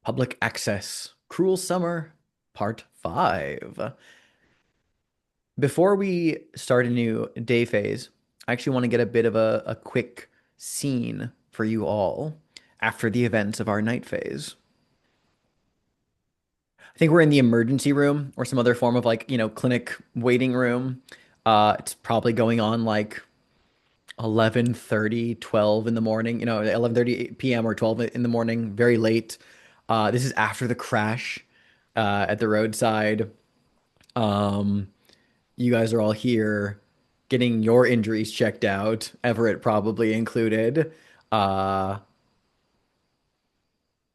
Public Access Cruel Summer Part 5. Before we start a new day phase, I actually want to get a bit of a quick scene for you all after the events of our night phase. I think we're in the emergency room or some other form of clinic waiting room. It's probably going on like 11:30, 12 in the morning, 11:30 p.m. or 12 in the morning, very late. This is after the crash at the roadside. Um, you guys are all here getting your injuries checked out, Everett probably included. Uh,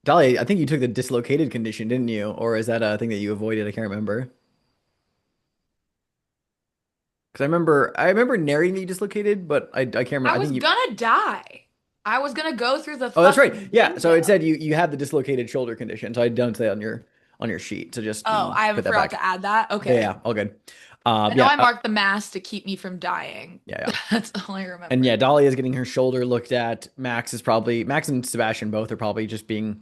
Dolly, I think you took the dislocated condition, didn't you? Or is that a thing that you avoided? I can't remember. Because I remember narrating that you dislocated, but I can't remember. I I was think you. gonna die. I was gonna go through the Oh, that's right. fucking Yeah. So it window. said you had the dislocated shoulder condition. So I don't say on your sheet. So just Oh, I put haven't that forgot to back. add that. Yeah, Okay. yeah, all good. I know Yeah, I marked the mask to keep me from dying. yeah, yeah. That's all I And yeah, remember. Dolly is getting her shoulder looked at. Max and Sebastian both are probably just being,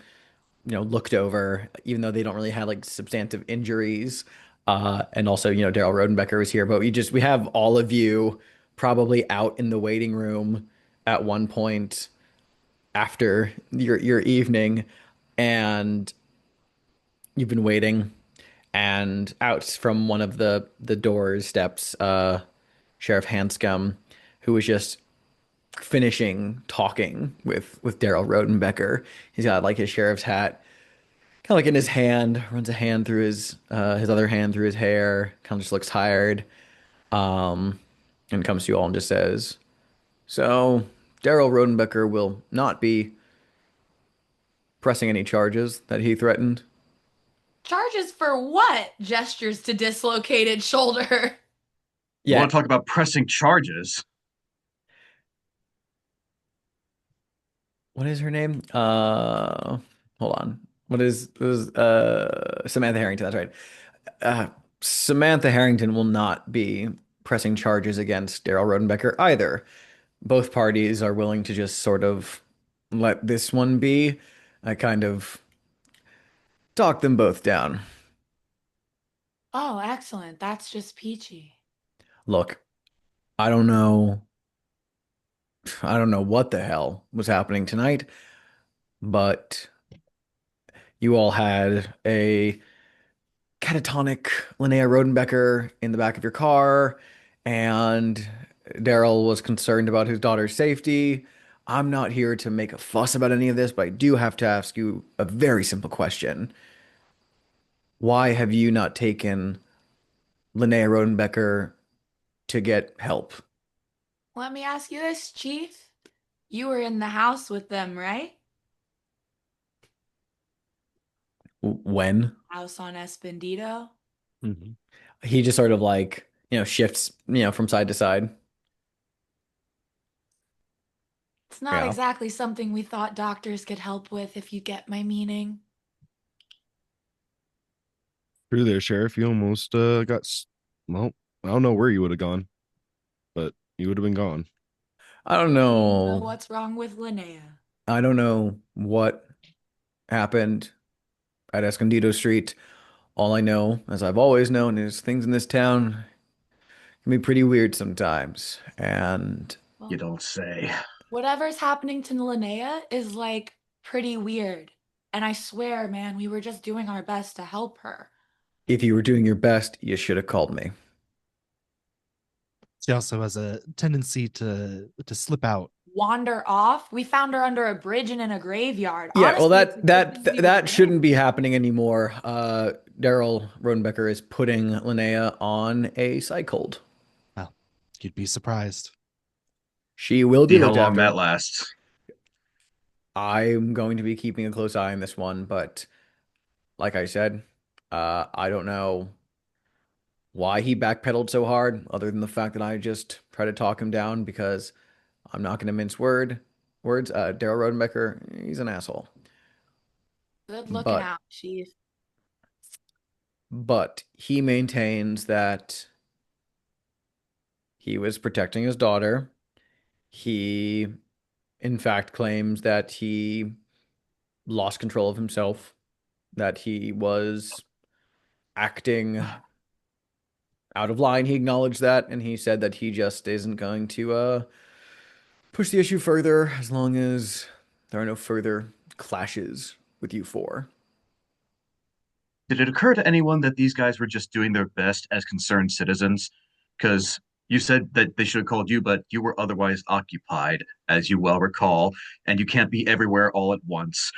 looked over, even though they don't really have like substantive injuries. And also, Daryl Rodenbecker is here, but we have all of you probably out in the waiting room at one point after your evening, and you've been waiting, and out from one of the doors steps Sheriff Hanscom, who was just finishing talking with Daryl Rodenbecker. He's got like his sheriff's hat kind of like in his hand, runs a hand through his other hand through his hair, kind of just looks tired, um, and comes to you all and just says, "So, Daryl Rodenbecker will not be pressing any charges that he threatened." Charges for what? Gestures to dislocated shoulder. You Yeah, want to talk about pressing charges? what is her name? Hold on. Samantha Harrington, that's right. Uh, Samantha Harrington will not be pressing charges against Daryl Rodenbecker either. Both parties are willing to just sort of let this one be. I kind of talk them both down. Oh, excellent. That's just peachy. Look, I don't know. I don't know what the hell was happening tonight, but you all had a catatonic Linnea Rodenbecker in the back of your car, and Daryl was concerned about his daughter's safety. I'm not here to make a fuss about any of this, but I do have to ask you a very simple question. Why have you not taken Linnea Rodenbecker to get help? Let me ask you this, Chief. You were in the house with them, right? When? House on Escondido. Mhm. He just sort of like, shifts, from side to side. It's not Yeah. exactly something we thought doctors could help with, if you get my meaning. True there, Sheriff. You almost well, I don't know where you would have gone, but you would have been gone. I don't You know know. what's wrong with Linnea? I don't know what happened at Escondido Street. All I know, as I've always known, is things in this town can be pretty weird sometimes. And You Well, don't say. whatever's happening to Linnea is like pretty weird. And I swear, man, we were just doing our best to help her. if you were doing your best, you should have called me. She also has a tendency to slip out. Wander off. We found her under a bridge and in a graveyard. Yeah, well, Honestly, it's a good thing we were that there. shouldn't be happening anymore. Daryl Rodenbecker is putting Linnea on a psych hold. Well, you'd be surprised. She will be See how looked long that after. lasts. I'm going to be keeping a close eye on this one, but like I said, I don't know why he backpedaled so hard, other than the fact that I just try to talk him down because I'm not going to mince words. Daryl Rodenbecker, he's an asshole. Good looking But out, Chief. he maintains that he was protecting his daughter. He, in fact, claims that he lost control of himself that he was acting out of line. He acknowledged that, and he said that he just isn't going to push the issue further as long as there are no further clashes with you four. Did it occur to anyone that these guys were just doing their best as concerned citizens? Because you said that they should have called you, but you were otherwise occupied, as you well recall, and you can't be everywhere all at once.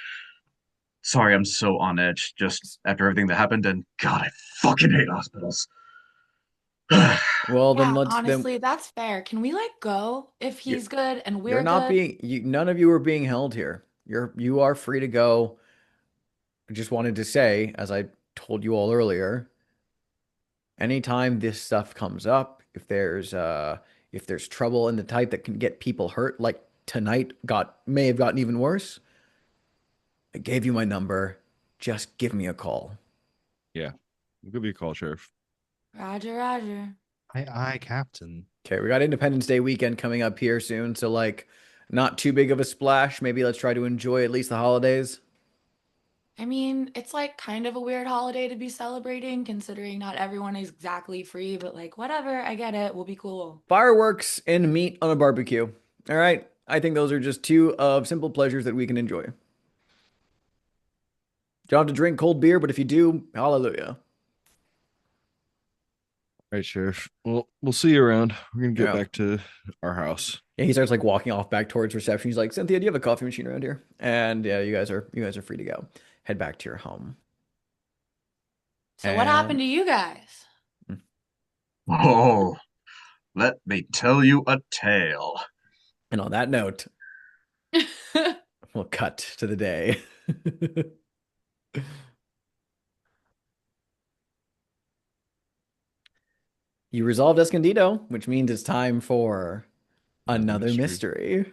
Sorry, I'm so on edge just after everything that happened, and God, I fucking hate hospitals. Well, then Yeah, let's then honestly, that's fair. Can we like go if you're, he's good and you're we're not good? being none of you are being held here. You are free to go. I just wanted to say, as I told you all earlier, anytime this stuff comes up, if there's trouble in the type that can get people hurt, like tonight may have gotten even worse, I gave you my number. Just give me a call. Yeah. We'll give you a call, Sheriff. Roger, Roger. Aye, Captain. Okay, we got Independence Day weekend coming up here soon, so like not too big of a splash. Maybe let's try to enjoy at least the holidays. I mean, it's like kind of a weird holiday to be celebrating, considering not everyone is exactly free, but like, whatever, I get it. We'll be cool. Fireworks and meat on a barbecue. All right. I think those are just two of simple pleasures that we can enjoy. You don't have to drink cold beer, but if you do, hallelujah. All right, Sheriff. Well, we'll see you around. We're gonna get Yeah. back to our house. Yeah, he starts like walking off back towards reception. He's like, Cynthia, do you have a coffee machine around here? And yeah, you guys are free to go. Head back to your home. So, what happened And to you guys? Oh, let me tell you a tale. and on that note, we'll cut to the day. You resolved Escondido, which means it's time for another mystery.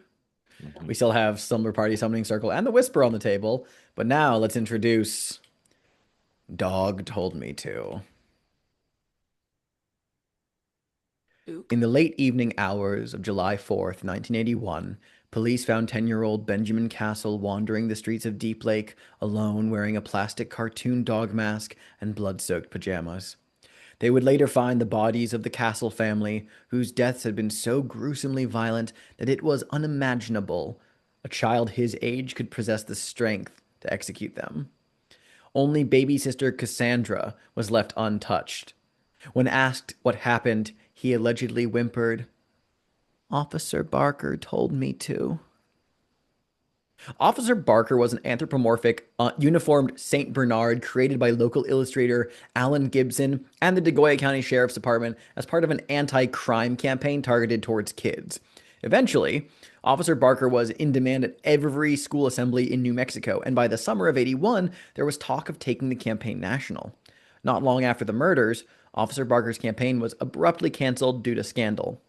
Mhm. We still have Slumber Party, Summoning Circle, and the Whisper on the table, but now let's introduce Dog Told Me To. Ook. In the late evening hours of July 4th, 1981, police found 10-year-old Benjamin Castle wandering the streets of Deep Lake alone, wearing a plastic cartoon dog mask and blood-soaked pajamas. They would later find the bodies of the Castle family, whose deaths had been so gruesomely violent that it was unimaginable a child his age could possess the strength to execute them. Only baby sister Cassandra was left untouched. When asked what happened, he allegedly whimpered, "Officer Barker told me to." Officer Barker was an anthropomorphic, uniformed St. Bernard created by local illustrator Alan Gibson and the DeGoya County Sheriff's Department as part of an anti-crime campaign targeted towards kids. Eventually, Officer Barker was in demand at every school assembly in New Mexico, and by the summer of '81, there was talk of taking the campaign national. Not long after the murders, Officer Barker's campaign was abruptly canceled due to scandal.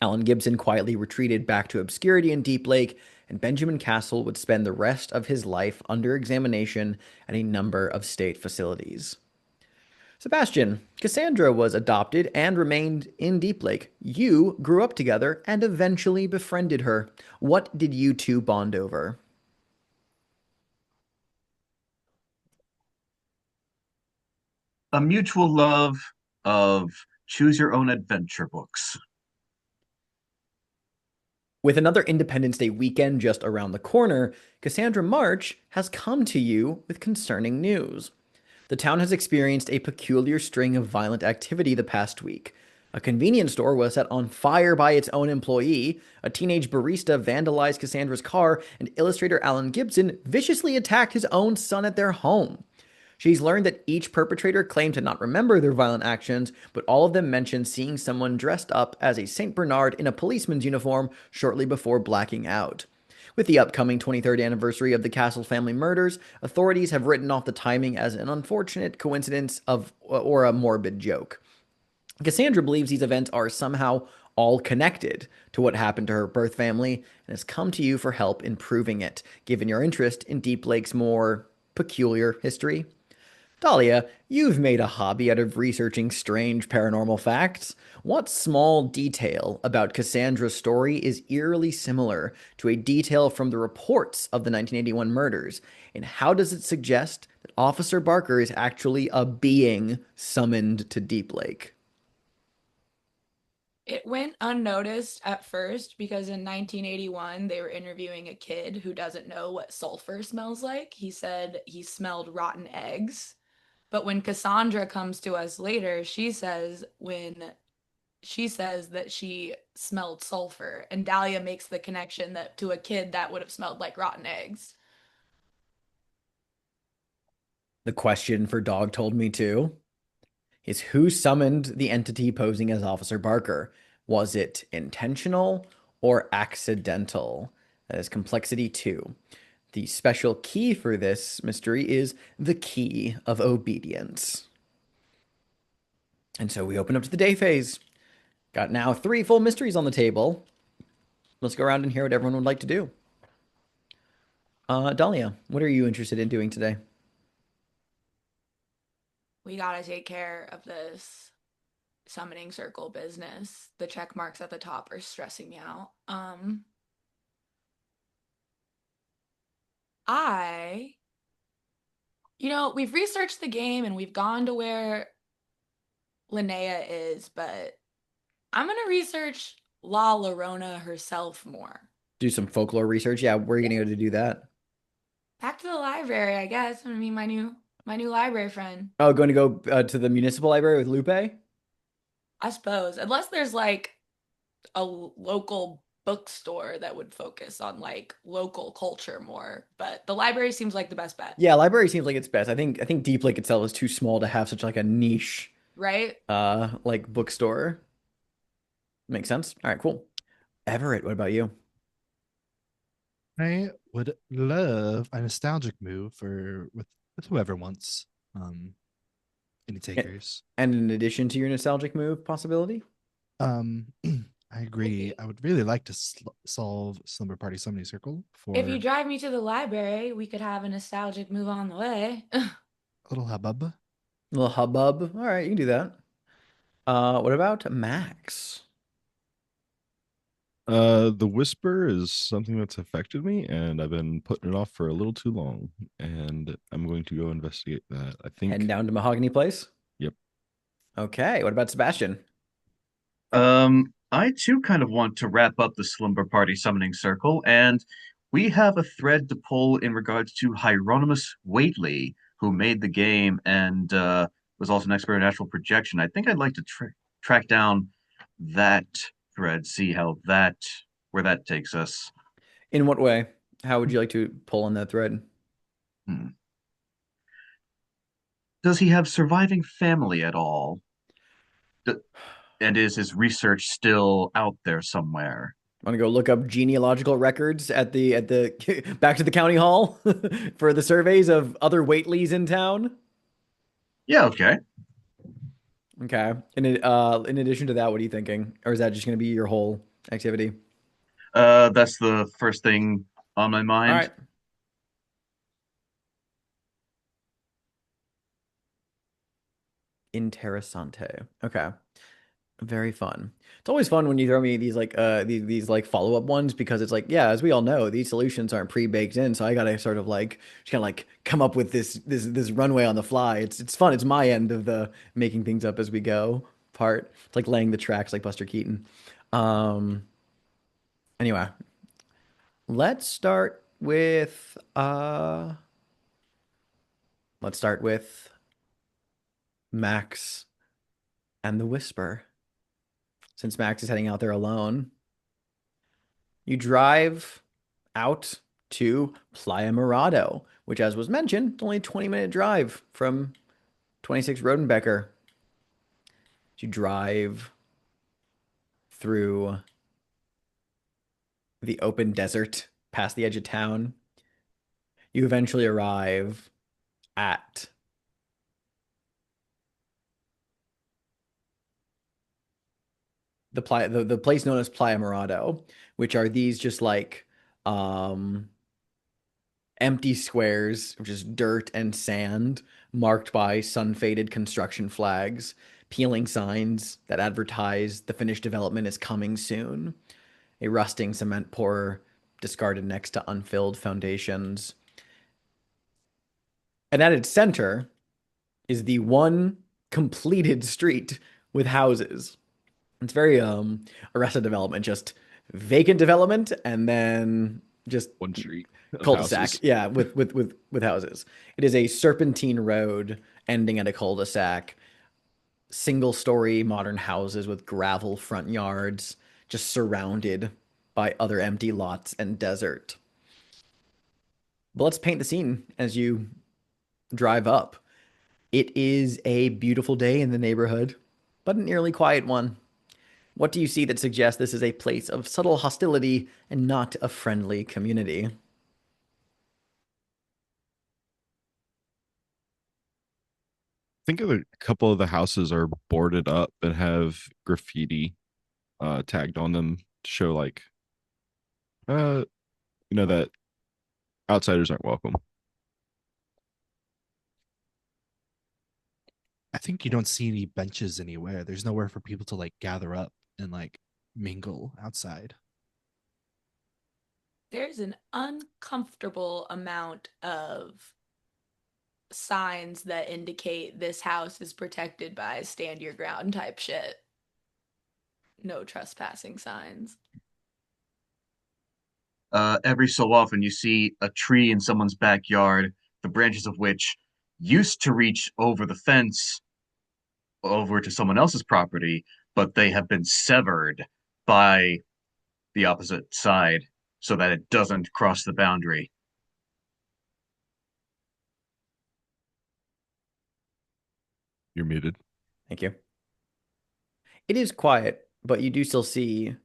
Alan Gibson quietly retreated back to obscurity in Deep Lake, and Benjamin Castle would spend the rest of his life under examination at a number of state facilities. Sebastian, Cassandra was adopted and remained in Deep Lake. You grew up together and eventually befriended her. What did you two bond over? A mutual love of choose your own adventure books. With another Independence Day weekend just around the corner, Cassandra March has come to you with concerning news. The town has experienced a peculiar string of violent activity the past week. A convenience store was set on fire by its own employee, a teenage barista vandalized Cassandra's car, and illustrator Alan Gibson viciously attacked his own son at their home. She's learned that each perpetrator claimed to not remember their violent actions, but all of them mentioned seeing someone dressed up as a St. Bernard in a policeman's uniform shortly before blacking out. With the upcoming 23rd anniversary of the Castle family murders, authorities have written off the timing as an unfortunate coincidence or a morbid joke. Cassandra believes these events are somehow all connected to what happened to her birth family and has come to you for help in proving it, given your interest in Deep Lake's more peculiar history. Dahlia, you've made a hobby out of researching strange paranormal facts. What small detail about Cassandra's story is eerily similar to a detail from the reports of the 1981 murders, and how does it suggest that Officer Barker is actually a being summoned to Deep Lake? It went unnoticed at first because in 1981 they were interviewing a kid who doesn't know what sulfur smells like. He said he smelled rotten eggs. But when Cassandra comes to us later, she says that she smelled sulfur, and Dahlia makes the connection that to a kid that would have smelled like rotten eggs. The question for Dog Told Me Too is who summoned the entity posing as Officer Barker? Was it intentional or accidental? That is complexity 2. The special key for this mystery is the key of obedience. And so we open up to the day phase. Got now 3 full mysteries on the table. Let's go around and hear what everyone would like to do. Dahlia, what are you interested in doing today? We gotta take care of this summoning circle business. The check marks at the top are stressing me out. I, we've researched the game and we've gone to where Linnea is, but I'm gonna research La Llorona herself more. Do some folklore research. Yeah, where are you gonna go to do that? Back to the library, I guess. I mean, my new library friend. Oh, going to go to the municipal library with Lupe? I suppose, unless there's like a local bookstore that would focus on like local culture more, but the library seems like the best bet. Yeah, library seems like it's best. I think Deep Lake itself is too small to have such like a niche Right? like bookstore. Makes sense. All right, cool. Everett, what about you? I would love a nostalgic move with whoever wants. Any takers? And in addition to your nostalgic move possibility? I agree. I would really like to solve Slumber Party Summoning Circle If you for drive me to the library, we could have a nostalgic move on the way. a little hubbub. A little hubbub. All right, you can do that. What about Max? The whisper is something that's affected me, and I've been putting it off for a little too long. And I'm going to go investigate that. I Heading think. down to Mahogany Place? Yep. Okay, what about Sebastian? I too kind of want to wrap up the Slumber Party Summoning Circle, and we have a thread to pull in regards to Hieronymus Whately, who made the game and was also an expert in astral projection. I think I'd like to track down that thread, see where that takes us. In what way? How would you like to pull on that thread? Hmm. Does he have surviving family at all? D- and is his research still out there somewhere? Want to go look up genealogical records at the back to the county hall for the surveys of other Whateleys in town? Yeah, okay. Okay. In addition to that, what are you thinking? Or is that just going to be your whole activity? That's the first thing on my All mind. right. Interessante. Okay. Very fun. It's always fun when you throw me these like these like follow-up ones because it's like, yeah, as we all know, these solutions aren't pre-baked in, so I gotta sort of like just kind of like come up with this runway on the fly. It's fun. It's my end of the making things up as we go part. It's like laying the tracks like Buster Keaton. Um anyway, let's start with Max and the Whisper. Since Max is heading out there alone, you drive out to Playa Mirado, which, as was mentioned, is only a 20-minute drive from 26 Rodenbecker. You drive through the open desert past the edge of town. You eventually arrive at the place known as Playa Mirado, which are these just like um empty squares of just dirt and sand marked by sun-faded construction flags, peeling signs that advertise the finished development is coming soon, a rusting cement pourer discarded next to unfilled foundations. And at its center is the one completed street with houses. It's very Arrested Development, just vacant development and then just One street of cul-de-sac. houses. Yeah, with houses. It is a serpentine road ending at a cul-de-sac, single story modern houses with gravel front yards, just surrounded by other empty lots and desert. But let's paint the scene as you drive up. It is a beautiful day in the neighborhood, but an eerily quiet one. What do you see that suggests this is a place of subtle hostility and not a friendly community? Think of a couple of the houses are boarded up and have graffiti tagged on them to show like uh that outsiders aren't welcome. I think you don't see any benches anywhere. There's nowhere for people to like gather up and like mingle outside. There's an uncomfortable amount of signs that indicate this house is protected by stand your ground type shit. No trespassing signs. Every so often, you see a tree in someone's backyard, the branches of which used to reach over the fence over to someone else's property, but they have been severed by the opposite side so that it doesn't cross the boundary. You're muted. Thank you. It is quiet, but you do still see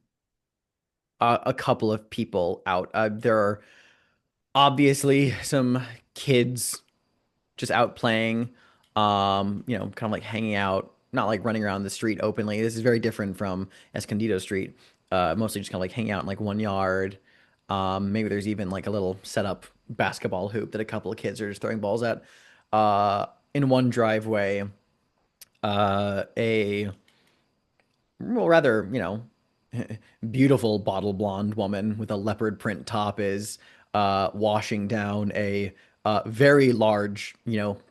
a couple of people out. There are obviously some kids just out playing, kind of like hanging out, not like running around the street openly. This is very different from Escondido Street. Mostly just kind of like hanging out in like one yard. Maybe there's even like a little set up basketball hoop that a couple of kids are just throwing balls at. In one driveway, a well, rather, beautiful bottle blonde woman with a leopard print top is washing down a very large,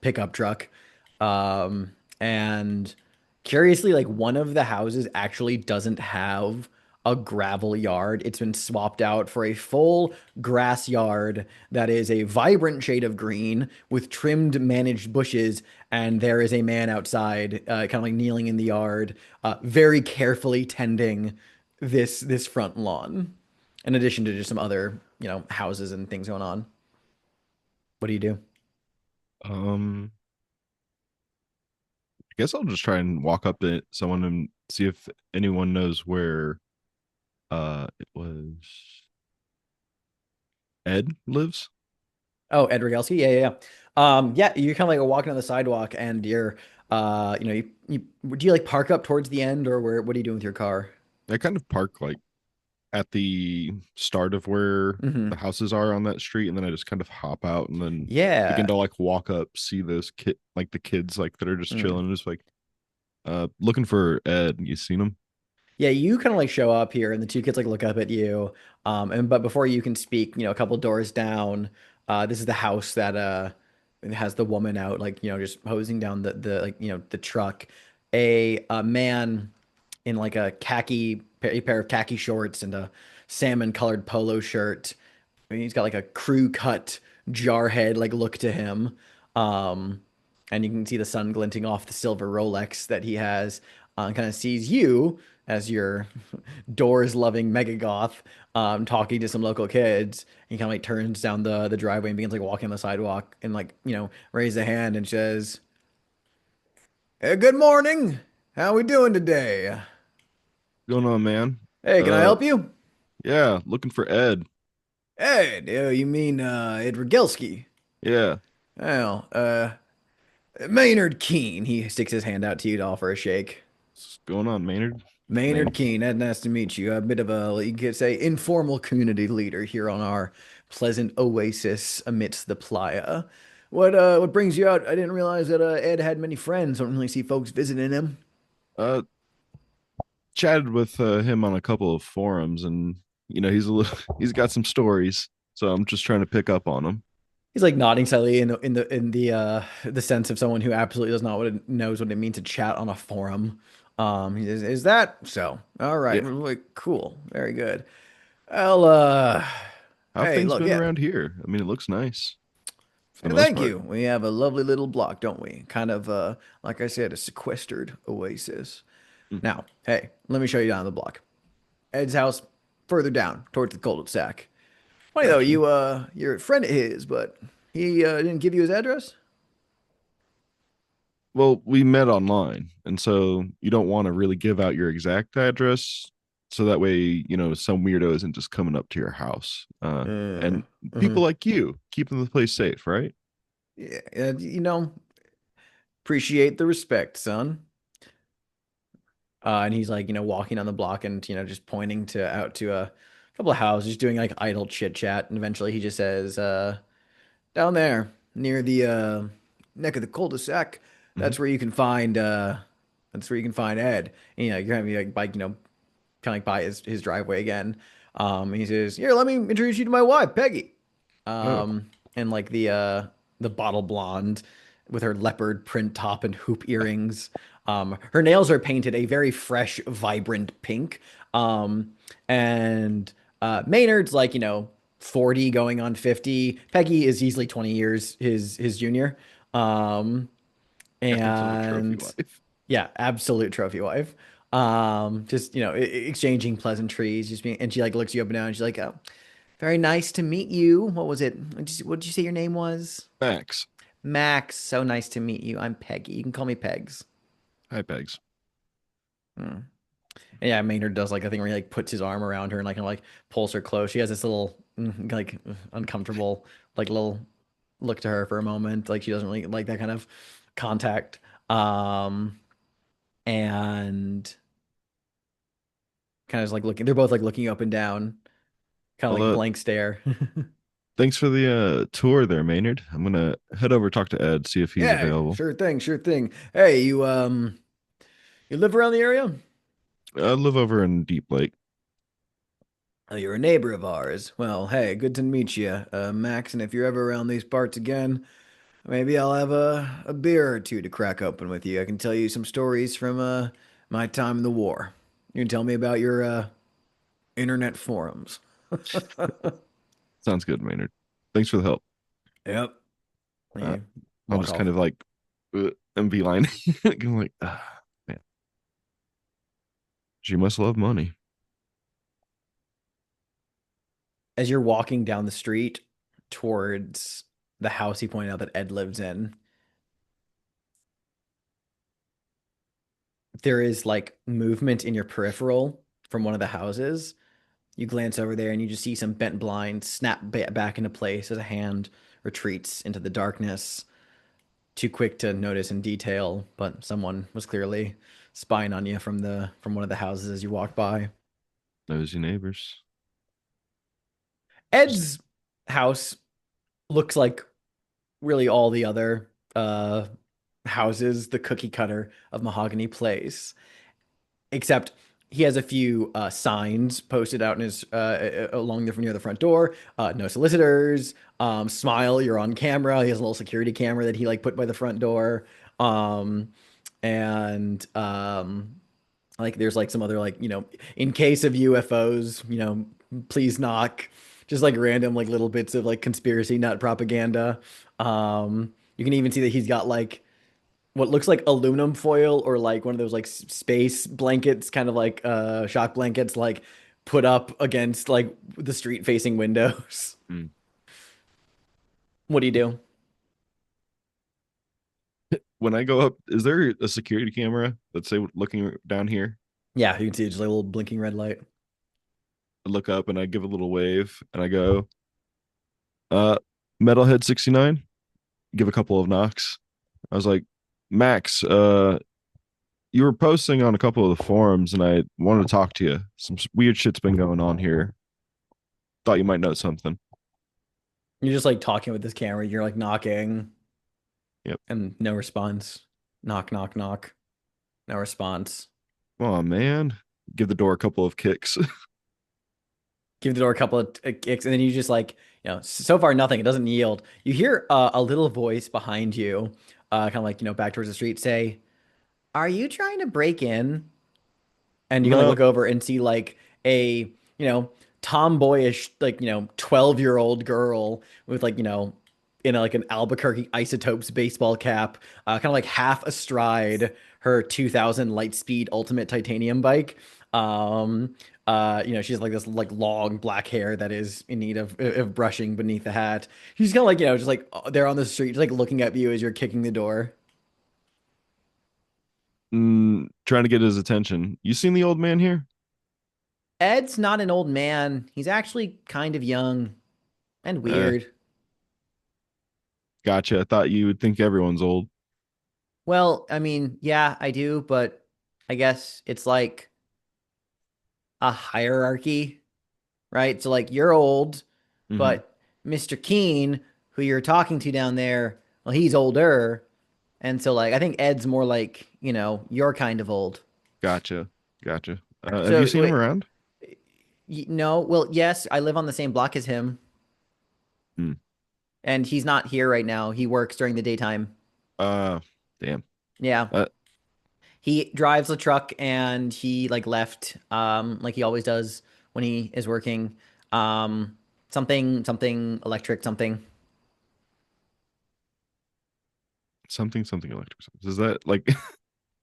pickup truck. And curiously, like one of the houses actually doesn't have a gravel yard. It's been swapped out for a full grass yard that is a vibrant shade of green with trimmed managed bushes. And there is a man outside, kind of like kneeling in the yard, very carefully tending this front lawn. In addition to just some other, houses and things going on. What do you do? Um, I guess I'll just try and walk up to someone and see if anyone knows where it was Ed lives. Oh, Ed Rogalski? Yeah, yeah, yeah. Yeah, you're kind of like walking on the sidewalk and you're, do you like park up towards the end or what are you doing with your car? I kind of park like at the start of where Hmm. the houses are on that street, and then I just kind of hop out and then begin Yeah. to like walk up, see those like the kids like that are just Mm. chilling, just like looking for Ed. You seen him? Yeah, you kind of like show up here and the two kids like look up at you. But before you can speak, a couple doors down, this is the house that has the woman out, like, just hosing down the like, the truck. A man in like a pair of khaki shorts and a salmon colored polo shirt. I mean, he's got like a crew cut jarhead like look to him. Um, and you can see the sun glinting off the silver Rolex that he has. And kind of sees you as your Doors loving mega goth, talking to some local kids. He kind of like turns down the driveway and begins like walking on the sidewalk and like, raise a hand and says, "Hey, good morning. How we doing today? What's going on, man? Hey, can I Uh, help you?" yeah, looking for Ed. "Ed, you mean Ed Rogelski?" Yeah, "Well, Maynard Keen." He sticks his hand out to you to offer a shake. what's going on, Maynard? Maynard Name. Keen, nice to meet you. A bit of a, you could say, informal community leader here on our pleasant oasis amidst the playa. What brings you out? I didn't realize that Ed had many friends. Don't really see folks visiting him. Uh, chatted with him on a couple of forums, and he's a little, he's got some stories, so I'm just trying to pick up on him. He's like nodding slightly in the sense of someone who absolutely does not knows what it means to chat on a forum. He says, "Is that so? All right, Yeah. like, cool, very good. Well, How hey, things look, been yeah, around here? I mean, it looks nice for the most thank part. you. We have a lovely little block, don't we? Kind of, like I said, a sequestered oasis. Mm, Now, hey, let me show you down the block. Ed's house, further down towards the cul-de-sac. Funny though, gotcha. you're a friend of his, but he didn't give you his address. Well, we met online, and so you don't want to really give out your exact address, so that way, some weirdo isn't just coming up to your house. Uh, And people mhm. like you keeping the place safe, right? Yeah, appreciate the respect, son. And he's like, walking on the block and, just pointing out to a couple of houses, doing like idle chit chat. And eventually he just says, down there near the neck of the cul-de-sac, Hmm. that's where you can find Ed. And, you're gonna be like bike, kind of like by his driveway again. And he says, "Here, let me introduce you to my wife, Peggy." Oh, And like the bottle blonde with her leopard print top and hoop earrings. Her nails are painted a very fresh, vibrant pink. Um, and Maynard's like 40 going on 50. Peggy is easily 20 years his junior. Um, absolute trophy and wife. yeah, absolute trophy wife. Just exchanging pleasantries, just being, and she like looks you up and down. And she's like, "Oh, very nice to meet you. What was it? What did you say your name was?" Max. Max. So nice to meet you. I'm Peggy. You can call me Pegs. Hi, Pegs. Hmm. And yeah, Maynard does like a thing where he like puts his arm around her and like pulls her close. She has this little uncomfortable like little look to her for a moment. Like she doesn't really like that kind of contact. Um, and kind of just like looking. They're both like looking up and down, kind of Well, like blank stare. thanks for the tour there, Maynard. I'm gonna head over talk to Ed, see if he's Yeah, available. sure thing, sure thing. Hey, you live around the area? I live over in Deep Lake. Oh, you're a neighbor of ours. Well, hey, good to meet you, Max. And if you're ever around these parts again, maybe I'll have a beer or two to crack open with you. I can tell you some stories from my time in the war. You can tell me about your internet forums. Sounds good, Maynard. Thanks for the help. Yep. Uh, You I'll walk just kind off. of like MV line. I'm like, man, she must love money. As you're walking down the street towards the house he pointed out that Ed lives in, there is like movement in your peripheral from one of the houses. You glance over there and you just see some bent blinds snap back into place as a hand retreats into the darkness. Too quick to notice in detail, but someone was clearly spying on you from one of the houses as you walked by. Nosy neighbors. Just Ed's house looks like really all the other houses, the cookie cutter of Mahogany Place, except he has a few signs posted out in his along the near the front door. No solicitors. Smile, you're on camera. He has a little security camera that he like put by the front door. Um, and like there's like some other like in case of UFOs, please knock. Just like random like little bits of like conspiracy nut propaganda. You can even see that he's got like what looks like aluminum foil or like one of those like space blankets, kind of like shock blankets, like put up against like the street facing windows. mm. What do you do? When I go up, is there a security camera that's say looking down here? Yeah, you can see just like a little blinking red light. I look up and I give a little wave and I go, uh, Metalhead 69. Give a couple of knocks. I was like, Max, you were posting on a couple of the forums and I wanted to talk to you. Some weird shit's been going on here. Thought you might know something. You're just like talking with this camera. You're like knocking Yep. and no response. Knock, knock, knock. No response. Come on, man. Give the door a couple of kicks. Give the door a couple of kicks, and then you just like So far nothing. It doesn't yield. You hear a little voice behind you, kind of like, back towards the street say, "Are you trying to break in?" And you can like No. look over and see like a, tomboyish, like, 12-year-old girl with like, in like an Albuquerque Isotopes baseball cap, kind of like half astride her 2000 Lightspeed Ultimate Titanium bike. Um, she has like this like long black hair that is in need of brushing beneath the hat. She's kind of like, just like there on the street, just like looking at you as you're kicking the door. Trying to get his attention. You seen the old man here? Ed's not an old man. He's actually kind of young and Uh, weird. gotcha. I thought you would think everyone's old. Well, I mean, yeah, I do, but I guess it's like a hierarchy, right? So like you're old, Hmm. but Mr. Keen, who you're talking to down there, well, he's older. And so like I think Ed's more like, your kind of old. Gotcha. Gotcha. Have you So seen him wait, around? no, well, yes, I live on the same block as him, Hmm. and he's not here right now. He works during the daytime. Uh, damn. Yeah. Uh, He drives a truck and he like left like he always does when he is working. Something electric something. something electric. Is that like?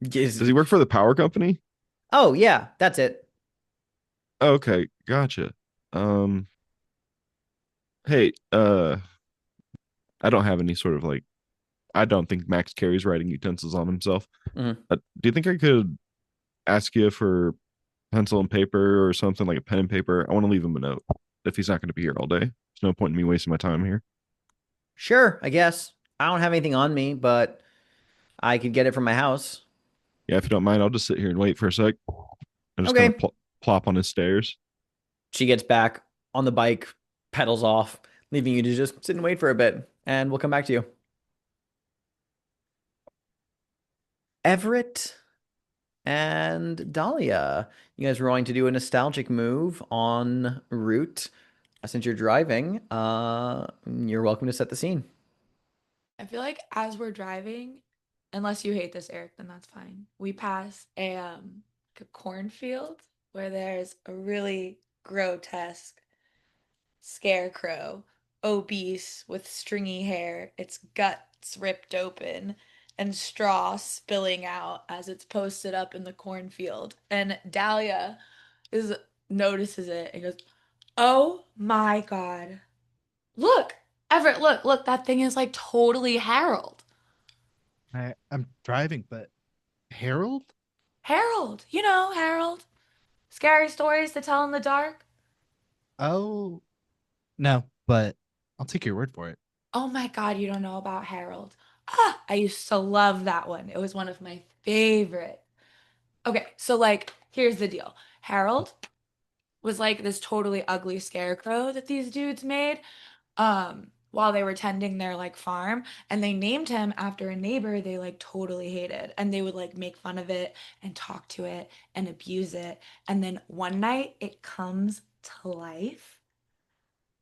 Is- Does he work for the power company? Oh yeah, that's it. Oh, okay, gotcha. Um, hey, I don't have any sort of like. I don't think Max carries writing utensils on himself. Mhm. Do you think I could ask you for pencil and paper or something like a pen and paper? I want to leave him a note if he's not going to be here all day. There's no point in me wasting my time here. Sure, I guess. I don't have anything on me, but I could get it from my house. Yeah, if you don't mind, I'll just sit here and wait for a sec. I just kind of Okay. plop on his stairs. She gets back on the bike, pedals off, leaving you to just sit and wait for a bit, and we'll come back to you. Everett and Dahlia. You guys were going to do a nostalgic move en route. Since you're driving, you're welcome to set the scene. I feel like as we're driving, unless you hate this, Eric, then that's fine. We pass a cornfield where there's a really grotesque scarecrow, obese with stringy hair, its guts ripped open, and straw spilling out as it's posted up in the cornfield. And Dahlia is notices it and goes, "Oh my God. Look, Everett, look, that thing is like totally Harold. I'm driving, but Harold? Harold, you know, Harold. Scary stories to tell in the dark. Oh, no, but I'll take your word for it. Oh my God, you don't know about Harold. Ah, I used to love that one. It was one of my favorite. Okay, so like, here's the deal. Harold was like this totally ugly scarecrow that these dudes made while they were tending their like farm, and they named him after a neighbor they like totally hated, and they would like make fun of it and talk to it and abuse it. And then one night it comes to life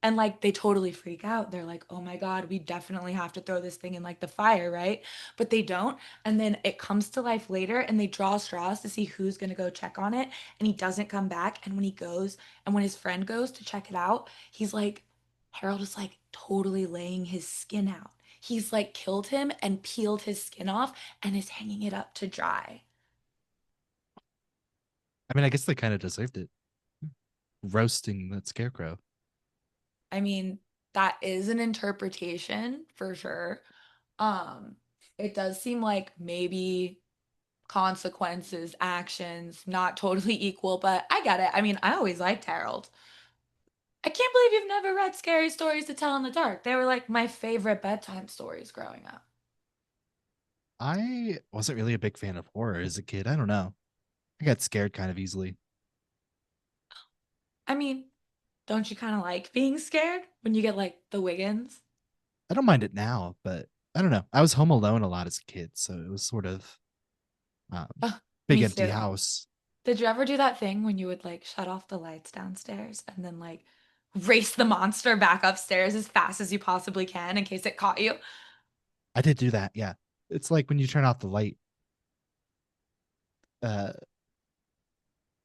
and like they totally freak out. They're like, "Oh my God, we definitely have to throw this thing in like the fire, right?" But they don't. And then it comes to life later and they draw straws to see who's going to go check on it. And he doesn't come back. And when he goes and when his friend goes to check it out, he's like, Harold is like totally laying his skin out. He's like killed him and peeled his skin off and is hanging it up to dry. I mean, I guess they kind of deserved it. Roasting that scarecrow. I mean, that is an interpretation for sure. Um, it does seem like maybe consequences, actions, not totally equal, but I get it. I mean, I always liked Harold. I can't believe you've never read Scary Stories to Tell in the Dark. They were like my favorite bedtime stories growing up. I wasn't really a big fan of horror as a kid. I don't know. I got scared kind of easily. I mean, don't you kind of like being scared when you get like the Wiggins? I don't mind it now, but I don't know. I was home alone a lot as a kid, so it was sort of um, Oh, big me empty too. house. Did you ever do that thing when you would like shut off the lights downstairs and then like race the monster back upstairs as fast as you possibly can in case it caught you. I did do that. Yeah. It's like when you turn off the light, uh,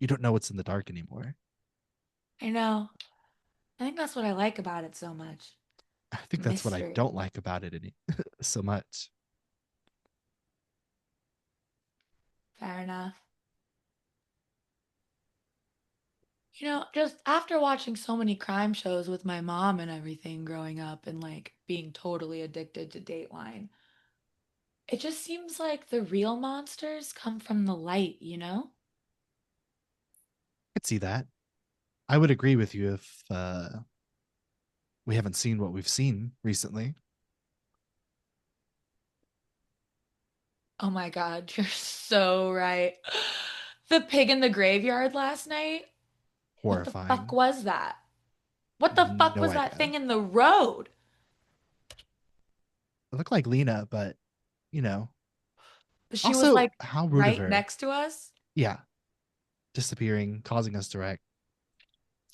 you don't know what's in the dark anymore. I know. I think that's what I like about it so much. I think that's what I Mystery. don't like about it so much. Fair enough. Just after watching so many crime shows with my mom and everything growing up and like being totally addicted to Dateline, it just seems like the real monsters come from the light, you know? I could see that. I would agree with you if we haven't seen what we've seen recently. Oh my God, you're so right. The pig in the graveyard last night? What the fuck Horrifying. was that? What the fuck No was that idea. thing in the road? It looked like Lena, but you know. She was Also, like how rude of right her. next to us. Yeah, disappearing, causing us to wreck.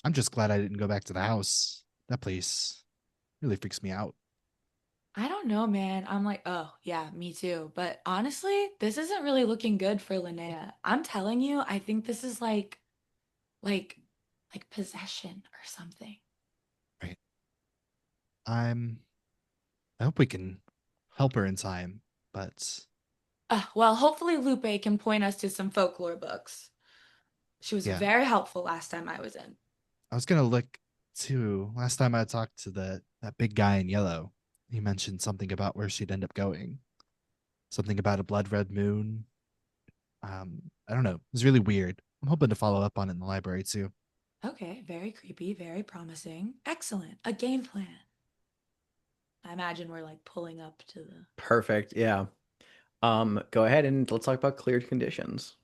I'm just glad I didn't go back to the house. That place really freaks me out. I don't know, man. I'm like, oh, yeah, me too. But honestly, this isn't really looking good for Linnea. I'm telling you, I think this is like, like possession or something. Right. I'm I hope we can help her in time, but Well, hopefully Lupe can point us to some folklore books. She was yeah. very helpful last time I was in. I was gonna look too. Last time I talked to that big guy in yellow, he mentioned something about where she'd end up going. Something about a blood red moon. I don't know. It was really weird. I'm hoping to follow up on it in the library too. Okay, very creepy, very promising. Excellent. A game plan. I imagine we're like pulling up to the. Perfect. Yeah. Go ahead and let's talk about cleared conditions.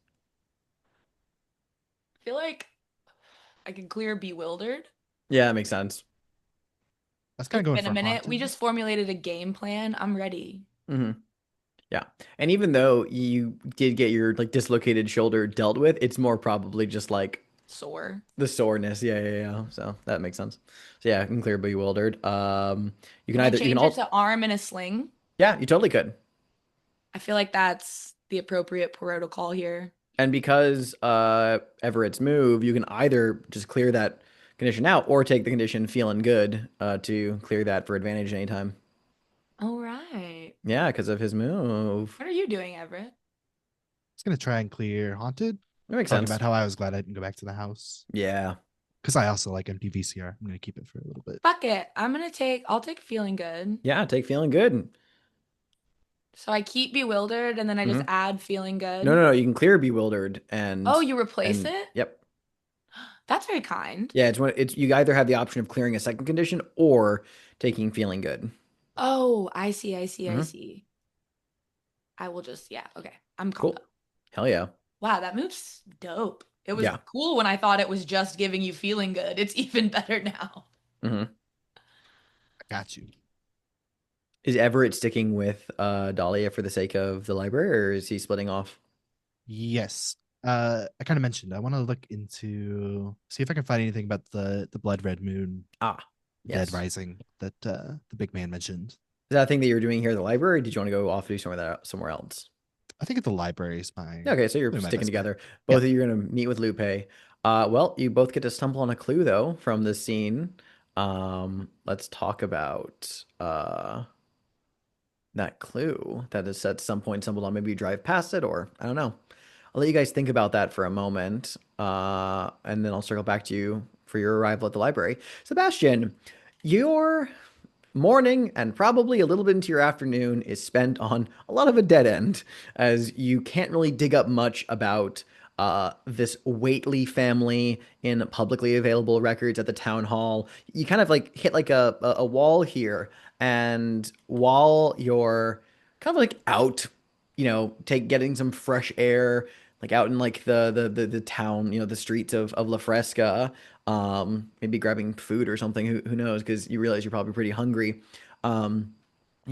I feel like I can clear bewildered. Yeah, that makes sense. That's kind of It's going been a for minute. We haunted. just formulated a game plan. I'm ready. Hmm. Yeah. And even though you did get your like dislocated shoulder dealt with, it's more probably just like Sore. the soreness. Yeah, yeah, yeah. So that makes sense. So yeah, I can clear bewildered. You can Can I either you can change it all to arm in a sling? yeah, you totally could. I feel like that's the appropriate protocol here. And because Everett's move, you can either just clear that condition out or take the condition feeling good to clear that for advantage anytime. All right. Yeah, because of his move. What are you doing, Everett? I was gonna try and clear haunted. That makes Talking sense. about how I was glad I didn't go back to the house Yeah. because I also like empty VCR. I'm gonna keep it for a little bit. Fuck it. I'll take feeling good. Yeah, take feeling good. So I keep bewildered and then I just Mhm. add feeling good. No. You can clear bewildered and Oh, you replace and it? yep. That's very kind. Yeah, it's you either have the option of clearing a second condition or taking feeling good. Oh, I see, I see, I Mhm. see. I will just, yeah, okay. I'm caught Cool. up. Hell yeah. Wow, that move's dope. It was Yeah. cool when I thought it was just giving you feeling good. It's even better now. Hmm. I got you. Is Everett sticking with Dahlia for the sake of the library, or is he splitting off? Yes. I kind of mentioned I want to look into see if I can find anything about the blood red moon Ah, dead yes. rising that the big man mentioned. Is that a thing that you're doing here at the library, or did you want to go off and do somewhere else? I think at the library is my Yeah, okay, so you're probably my sticking best bet. together. Yeah. Both of you are gonna meet with Lupe. Well, you both get to stumble on a clue though from this scene. Let's talk about that clue that is at some point stumbled on. Maybe you drive past it, or I don't know. I'll let you guys think about that for a moment, and then I'll circle back to you for your arrival at the library. Sebastian, your morning and probably a little bit into your afternoon is spent on a lot of a dead end, as you can't really dig up much about this Waitley family in publicly available records at the town hall. You kind of like hit like a wall here, and while you're kind of like out, getting some fresh air, like out in like the town, the streets of La Fresca, maybe grabbing food or something. Who knows? Because you realize you're probably pretty hungry. You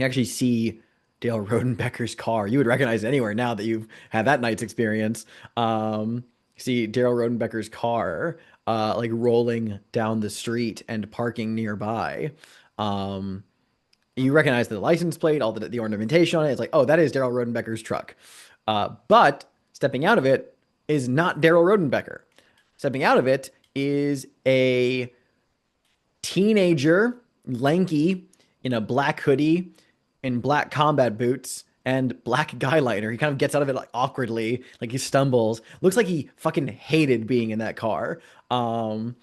actually see Dale Rodenbecker's car. You would recognize it anywhere now that you've had that night's experience. See Daryl Rodenbecker's car like rolling down the street and parking nearby. Um, you recognize the license plate, all the ornamentation on it. It's like, oh, that is Daryl Rodenbecker's truck. But stepping out of it is not Daryl Rodenbecker. Stepping out of it is a teenager, lanky, in a black hoodie, in black combat boots, and black guy liner. He kind of gets out of it like awkwardly, like he stumbles. Looks like he fucking hated being in that car. And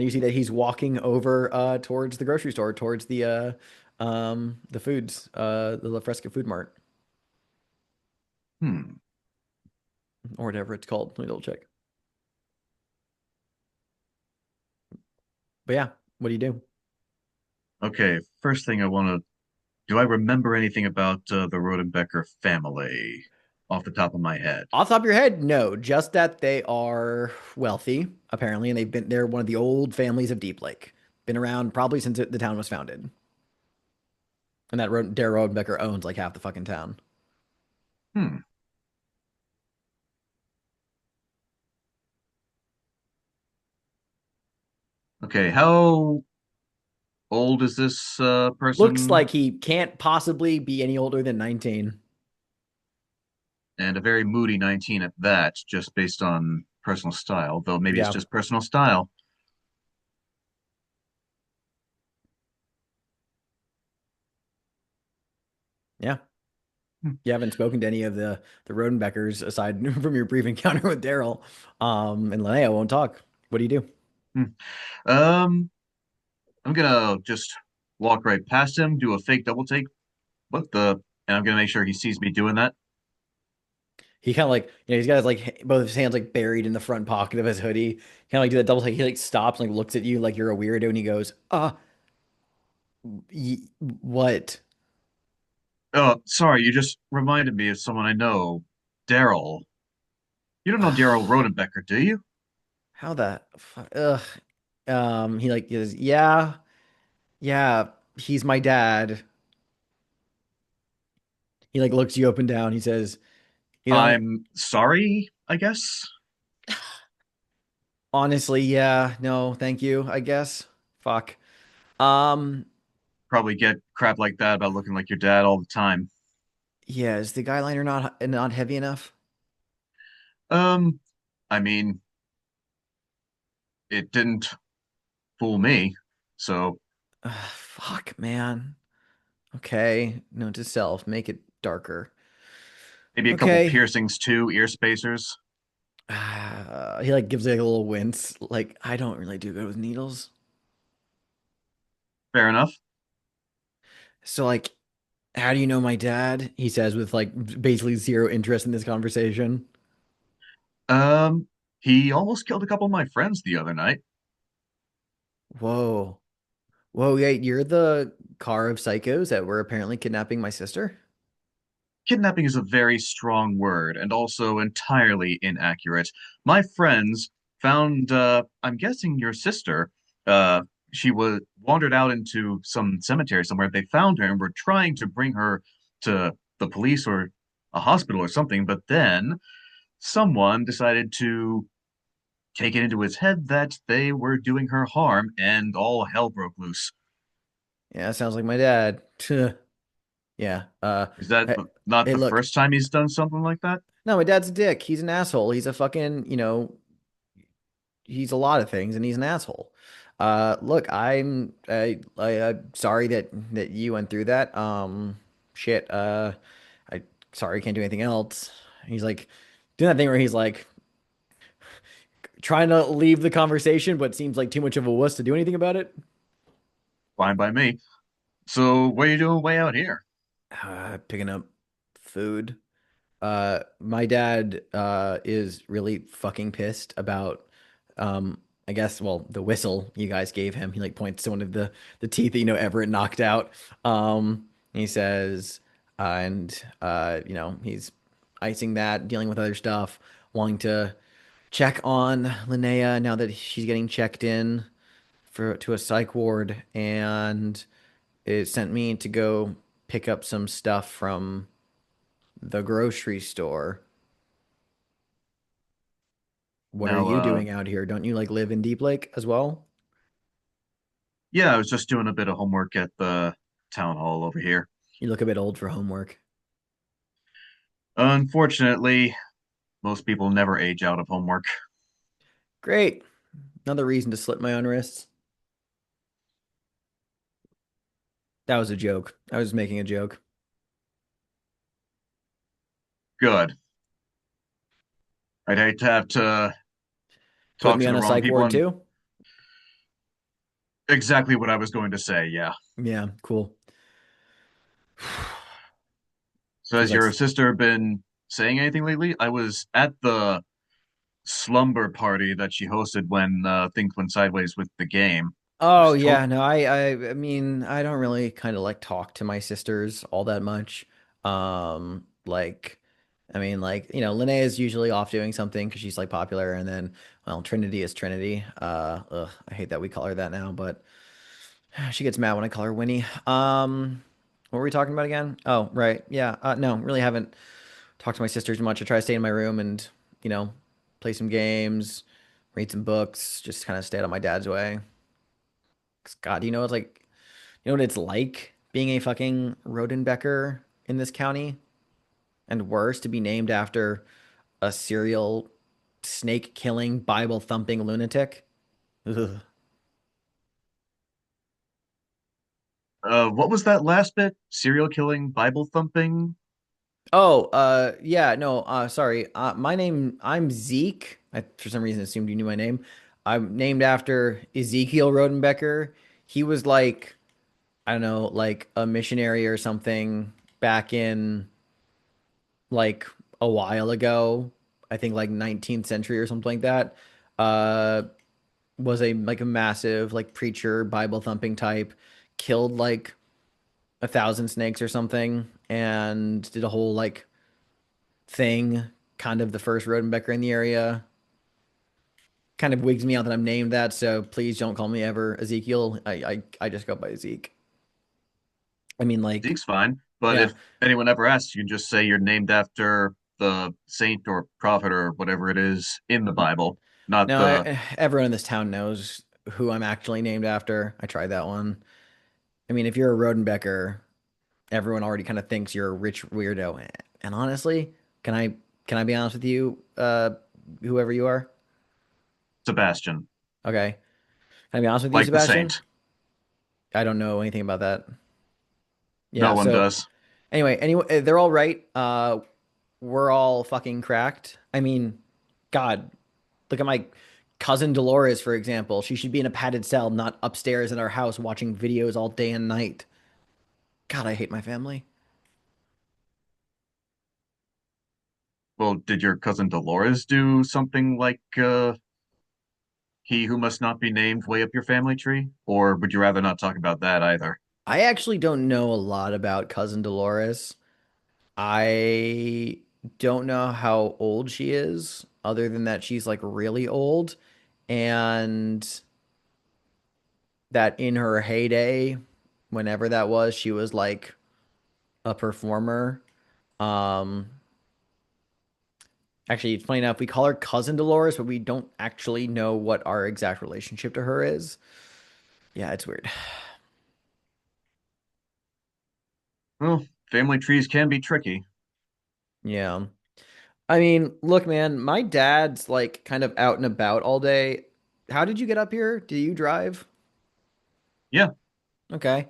you see that he's walking over towards the grocery store, towards the foods, the La Fresca Food Mart, Hmm. or whatever it's called. Let me double check. But yeah, what do you do? Okay, first thing I want to do I remember anything about the Rodenbecker family off the top of my head? Off the top of your head, no, just that they are wealthy, apparently, and they're one of the old families of Deep Lake. Been around probably since the town was founded. And that Darren Rodenbecker owns like half the fucking town. Hmm. Okay, how old is this Looks person? like he can't possibly be any older than 19. And a very moody 19 at that, just based on personal style, though maybe it's Yeah. just personal style. Yeah. Hmm. You haven't spoken to any of the Rodenbeckers aside from your brief encounter with Daryl. And Linnea won't talk. What do you do? Hmm. Um, I'm gonna just walk right past him, do a fake double take. What the? And I'm gonna make sure he sees me doing that. He kind of like, he's got his like both his hands like buried in the front pocket of his hoodie. Kind of like do that double take. He like stops, and, like looks at you like you're a weirdo, and he goes, what? Oh, sorry, you just reminded me of someone I know, Daryl. You don't know Daryl Rodenbecker, do you? How the ugh. He like goes, yeah, yeah, he's my dad. He like looks you up and down. He says, I'm sorry, I guess. honestly, yeah, no, thank you, I guess. Fuck. Um, Probably get crap like that about looking like your dad all the time. yeah, is the guy liner not heavy enough? Um, I mean, it didn't fool me, so Fuck, man. Okay, note to self, make it darker. maybe a couple Okay. piercings too, ear spacers. He like gives like a little wince. Like, I don't really do good with needles. Fair enough. So like, how do you know my dad? He says with like basically zero interest in this conversation. Um, he almost killed a couple of my friends the other night. Whoa. Whoa, yeah, you're the car of psychos that were apparently kidnapping my sister? Kidnapping is a very strong word and also entirely inaccurate. My friends found, I'm guessing your sister, uh, she was wandered out into some cemetery somewhere. They found her and were trying to bring her to the police or a hospital or something, but then someone decided to take it into his head that they were doing her harm and all hell broke loose. Yeah, sounds like my dad. Yeah. Is that Hey, not hey, the look. first time he's done something like that? No, my dad's a dick. He's an asshole. He's a fucking, he's a lot of things and he's an asshole. Look, I'm sorry that you went through that. Shit. I sorry, I can't do anything else. He's like doing that thing where he's like trying to leave the conversation, but seems like too much of a wuss to do anything about it. Fine by me. So what are you doing way out here? Picking up food. My dad is really fucking pissed about I guess well the whistle you guys gave him. He like points to one of the teeth that Everett knocked out. He says and he's icing that, dealing with other stuff, wanting to check on Linnea now that she's getting checked in for to a psych ward, and it sent me to go pick up some stuff from the grocery store. What are Now, you doing out here? Don't you like live in Deep Lake as well? yeah, I was just doing a bit of homework at the town hall over here. You look a bit old for homework. Unfortunately, most people never age out of homework. Great. Another reason to slit my own wrists. That was a joke. I was making a joke. Good. I'd hate to have to Put talk me to on the a wrong psych people ward on too? exactly what I was going to say. Yeah. Yeah, cool. So Feels has like your sister been saying anything lately? I was at the slumber party that she hosted when things went sideways with the game. oh Was told yeah, no, I mean, I don't really kind of like talk to my sisters all that much. Like I mean, like, Linnea is usually off doing something because she's like popular, and then well, Trinity is Trinity. Ugh, I hate that we call her that now, but she gets mad when I call her Winnie. What were we talking about again? Oh, right. Yeah. No, really haven't talked to my sisters much. I try to stay in my room and, you know, play some games, read some books, just kind of stay out of my dad's way. 'Cause God, what it's like being a fucking Rodenbecker in this county? And worse, to be named after a serial snake killing, Bible thumping lunatic. Ugh. what was that last bit? Serial killing, Bible thumping? Oh, yeah, no, sorry. I'm Zeke. I, for some reason, assumed you knew my name. I'm named after Ezekiel Rodenbecker. He was like, I don't know, like a missionary or something back in like a while ago. I think like 19th century or something like that. Uh, was a massive like preacher, Bible thumping type. Killed like 1,000 snakes or something, and did a whole like thing, kind of the first Rodenbecker in the area. Kind of wigs me out that I'm named that, so please don't call me ever Ezekiel. I just go by Zeke. I mean, like, Zeke's fine, but yeah. if anyone ever asks, you can just say you're named after the saint or prophet or whatever it is in the Bible, not No, the everyone in this town knows who I'm actually named after. I tried that one. I mean, if you're a Rodenbecker, everyone already kind of thinks you're a rich weirdo. And honestly, can I can I be honest with you, whoever you are? Sebastian, Okay. Can I be honest with you, like the Sebastian? saint. I don't know anything about that. No Yeah, one so does. anyway, they're all right. We're all fucking cracked. I mean, God, look at my cousin Dolores, for example. She should be in a padded cell, not upstairs in our house watching videos all day and night. God, I hate my family. Well, did your cousin Dolores do something like he who must not be named way up your family tree? Or would you rather not talk about that either? I actually don't know a lot about cousin Dolores. I don't know how old she is, other than that she's like really old, and that in her heyday, whenever that was, she was like a performer. Um, Actually, it's funny enough, we call her cousin Dolores, but we don't actually know what our exact relationship to her is. Yeah, it's weird. Well, family trees can be tricky. Yeah. I mean, look, man, my dad's like kind of out and about all day. How did you get up here? Do you drive? Yeah, Okay.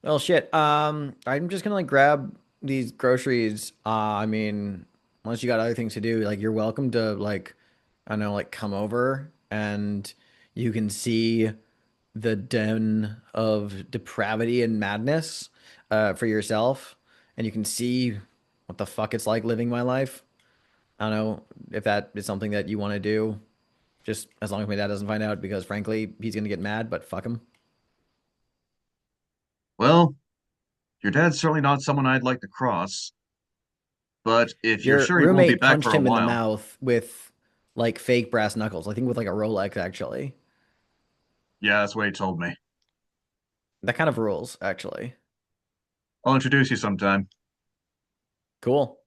Well, shit. I'm just gonna like grab these groceries. I mean, unless you got other things to do, like you're welcome to like, I don't know, like come over and you can see the den of depravity and madness for yourself, and you can see what the fuck it's like living my life. I don't know if that is something that you want to do, just as long as my dad doesn't find out, because frankly, he's gonna get mad, but fuck him. well, your dad's certainly not someone I'd like to cross, but if you're Your sure he won't be roommate back punched for a him in the while, mouth with like fake brass knuckles. I think with like a Rolex, actually. yeah, that's what he told me. That kind of rules, actually. I'll introduce you sometime. Cool.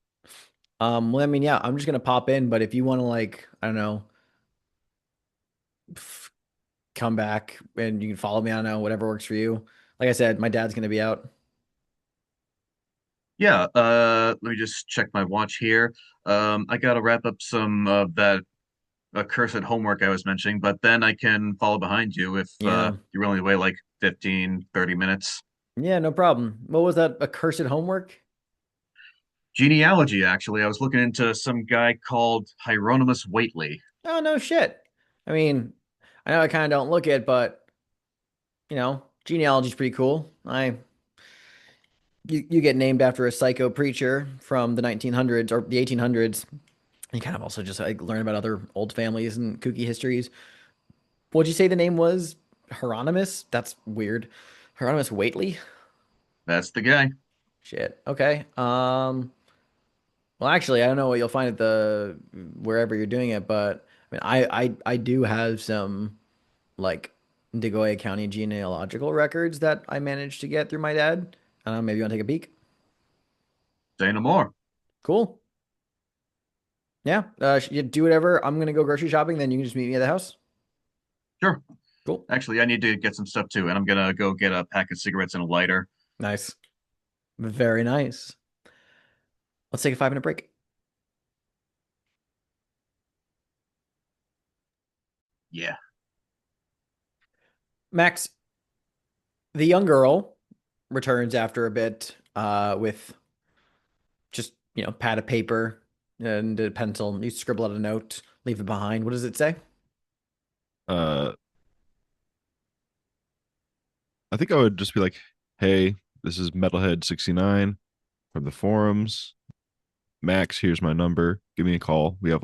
Well, I mean, yeah, I'm just gonna pop in, but if you want to like, I don't know, come back and you can follow me. I don't know, whatever works for you. Like I said, my dad's gonna be out. Yeah, let me just check my watch here. I gotta wrap up some of that accursed homework I was mentioning, but then I can follow behind you if Yeah. you're willing to wait like 15, 30 minutes. Yeah, no problem. What was that accursed homework? Genealogy, actually. I was looking into some guy called Hieronymus Whately. Oh, no shit. I mean, I know I kind of don't look it, but genealogy's pretty cool. You get named after a psycho preacher from the 1900s or the 1800s. You kind of also just like learn about other old families and kooky histories. What'd you say the name was? Hieronymus? That's weird. Hieronymus Whately? That's the guy. Shit. Okay. Well, actually, I don't know what you'll find at the wherever you're doing it, but I mean, I do have some like Degoya County genealogical records that I managed to get through my dad. I don't know, maybe you want to take a peek? Say no more. Cool. Yeah. You do whatever. I'm gonna go grocery shopping, then you can just meet me at the house. Sure. Cool. Actually, I need to get some stuff too, and I'm gonna go get a pack of cigarettes and a lighter. Nice. Very nice. Let's take a 5 minute break. Yeah. Max, the young girl returns after a bit with just, pad of paper and a pencil. You scribble out a note, leave it behind. What does it say? Uh, I think I would just be like, "Hey, this is Metalhead69 from the forums. Max, here's my number. Give me a call. We have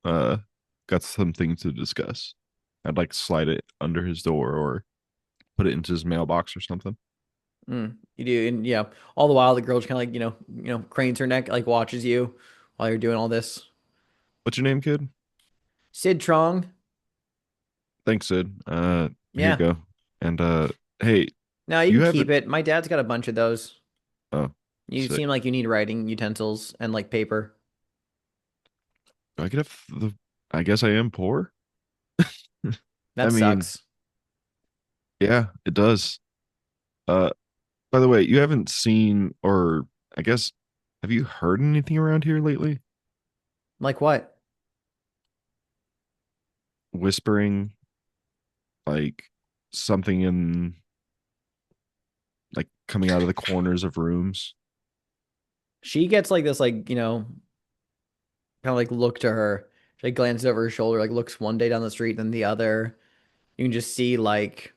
got something to discuss." I'd like slide it under his door or put it into his mailbox or something. You do, and yeah, all the while the girl just kind of like, cranes her neck, like watches you while you're doing all this. What's your name, kid? Sid Trong. Thanks, Sid. Here you Yeah. go. And hey, No, you you can keep haven't. it. My dad's got a bunch of those. Oh, You sick. seem like you need writing utensils and like paper. Do I get the? I guess I am poor. I That mean, sucks. yeah, it does. Uh, by the way, you haven't seen, or I guess, have you heard anything around here lately? Like what? Whispering, like something in, like coming out of the corners of rooms. She gets like this, like, kind of like look to her. She like glances over her shoulder, like looks one day down the street, then the other. You can just see like,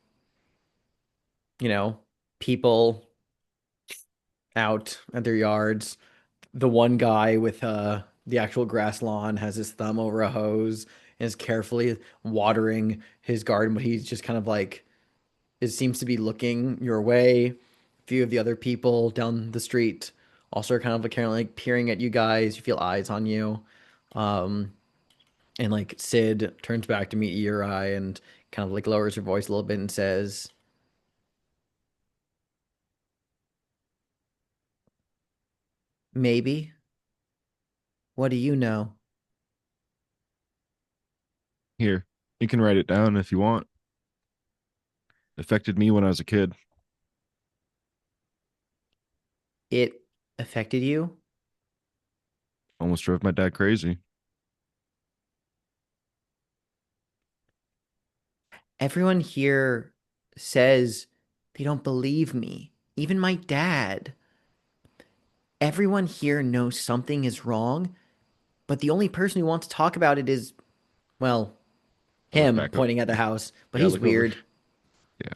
you know, people out at their yards. The one guy with the actual grass lawn has his thumb over a hose and is carefully watering his garden, but he's just kind of like it seems to be looking your way. A few of the other people down the street also are kind of like peering at you guys. You feel eyes on you. Um, and like Sid turns back to meet your eye and kind of like lowers her voice a little bit and says, "Maybe. What do you know?" Here, you can write it down if you want. It affected me when I was a kid. It affected you? Almost drove my dad crazy. Everyone here says they don't believe me. Even my dad. Everyone here knows something is wrong, but the only person who wants to talk about it is, well, I look him back up. pointing at the house, but Yeah, I he's look over. weird. Yeah.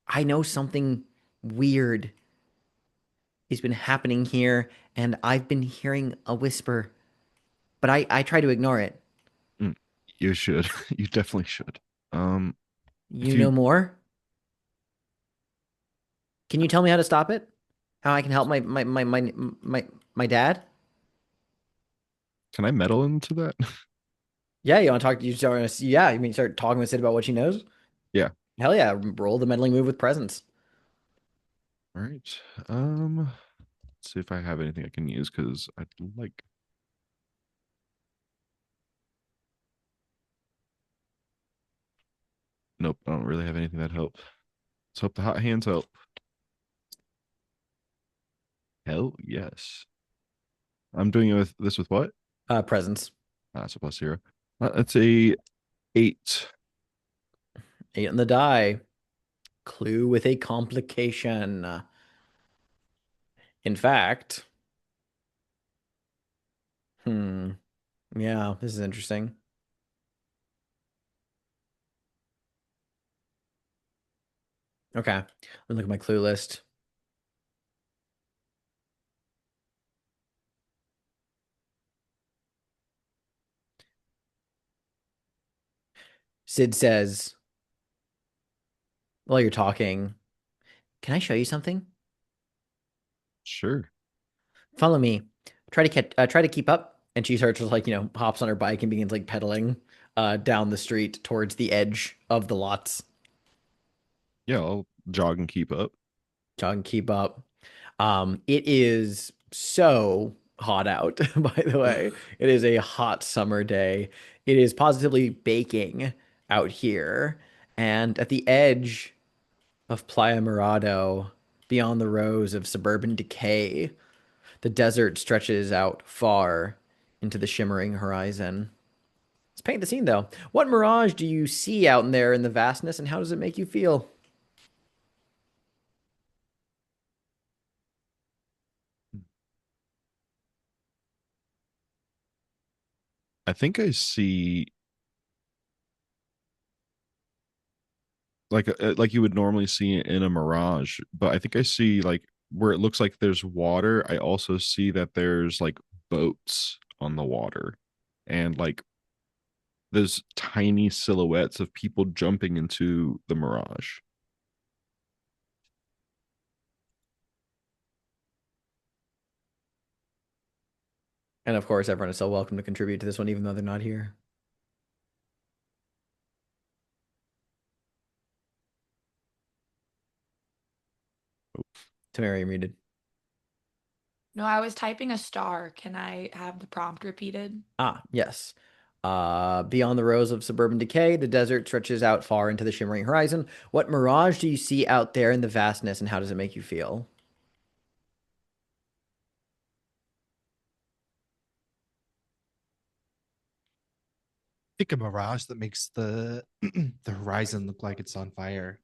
I know something weird has been happening here, and I've been hearing a whisper, but I try to ignore it. Mm, you should. You definitely should. Um, You if know you more? Can you tell me how to stop it? How I can help my dad? can I meddle into that? Yeah, you want to talk to you start yeah, you mean start talking with Sid about what she knows? Yeah. Hell yeah, roll the meddling move with presence. All right. Let's see if I have anything I can use because I'd like. Nope, I don't really have anything that help. Let's hope the hot hands help. Hell yes. I'm doing it with this with what? Presence. That's a plus 0. That's a 8. 8 on the die. Clue with a complication. In fact, yeah, this is interesting. Okay, let me look at my clue list. Sid says, while you're talking, can I show you something? Sure. Follow me. Try to keep up. And she starts to like, hops on her bike and begins like pedaling down the street towards the edge of the lots. Yeah, I'll jog and keep up. Jog and keep up. It is so hot out, by the way. It is a hot summer day. It is positively baking out here. And at the edge of Playa Mirado, beyond the rows of suburban decay, the desert stretches out far into the shimmering horizon. Let's paint the scene, though. What mirage do you see out in there in the vastness, and how does it make you feel? I think I see like you would normally see in a mirage, but I think I see like where it looks like there's water. I also see that there's like boats on the water, and like those tiny silhouettes of people jumping into the mirage. And of course, everyone is so welcome to contribute to this one, even though they're not here. Tamara, you're muted. No, I was typing a star. Can I have the prompt repeated? Ah, yes. Beyond the rows of suburban decay, the desert stretches out far into the shimmering horizon. What mirage do you see out there in the vastness, and how does it make you feel? Think a mirage that makes the the horizon look like it's on fire,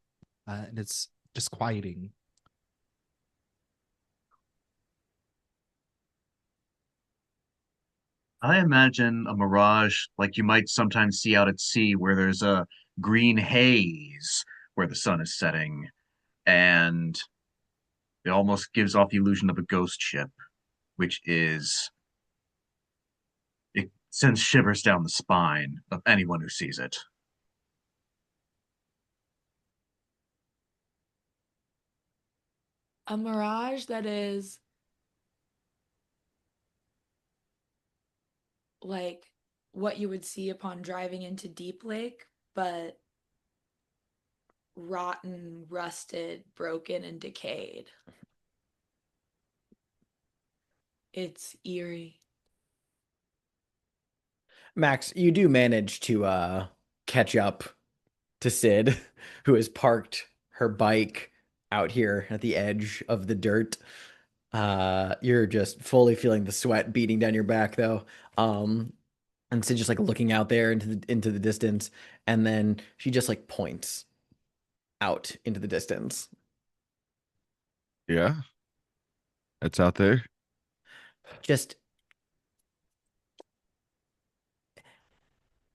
and it's disquieting. I imagine a mirage like you might sometimes see out at sea where there's a green haze where the sun is setting, and it almost gives off the illusion of a ghost ship, which is it sends shivers down the spine of anyone who sees it. A mirage that is like what you would see upon driving into Deep Lake, but rotten, rusted, broken, and decayed. It's eerie. Max, you do manage to catch up to Sid, who has parked her bike out here at the edge of the dirt. You're just fully feeling the sweat beating down your back, though. And Sid just like looking out there into the distance, and then she just like points out into the distance. Yeah, it's out there. Just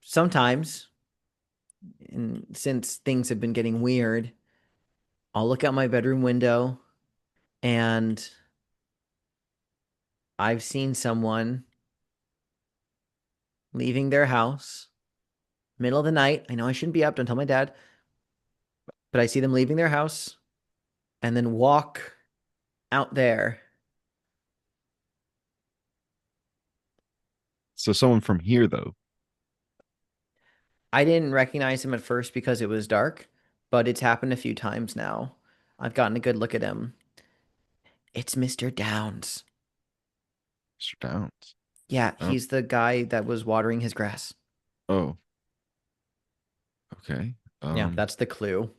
sometimes, and since things have been getting weird, I'll look out my bedroom window and I've seen someone leaving their house middle of the night. I know I shouldn't be up. Don't tell my dad, but I see them leaving their house and then walk out there. So someone from here though. I didn't recognize him at first because it was dark, but it's happened a few times now. I've gotten a good look at him. It's Mr. Downs. Mr. Downs. Yeah, Oh, he's the guy that was watering his grass. oh, okay. Yeah, Um, that's the clue.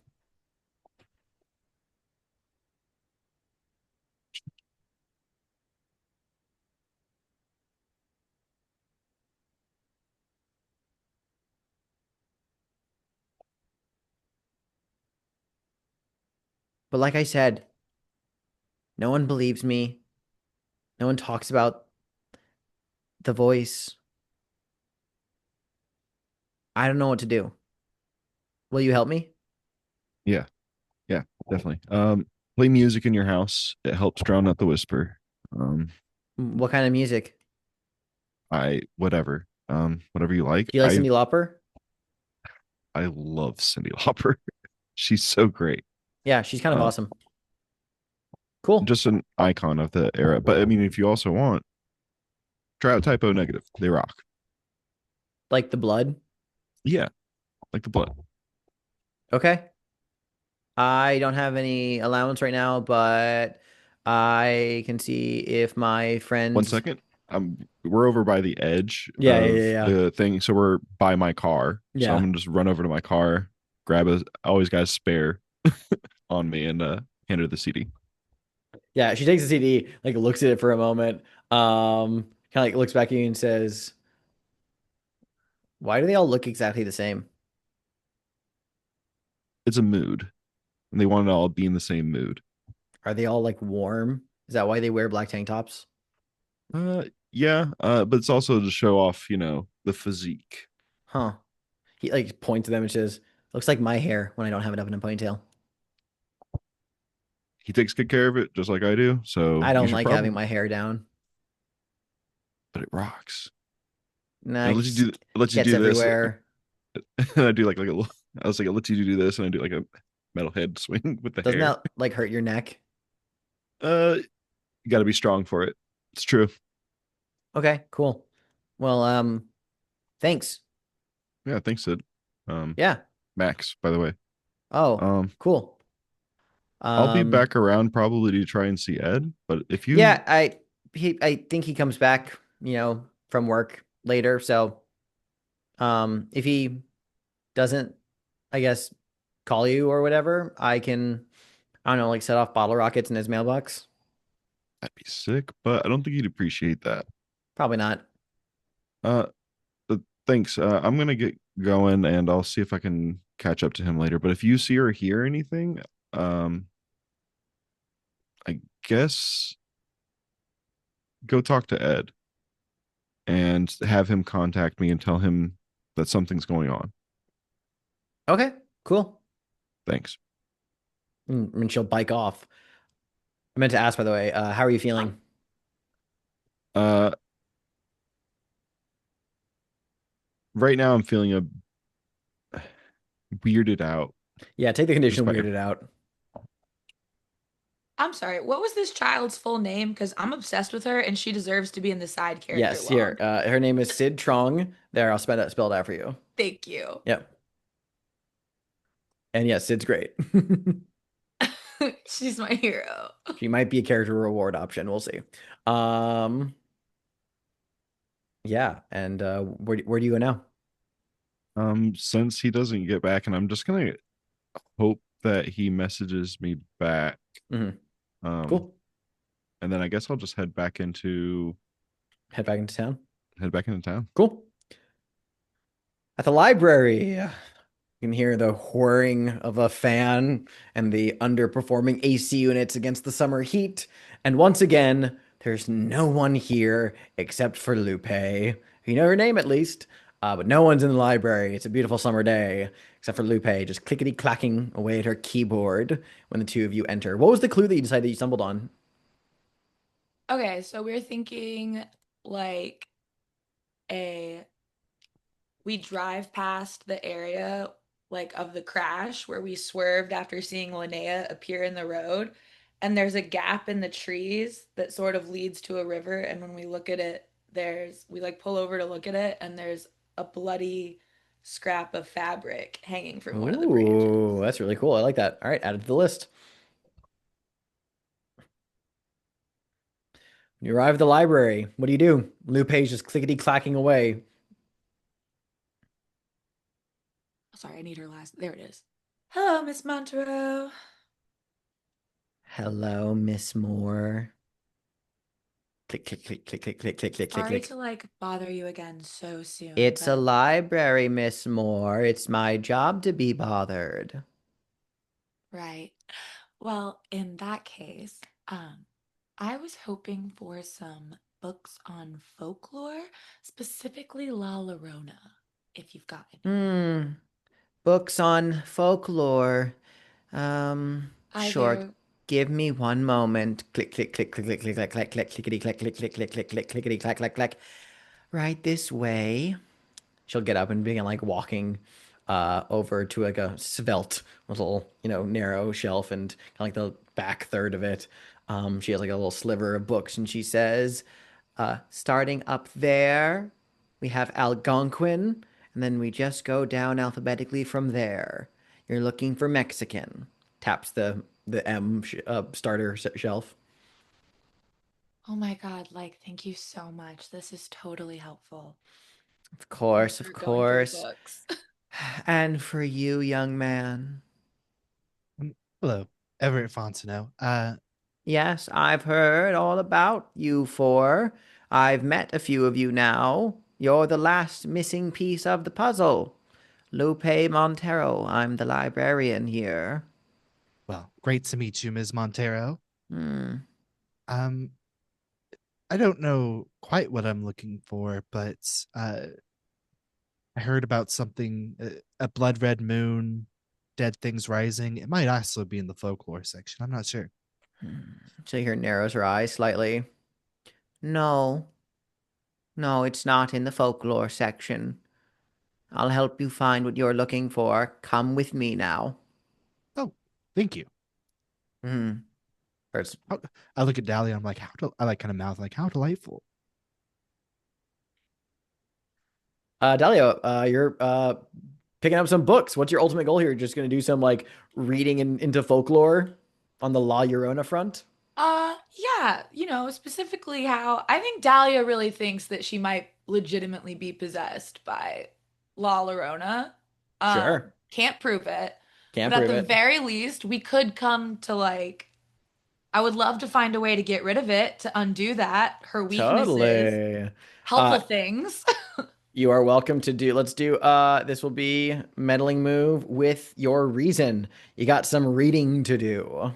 But like I said, no one believes me. No one talks about the voice. I don't know what to do. Will you help me? yeah, yeah, definitely. Play music in your house. It helps drown out the whisper. Um, What kind of music? whatever you like. Do you like Cyndi Lauper? I love Cyndi Lauper. She's so great. Yeah, she's kind of Uh, awesome. Cool. just an icon of the era. But I mean, if you also want, try out Typo Negative. They rock. Like the blood? Yeah, like the blood. Okay. I don't have any allowance right now, but I can see if my One friends. second. We're over by the edge Yeah, yeah, of yeah, yeah. the thing, so we're by my car. So I'm Yeah. gonna just run over to my car, grab a always got a spare on me, and hand her the CD. Yeah, she takes the CD, like looks at it for a moment, kind of like looks back at you and says, "Why do they all look exactly the same? It's a mood, and they want to all be in the same mood. Are they all like warm? Is that why they wear black tank tops?" Yeah, but it's also to show off, the physique. Huh. He like points to them and says, "Looks like my hair when I don't have it up in a ponytail. He takes good care of it, just like I do. So I you don't should like having probably, my hair down. but it rocks. Nah, And it it lets you gets do this, everywhere. and I do like a little. I was like, it lets you do this, and I do like a metal head swing with the Doesn't hair. that like hurt your neck?" Uh, you got to be strong for it. It's true. Okay, cool. Well, thanks. Yeah, thanks, Sid. Um, Yeah. Max, by the way. Oh, Um, cool. I'll be Um, back around probably to try and see Ed. But if you, yeah, I think he comes back, from work later. So, if he doesn't, I guess, call you or whatever, I don't know, like set off bottle rockets in his mailbox. that'd be sick. But I don't think he'd appreciate that. Probably not. Uh, thanks. I'm gonna get going, and I'll see if I can catch up to him later. But if you see or hear anything, um, I guess go talk to Ed and have him contact me and tell him that something's going on. Okay, cool. Thanks. And she'll bike off. I meant to ask, by the way, how are you feeling? Uh, right now I'm feeling weirded out. Yeah, take the Just condition by weirded out. I'm sorry, what was this child's full name? Because I'm obsessed with her and she deserves to be in the side character Yes, here. log. Her name is Sid Trong. There, I'll spell it out for you. Thank you. Yep. And yes, Sid's great. She's my hero. She might be a character reward option. We'll see. Um, yeah, and where do you go now? Since he doesn't get back, and I'm just gonna hope that he messages me back. Mhm. Um, Cool. and then I guess I'll just Head back into town. head back into town. Cool. At the library, you can hear the whirring of a fan and the underperforming AC units against the summer heat. And once again, there's no one here except for Lupe. You know her name at least, but no one's in the library. It's a beautiful summer day, except for Lupe just clickety clacking away at her keyboard when the two of you enter. What was the clue that you decided you stumbled on? Okay, so we're thinking like a we drive past the area like of the crash where we swerved after seeing Linnea appear in the road, and there's a gap in the trees that sort of leads to a river, and when we look at it, there's we like pull over to look at it, and there's a bloody scrap of fabric hanging from one of the branches. Ooh, that's really cool. I like that. All right, add it to the list. You arrive at the library. What do? Lupe's just clickety clacking away. sorry, I need her last. There it is. Hello, Miss Montero. Hello, Miss Moore. Click, click, click, click, click, click, click, click, click, Sorry click. to like bother you again so soon. It's a but- library, Miss Moore. It's my job to be bothered. Right. Well, in that case, I was hoping for some books on folklore, specifically La Llorona, if you've got any. Books on folklore. Sure. Either Give me one moment. Click, click, click, click, click, click, click, click, click, clickety, click, click, click, click, click, click, clickety, clack, clack, clack. Right this way. She'll get up and begin like walking over to like a svelte little, narrow shelf and kind of like the back third of it. She has like a little sliver of books and she says, starting up there, we have Algonquin, and then we just go down alphabetically from there. You're looking for Mexican. Taps the starter shelf. Oh my God, like, thank you so much. This is totally helpful. Of course, of Start going through the course. books. And for you, young man. Hello, Everett Fontenot. Yes, I've heard all about you four. I've met a few of you now. You're the last missing piece of the puzzle. Lupe Montero, I'm the librarian here. Well, great to meet you, Ms. Montero. Hmm. Um, I don't know quite what I'm looking for, but I heard about something, a blood red moon, dead things rising. It might also be in the folklore section. I'm not sure. So here narrows her eyes slightly. No. No, it's not in the folklore section. I'll help you find what you're looking for. Come with me now. Oh, thank you. Hmm. First, I look at Dahlia. I'm like, I like kind of mouth like, how delightful. Dalia, you're picking up some books. What's your ultimate goal here? Just gonna do some like reading into folklore on the La Llorona front? Yeah, specifically how I think Dahlia really thinks that she might legitimately be possessed by La Llorona. Sure. Can't prove it, Can't but at prove the it. very least, we could come to like, I would love to find a way to get rid of it, to undo that, her weaknesses, Totally. helpful things. You are welcome to do. Let's do. This will be meddling move with your reason. You got some reading to do.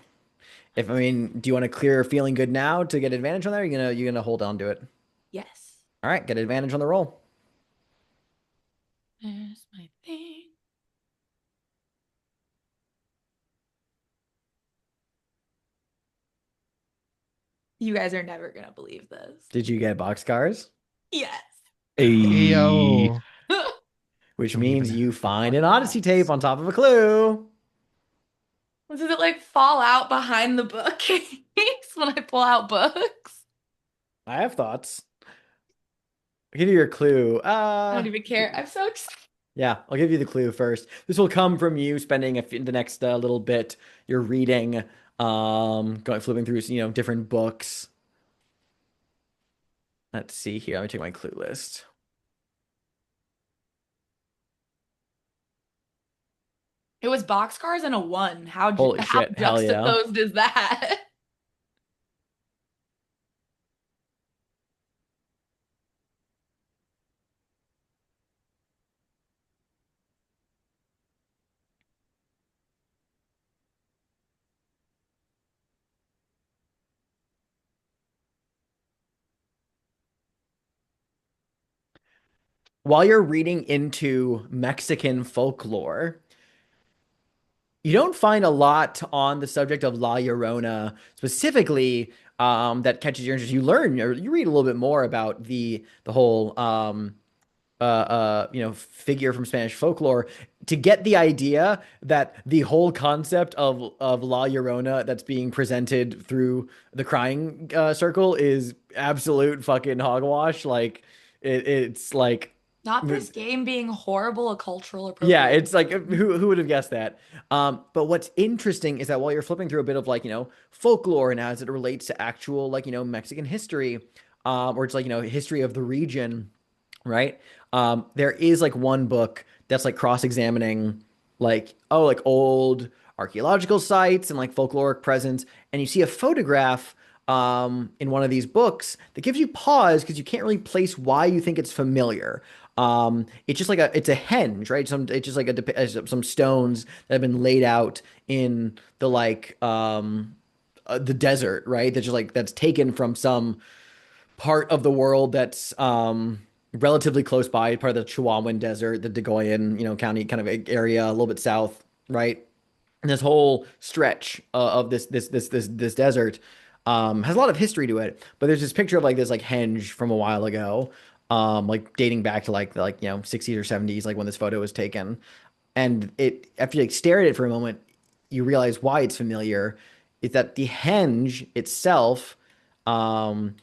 Do you want to clear feeling good now to get advantage on there? You're gonna hold on to it. Yes. All right, get advantage on the roll. There's my thing. You guys are never gonna believe this. Did you get boxcars? Yes. Yo, Which Don't means even you have find to an Odyssey ask. tape on top of a clue. Does it like fall out behind the bookcase when I pull out books? I have thoughts. I'll give you your clue. I don't even care. I'm so excited. Yeah, I'll give you the clue first. This will come from you spending the next little bit you're reading, going flipping through, different books. Let's see here. Let me check my clue list. It was boxcars and a one. Holy How shit, hell yeah. juxtaposed is that? While you're reading into Mexican folklore, you don't find a lot on the subject of La Llorona specifically that catches your interest. You learn or you read a little bit more about the whole figure from Spanish folklore to get the idea that the whole concept of La Llorona that's being presented through the crying circle is absolute fucking hogwash. Like it's like Not this game being horrible a cultural yeah, appropriation. it's like who would have guessed that? But what's interesting is that while you're flipping through a bit of like, folklore and as it relates to actual like, Mexican history, or it's like, history of the region, right? There is like one book that's like cross-examining like like old archaeological sites and like folkloric presence, and you see a photograph in one of these books that gives you pause because you can't really place why you think it's familiar. It's just like it's a henge, right? It's just like some stones that have been laid out in the desert, right? That's taken from some part of the world that's relatively close by, part of the Chihuahuan Desert, the Dagoyan, county kind of area, a little bit south, right? And this whole stretch of this desert has a lot of history to it. But there's this picture of like this like henge from a while ago, like dating back to like the 60s or 70s, like when this photo was taken. And it after you like stare at it for a moment, you realize why it's familiar. Is that the henge itself um,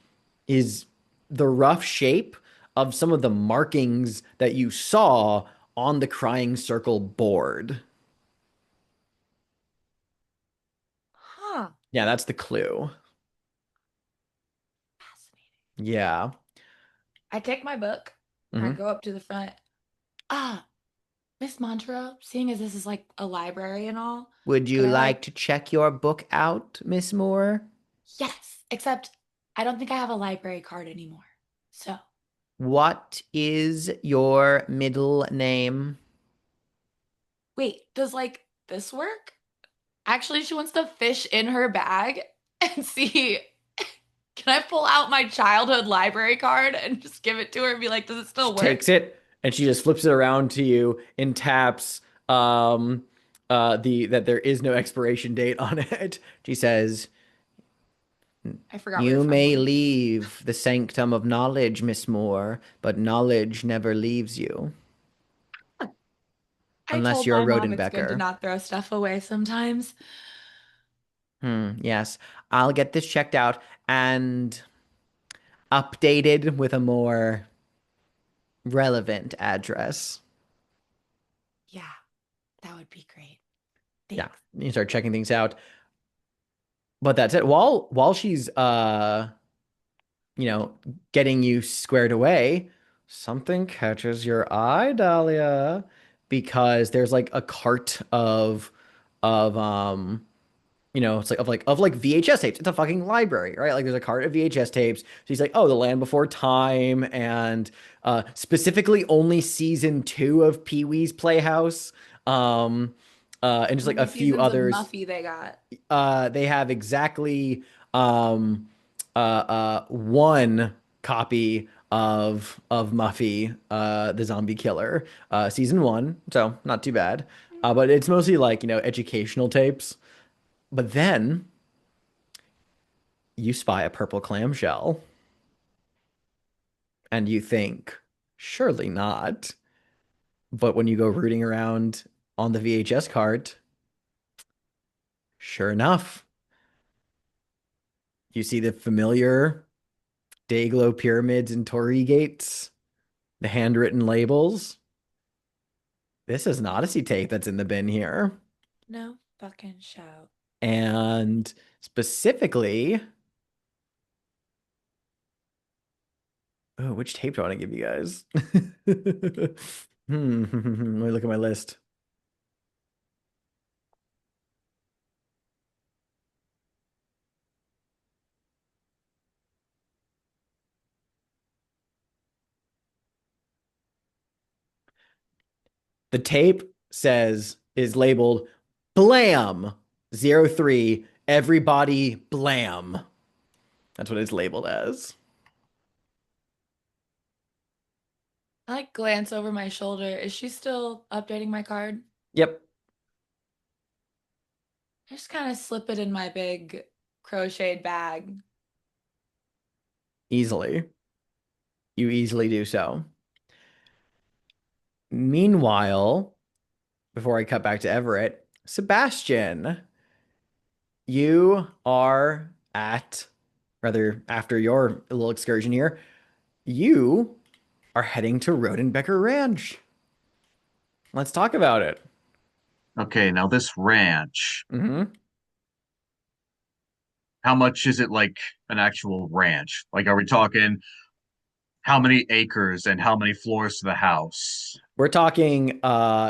is the rough shape of some of the markings that you saw on the Crying Circle board. Huh. Yeah, that's the clue. Fascinating. Yeah. I take my book. I Hmm. go up to the front. Ah, Miss Montero, seeing as this is like a library and all, Would could you I like to check your book out, Miss Moore? yes, except I don't think I have a library card anymore. So, What is your middle name? wait, does like this work? Actually, she wants to fish in her bag and see, can I pull out my childhood library card and just give it to her and be like, does it She still takes work? it and she just flips it around to you and taps the that there is no expiration date on it. She says, I forgot we were "You may friendly. leave the sanctum of knowledge, Miss Moore, but knowledge never leaves you, I unless told you're a my mom it's good to Rodenbecker." not throw stuff away sometimes. Yes, I'll get this checked out and updated with a more relevant address. Yeah, that would be great. Yeah, Thanks. you start checking things out. But that's it. While she's you know, getting you squared away, something catches your eye, Dahlia, because there's like a cart of it's like VHS tapes. It's a fucking library, right? Like there's a cart of VHS tapes. So he's like, oh, The Land Before Time, and specifically only season 2 of Pee Wee's Playhouse. And just How like a many few seasons of others. Muffy they got? They have exactly um one copy of Muffy, the zombie killer, season 1, so not too bad. But it's mostly like, educational tapes. But then you spy a purple clamshell and you think, surely not. But when you go rooting around on the VHS cart, sure enough, you see the familiar Dayglow pyramids and Torii gates, the handwritten labels. This is an Odyssey tape that's in the bin here. No fucking shout. And specifically, oh, which tape do I want to give you guys? Let me look at my list. The tape is labeled Blam 03, Everybody Blam. That's what it's labeled as. I like glance over my shoulder. Is she still updating my card? Yep, I just kind of slip it in my big crocheted bag. easily. You easily do so. Meanwhile, before I cut back to Everett, Sebastian, you are rather, after your little excursion here, you are heading to Rodenbecker Ranch. Let's talk about it. Okay, now this ranch, Hmm. how much is it like an actual ranch? Like, are we talking how many acres and how many floors to the house? We're talking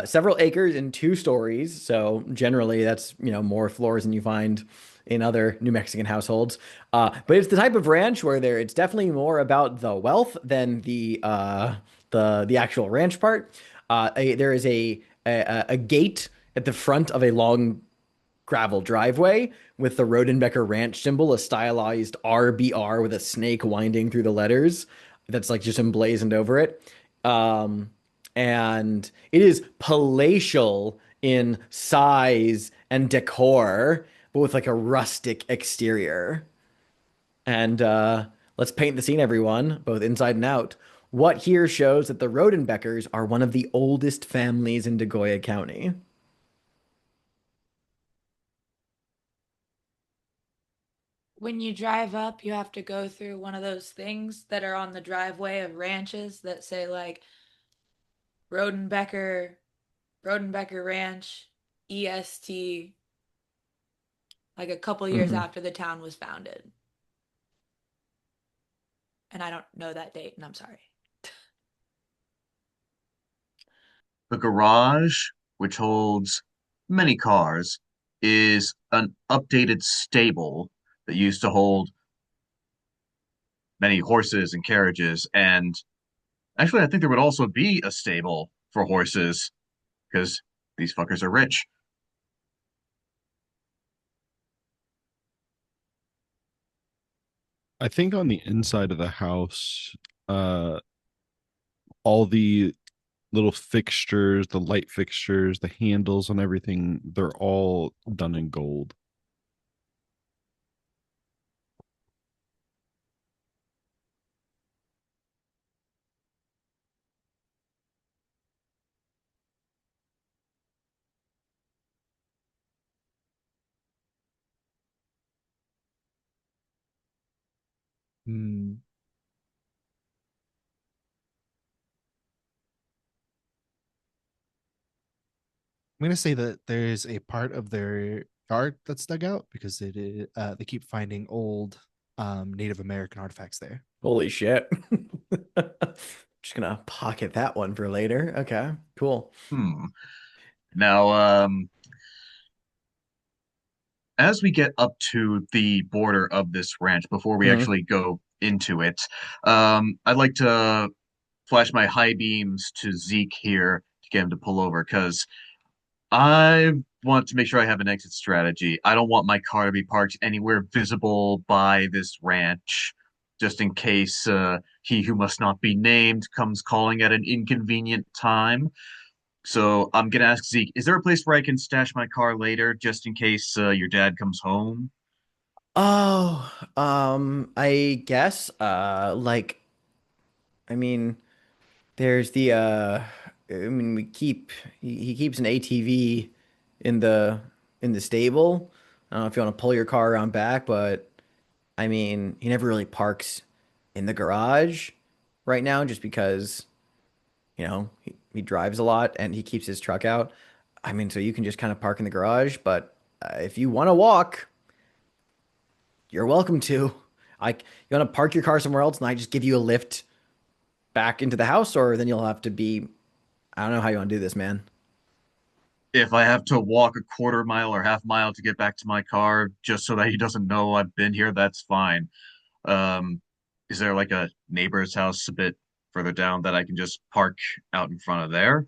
several acres and 2 stories. So generally, that's more floors than you find in other New Mexican households. But it's the type of ranch where it's definitely more about the wealth than the actual ranch part. There is a gate at the front of a long gravel driveway with the Rodenbecker Ranch symbol, a stylized RBR with a snake winding through the letters that's like just emblazoned over it. Um, and it is palatial in size and decor, but with like a rustic exterior. And let's paint the scene, everyone, both inside and out. What here shows that the Rodenbeckers are one of the oldest families in Degoya County. When you drive up, you have to go through one of those things that are on the driveway of ranches that say like Rodenbecker, Rodenbecker Ranch, EST, like a couple years Mhm. after the town was founded. And I don't know that date, and I'm sorry. The garage, which holds many cars, is an updated stable that used to hold many horses and carriages. And actually, I think there would also be a stable for horses because these fuckers are rich. I think on the inside of the house, uh, all the little fixtures, the light fixtures, the handles and everything, they're all done in gold. Hmm. I'm gonna say that there's a part of their yard that's dug out because they keep finding old Native American artifacts there. Holy shit. Just gonna pocket that one for later. Okay, cool. Hmm. Now, as we get up to the border of this ranch, before we Mhm. actually go into it, I'd like to flash my high beams to Zeke here to get him to pull over because I want to make sure I have an exit strategy. I don't want my car to be parked anywhere visible by this ranch, just in case he who must not be named comes calling at an inconvenient time. So I'm gonna ask Zeke, is there a place where I can stash my car later, just in case your dad comes home? Oh, I guess, like, I mean, there's I mean, he keeps an ATV in the stable. I don't know if you want to pull your car around back, but I mean, he never really parks in the garage right now just because, he drives a lot and he keeps his truck out. I mean, so you can just kind of park in the garage, but if you want to walk, you're welcome to. Like, you want to park your car somewhere else and I just give you a lift back into the house, or then you'll have to I don't know how you want to do this, man. If I have to walk a quarter mile or half mile to get back to my car just so that he doesn't know I've been here, that's fine. Um, is there like a neighbor's house a bit further down that I can just park out in front of there?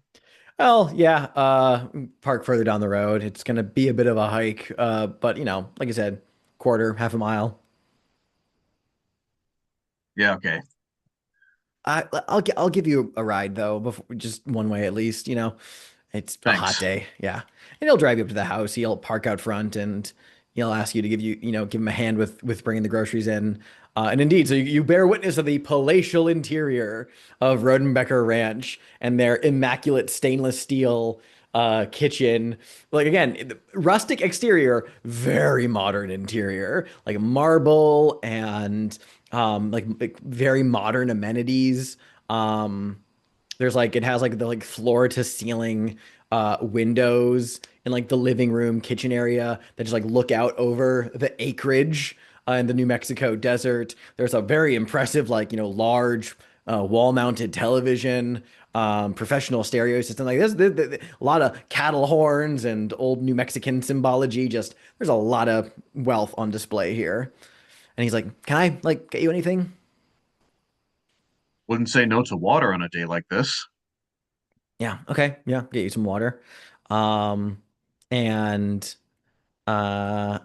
Well, yeah, park further down the road. It's gonna be a bit of a hike, but like I said, quarter, half a mile. Yeah, okay. I'll give you a ride though, before just one way at least. It's a hot Thanks. day, yeah, and he'll drive you up to the house. He'll park out front, and he'll ask you to give him a hand with bringing the groceries in. And indeed, so you bear witness of the palatial interior of Rodenbecker Ranch and their immaculate stainless steel kitchen. Like again, rustic exterior, very modern interior, like marble and like very modern amenities. Um, there's like it has like the floor to ceiling windows in like the living room kitchen area that just like look out over the acreage in the New Mexico desert. There's a very impressive like large wall-mounted television, professional stereo system. Like a lot of cattle horns and old New Mexican symbology. Just there's a lot of wealth on display here. And he's like, "Can I like get you anything?" Wouldn't say no to water on a day like this. Yeah, okay, yeah, get you some water. Um, and uh,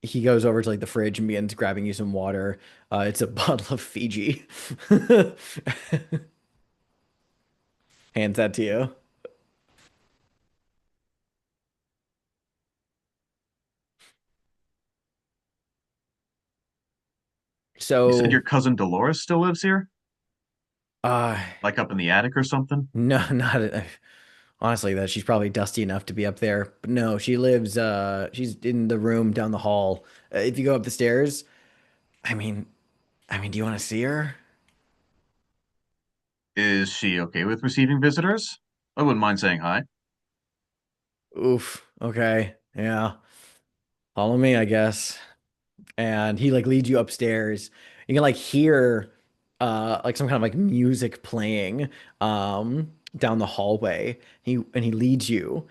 he goes over to like the fridge and begins grabbing you some water. It's a bottle of Fiji. Hands that to you. You said So, your cousin Dolores still lives here? uh, Like up in the attic or something? no, honestly, that she's probably dusty enough to be up there. But no, she lives, she's in the room down the hall. If you go up the stairs, I mean, do you want to see her? Is she okay with receiving visitors? I wouldn't mind saying hi. Oof. Okay. Yeah. Follow me, I guess. And he like leads you upstairs. You can like hear like some kind of like music playing down the hallway. He leads you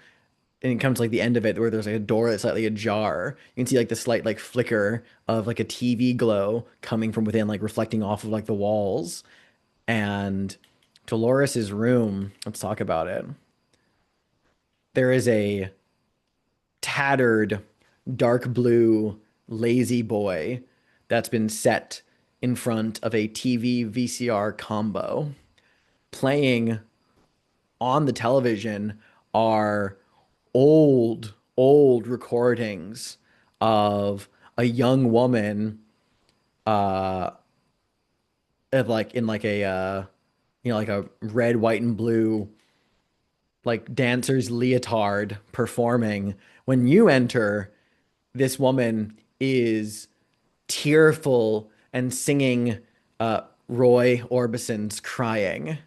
and it comes to like the end of it where there's like a door that's slightly ajar. You can see like the slight like flicker of like a TV glow coming from within, like reflecting off of like the walls. And Dolores's room, let's talk about it. There is a tattered dark blue lazy boy that's been set in front of a TV VCR combo. Playing on the television are old recordings of a young woman uh of like in like a like a red, white, and blue like dancer's leotard performing. When you enter, this woman is tearful and singing Roy Orbison's Crying.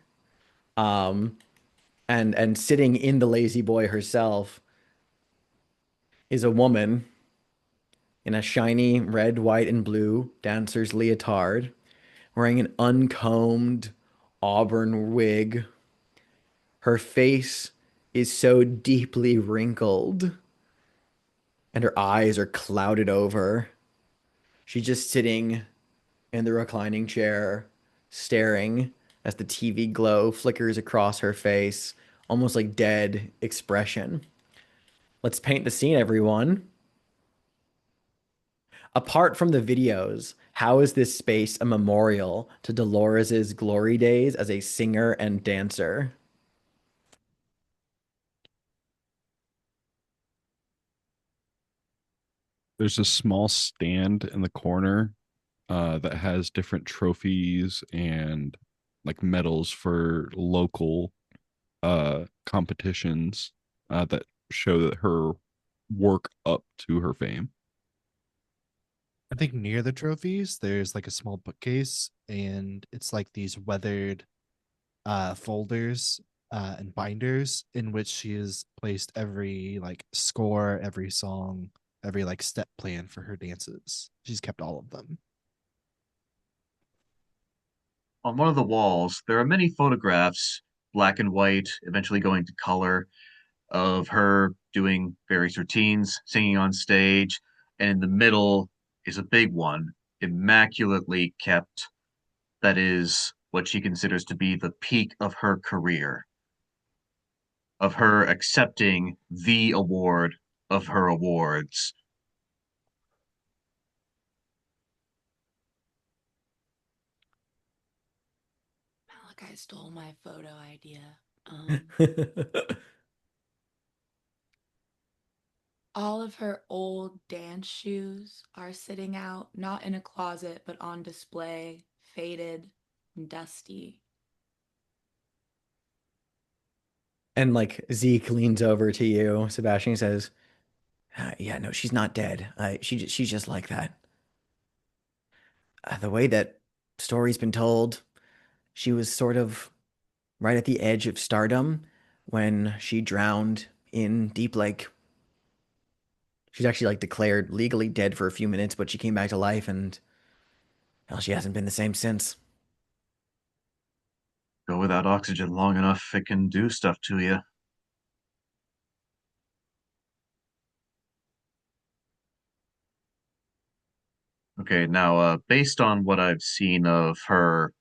Um, and sitting in the lazy boy herself is a woman in a shiny red, white, and blue dancer's leotard, wearing an uncombed auburn wig. Her face is so deeply wrinkled, and her eyes are clouded over. She's just sitting in the reclining chair, staring as the TV glow flickers across her face, almost like dead expression. Let's paint the scene, everyone. Apart from the videos, how is this space a memorial to Dolores's glory days as a singer and dancer? There's a small stand in the corner that has different trophies and like medals for local competitions that show that her work up to her fame. I think near the trophies, there's like a small bookcase, and it's like these weathered folders and binders in which she has placed every like score, every song, every like step plan for her dances. She's kept all of them. On one of the walls, there are many photographs, black and white, eventually going to color, of her doing various routines, singing on stage, and in the middle is a big one, immaculately kept. That is what she considers to be the peak of her career, of her accepting the award of her awards. Malachi stole my photo idea. Um, all of her old dance shoes are sitting out, not in a closet, but on display, faded and dusty. And like Zeke leans over to you, Sebastian says, "Yeah, no, she's not dead. She's just like that. The way that story's been told, she was sort of right at the edge of stardom when she drowned in Deep Lake. She's actually like declared legally dead for a few minutes, but she came back to life and hell, she hasn't been the same since." Go without oxygen long enough, it can do stuff to you. Okay, now, based on what I've seen of her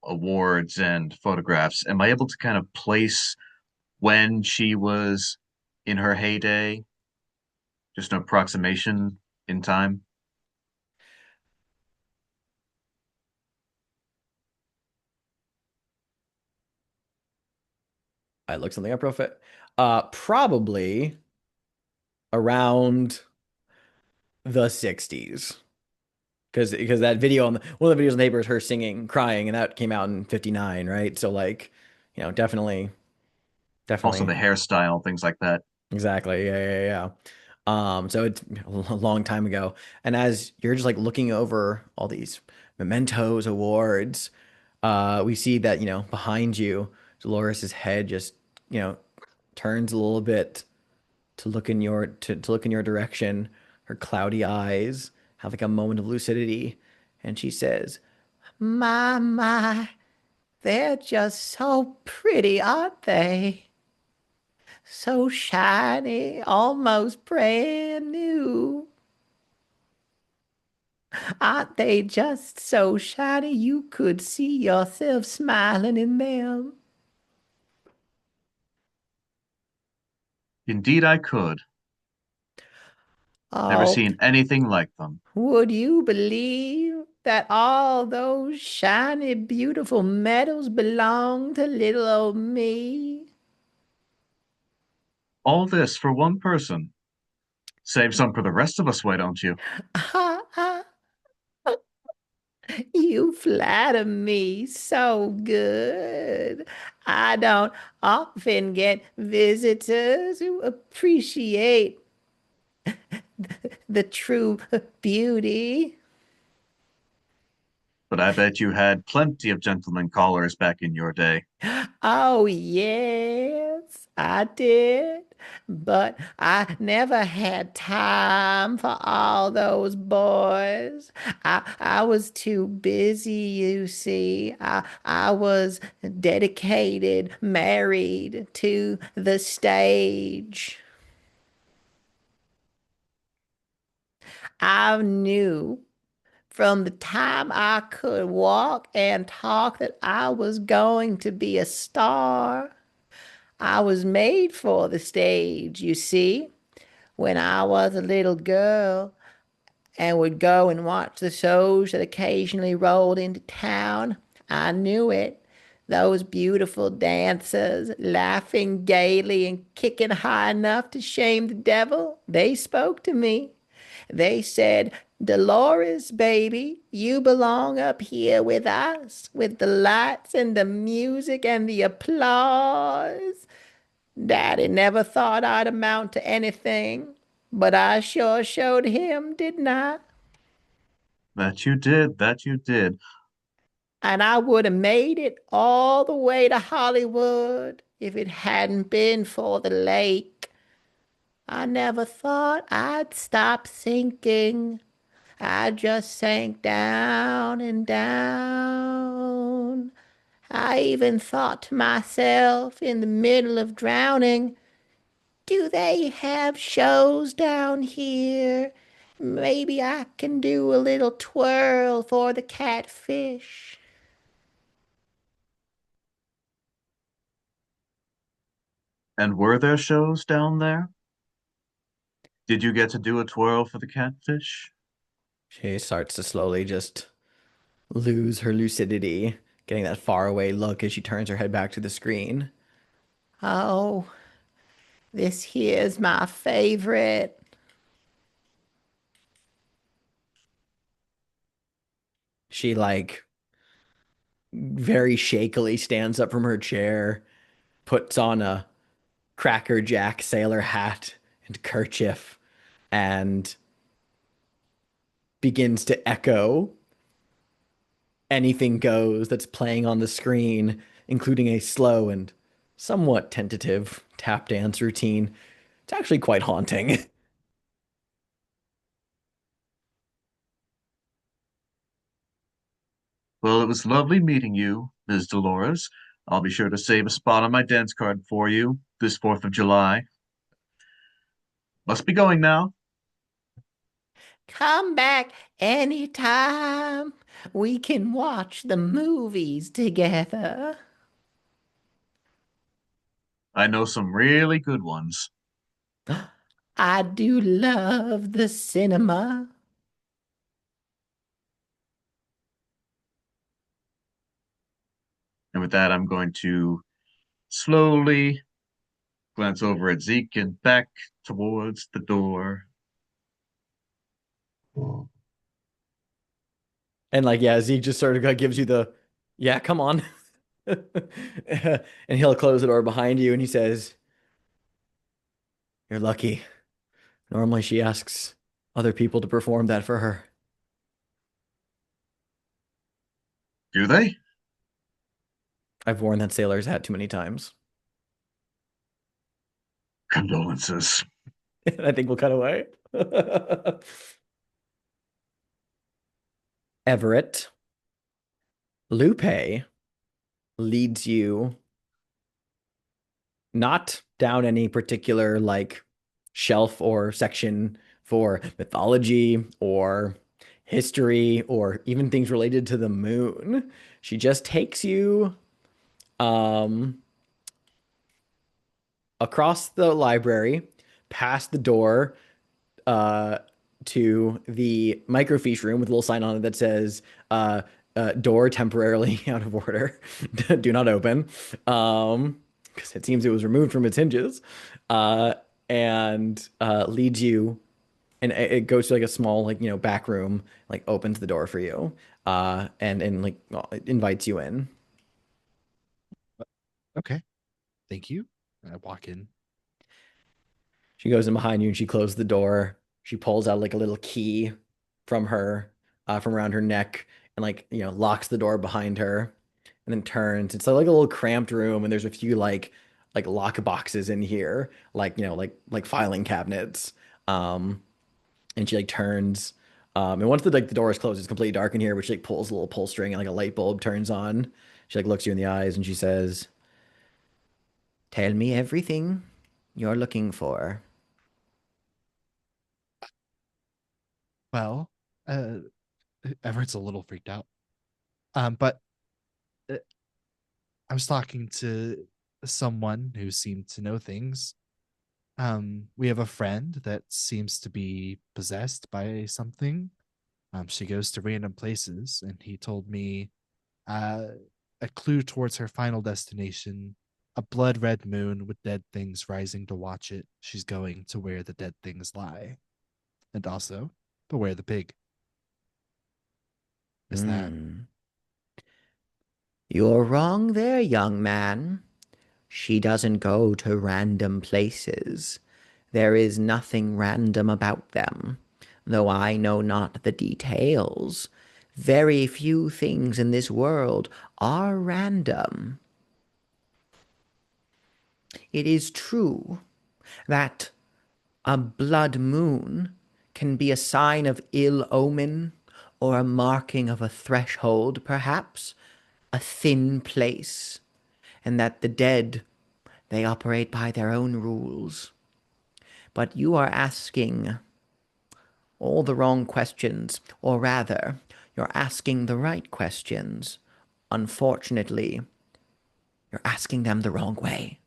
awards and photographs, am I able to kind of place when she was in her heyday? Just an approximation in time? I looked something up real quick. Probably around the 60s. Because that video on one of the videos on the paper is her singing, crying, and that came out in 59, right? So like, definitely, Also, definitely, the hairstyle, things like that. exactly. Yeah, yeah, yeah. So it's a long time ago. And as you're just like looking over all these mementos, awards, we see that, behind you, Dolores's head just, you know, turns a little bit to look in your direction. Her cloudy eyes have like a moment of lucidity, and she says, my, they're just so pretty, aren't they? So shiny, almost brand new. Aren't they just so shiny you could see yourself smiling in them? Indeed, I could. Never Oh, seen anything like them. would you believe that all those shiny, beautiful medals belong to little old me? All this for one person. Save some for the rest of us, why don't you? You flatter me so good. I don't often get visitors who appreciate the true beauty. But I bet you had plenty of gentlemen callers back in your day. Oh, yes, I did. But I never had time for all those boys. I was too busy, you see. I was dedicated, married to the stage. I knew from the time I could walk and talk that I was going to be a star. I was made for the stage, you see. When I was a little girl and would go and watch the shows that occasionally rolled into town, I knew it. Those beautiful dancers, laughing gaily and kicking high enough to shame the devil, they spoke to me. They said, Dolores, baby, you belong up here with us, with the lights and the music and the applause. Daddy never thought I'd amount to anything, but I sure showed him, didn't I? That you did, that you did. And I would have made it all the way to Hollywood if it hadn't been for the lake. I never thought I'd stop sinking. I just sank down and down. I even thought to myself in the middle of drowning, do they have shows down here? Maybe I can do a little twirl for the catfish. And were there shows down there? Did you get to do a twirl for the catfish? She starts to slowly just lose her lucidity, getting that faraway look as she turns her head back to the screen. Oh, this here's my favorite. She like very shakily stands up from her chair, puts on a Cracker Jack sailor hat and kerchief, and begins to echo anything goes that's playing on the screen, including a slow and somewhat tentative tap dance routine. It's actually quite haunting. Well, it was lovely meeting you, Ms. Dolores. I'll be sure to save a spot on my dance card for you this 4th of July. Must be going now. Come back anytime. We can watch the movies together. I know some really good ones. I do love the cinema. And with that, I'm going to slowly glance over at Zeke and back towards the door. And like, yeah, Zeke just sort of gives you the, yeah, come on. And he'll close the door behind you and he says, "You're lucky. Normally she asks other people to perform that for her." Do they? I've worn that sailor's hat too many times. Condolences. I think we'll cut away. Everett, Lupe leads you not down any particular like shelf or section for mythology or history or even things related to the moon. She just takes you um across the library, past the door, uh to the microfiche room with a little sign on it that says door temporarily out of order. Do not open. Because it seems it was removed from its hinges. Uh and leads you, and it goes to like a small like back room, like opens the door for you and like invites you in. Okay. Thank you. And I walk in. She goes in behind you and she closes the door. She pulls out like a little key from her, from around her neck, and like, locks the door behind her and then turns. It's like a little cramped room and there's a few like lock boxes in here, like, like filing cabinets. Um, and she like turns. And once the door is closed, it's completely dark in here, but she like pulls a little pull string and like a light bulb turns on. She like looks you in the eyes and she says, "Tell me everything you're looking for." Well, uh, Everett's a little freaked out. But uh, I was talking to someone who seemed to know things. We have a friend that seems to be possessed by something. She goes to random places, and he told me uh, a clue towards her final destination, a blood red moon with dead things rising to watch it. She's going to where the dead things lie. And also, beware the pig. Is that Hmm. You're wrong there, young man. She doesn't go to random places. There is nothing random about them, though I know not the details. Very few things in this world are random. It is true that a blood moon can be a sign of ill omen or a marking of a threshold, perhaps, a thin place, and that the dead, they operate by their own rules. But you are asking all the wrong questions, or rather, you're asking the right questions. Unfortunately, you're asking them the wrong way.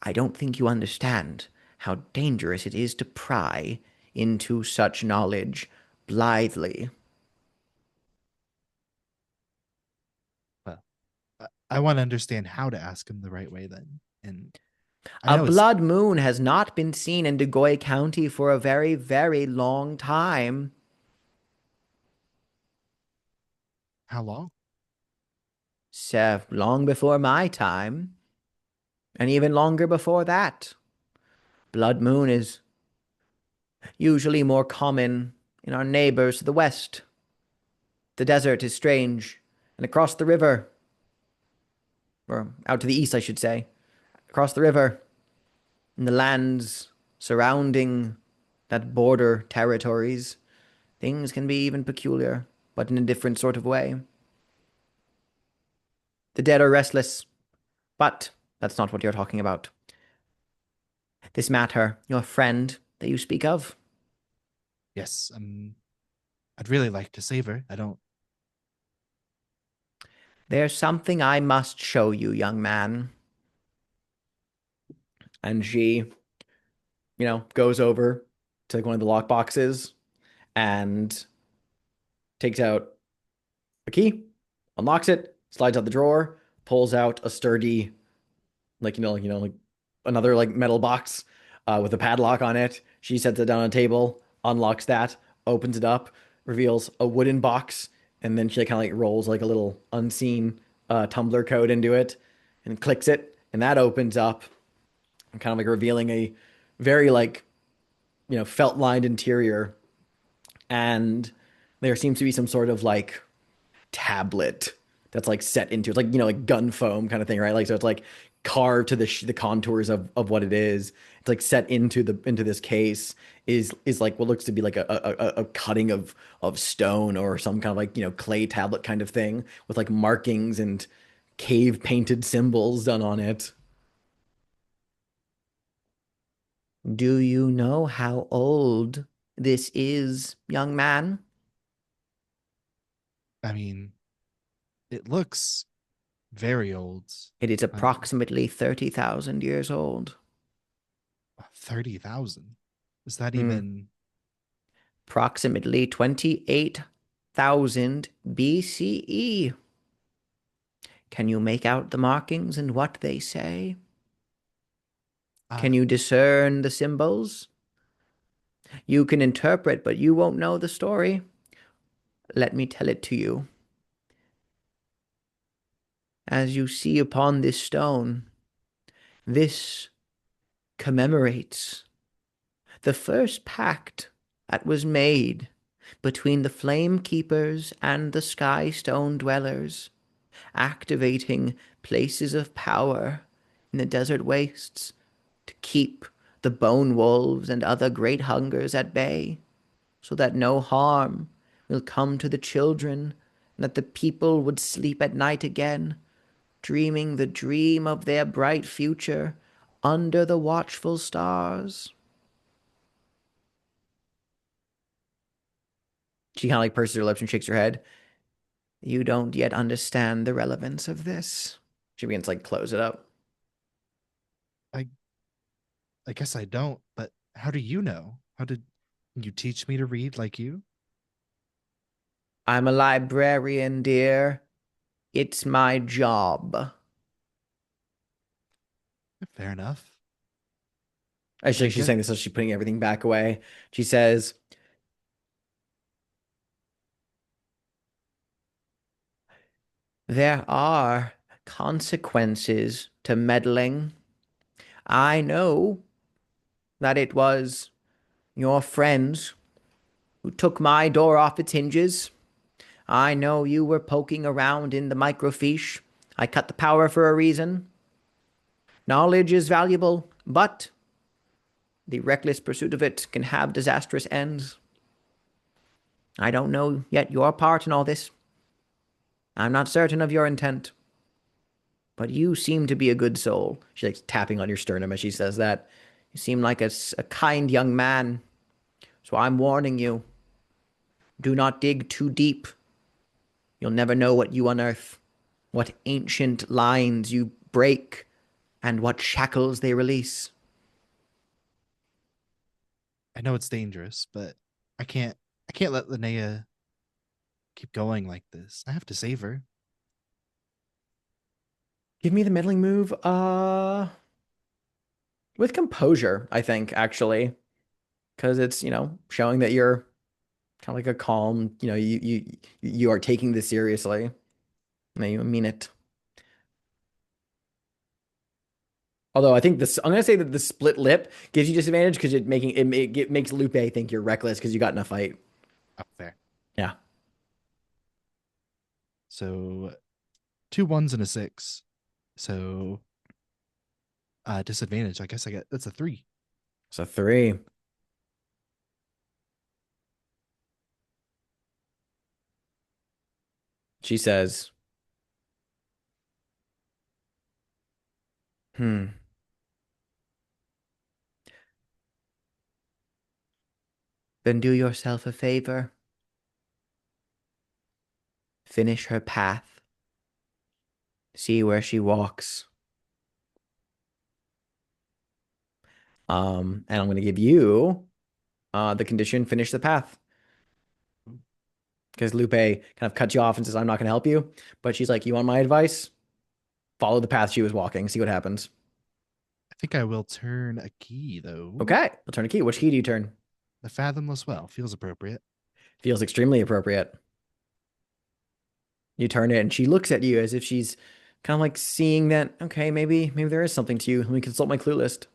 I don't think you understand how dangerous it is to pry into such knowledge blithely. well? I want to understand how to ask him the right way then. And I A know it's blood moon has not been seen in Degoy County for a very, very long time. how long? So long before my time, and even longer before that. Blood moon is usually more common in our neighbors to the west. The desert is strange, and across the river, or out to the east, I should say, across the river, in the lands surrounding that border territories, things can be even peculiar, but in a different sort of way. The dead are restless. But that's not what you're talking about. This matter, your friend that you speak of. Yes, I'd really like to save her. I don't. There's something I must show you, young man. And she, goes over to like one of the lock boxes and takes out a key, unlocks it, slides out the drawer, pulls out a sturdy, like another like metal box with a padlock on it. She sets it down on a table, unlocks that, opens it up, reveals a wooden box, and then she like, kind of like rolls like a little unseen tumbler code into it and clicks it, and that opens up, kind of like revealing a very like felt lined interior, and there seems to be some sort of like tablet that's like set into it's like like gun foam kind of thing, right? Like so it's like carved to the contours of what it is. It's like set into this case is like what looks to be like a cutting of stone or some kind of like clay tablet kind of thing with like markings and cave painted symbols done on it. Do you know how old this is, young man? I mean, it looks very old. It is Um, approximately 30,000 years old. 30,000. Is that Hmm. even? Approximately 28,000 BCE. Can you make out the markings and what they say? Uh, Can you discern the symbols? You can interpret, but you won't know the story. Let me tell it to you. As you see upon this stone, this commemorates the first pact that was made between the Flame Keepers and the Sky Stone Dwellers, activating places of power in the desert wastes to keep the bone wolves and other great hungers at bay, so that no harm will come to the children, and that the people would sleep at night again, dreaming the dream of their bright future under the watchful stars. She kind of like purses her lips and shakes her head. You don't yet understand the relevance of this. She begins to like close it up. I I guess I don't, but how do you know? How did you teach me to read like you? I'm a librarian, dear. It's my job. Fair enough. Actually, I she's guess saying this as she's putting everything back away. She says, there are consequences to meddling. I know that it was your friends who took my door off its hinges. I know you were poking around in the microfiche. I cut the power for a reason. Knowledge is valuable, but the reckless pursuit of it can have disastrous ends. I don't know yet your part in all this. I'm not certain of your intent, but you seem to be a good soul. She's like tapping on your sternum as she says that. You seem like a kind young man. So I'm warning you, do not dig too deep. You'll never know what you unearth, what ancient lines you break, and what shackles they release. I know it's dangerous, but I can't I can't let Linnea keep going like this. I have to save her. Give me the middling move. With composure, I think, actually. Because it's, showing that you're kind of like a calm, you are taking this seriously. And you mean it. Although I think this, I'm gonna say that the split lip gives you disadvantage because it makes Lupe think you're reckless because you got in a fight. Oh, fair. Yeah. So 2 1s and a 6. So disadvantage. I guess I get that's a 3. So three. She says, Hmm. Then do yourself a favor. Finish her path. See where she walks. And I'm going to give you the condition finish the path. Because Lupe kind of cuts you off and says, I'm not going to help you. But she's like, you want my advice? Follow the path she was walking. See what happens. I think I will turn a key though. Okay. I'll turn a key. Which key do you turn? The Fathomless Well feels appropriate. Feels extremely appropriate. You turn it and she looks at you as if she's kind of like seeing that, okay, maybe there is something to you. Let me consult my clue list.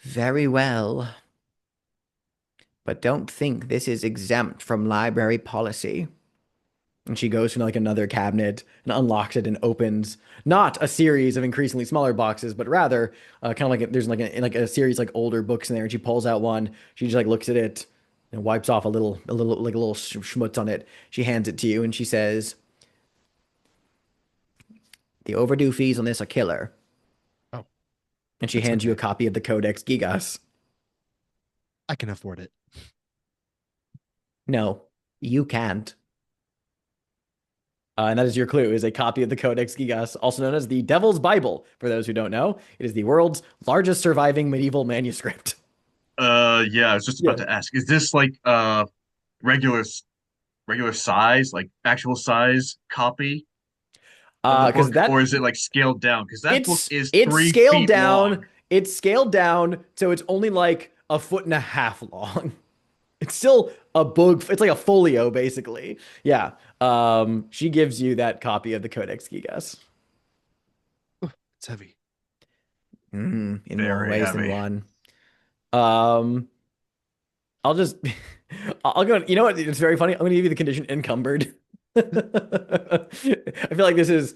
Very well. But don't think this is exempt from library policy. And she goes to like another cabinet and unlocks it and opens not a series of increasingly smaller boxes, but rather kind of like there's like a series like older books in there. And she pulls out one. She just like looks at it and wipes off a little schmutz on it. She hands it to you and she says, "The overdue fees on this are killer." Oh, And she that's hands you a okay. copy of the Codex Gigas. I can afford it. No, you can't. And that is your clue, is a copy of the Codex Gigas, also known as the Devil's Bible. For those who don't know, it is the world's largest surviving medieval manuscript. Yeah, I was just about Yeah. to ask, is this like regular regular size, like actual size copy of the Because book, or that is it like scaled down? Because that book is it's three scaled feet down. long. It's scaled down, so it's only like a foot and a half long. It's still a book. It's like a folio, basically. Yeah. She gives you that copy of the Codex Gigas. It's heavy. In more Very ways than heavy. one. Um, I'll just, I'll go. You know what? It's very funny. I'm going to give you the condition encumbered. I feel like this is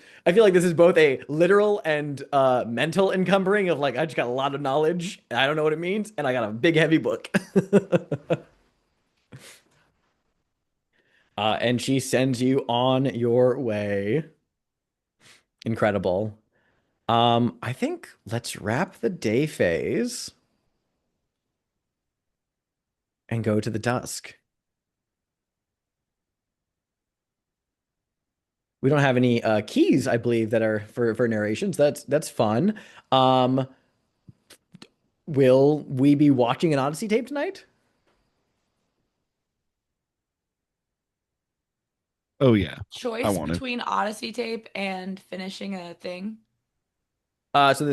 both a literal and mental encumbering of like I just got a lot of knowledge. And I don't know what it means, and I got a big heavy book. And she sends you on your way. Incredible. I think let's wrap the day phase and go to the dusk. We don't have any keys, I believe, that are for narrations. That's fun. Um, will we be watching an Odyssey tape tonight? Oh yeah, I Choice want to. between Odyssey tape and finishing a thing. So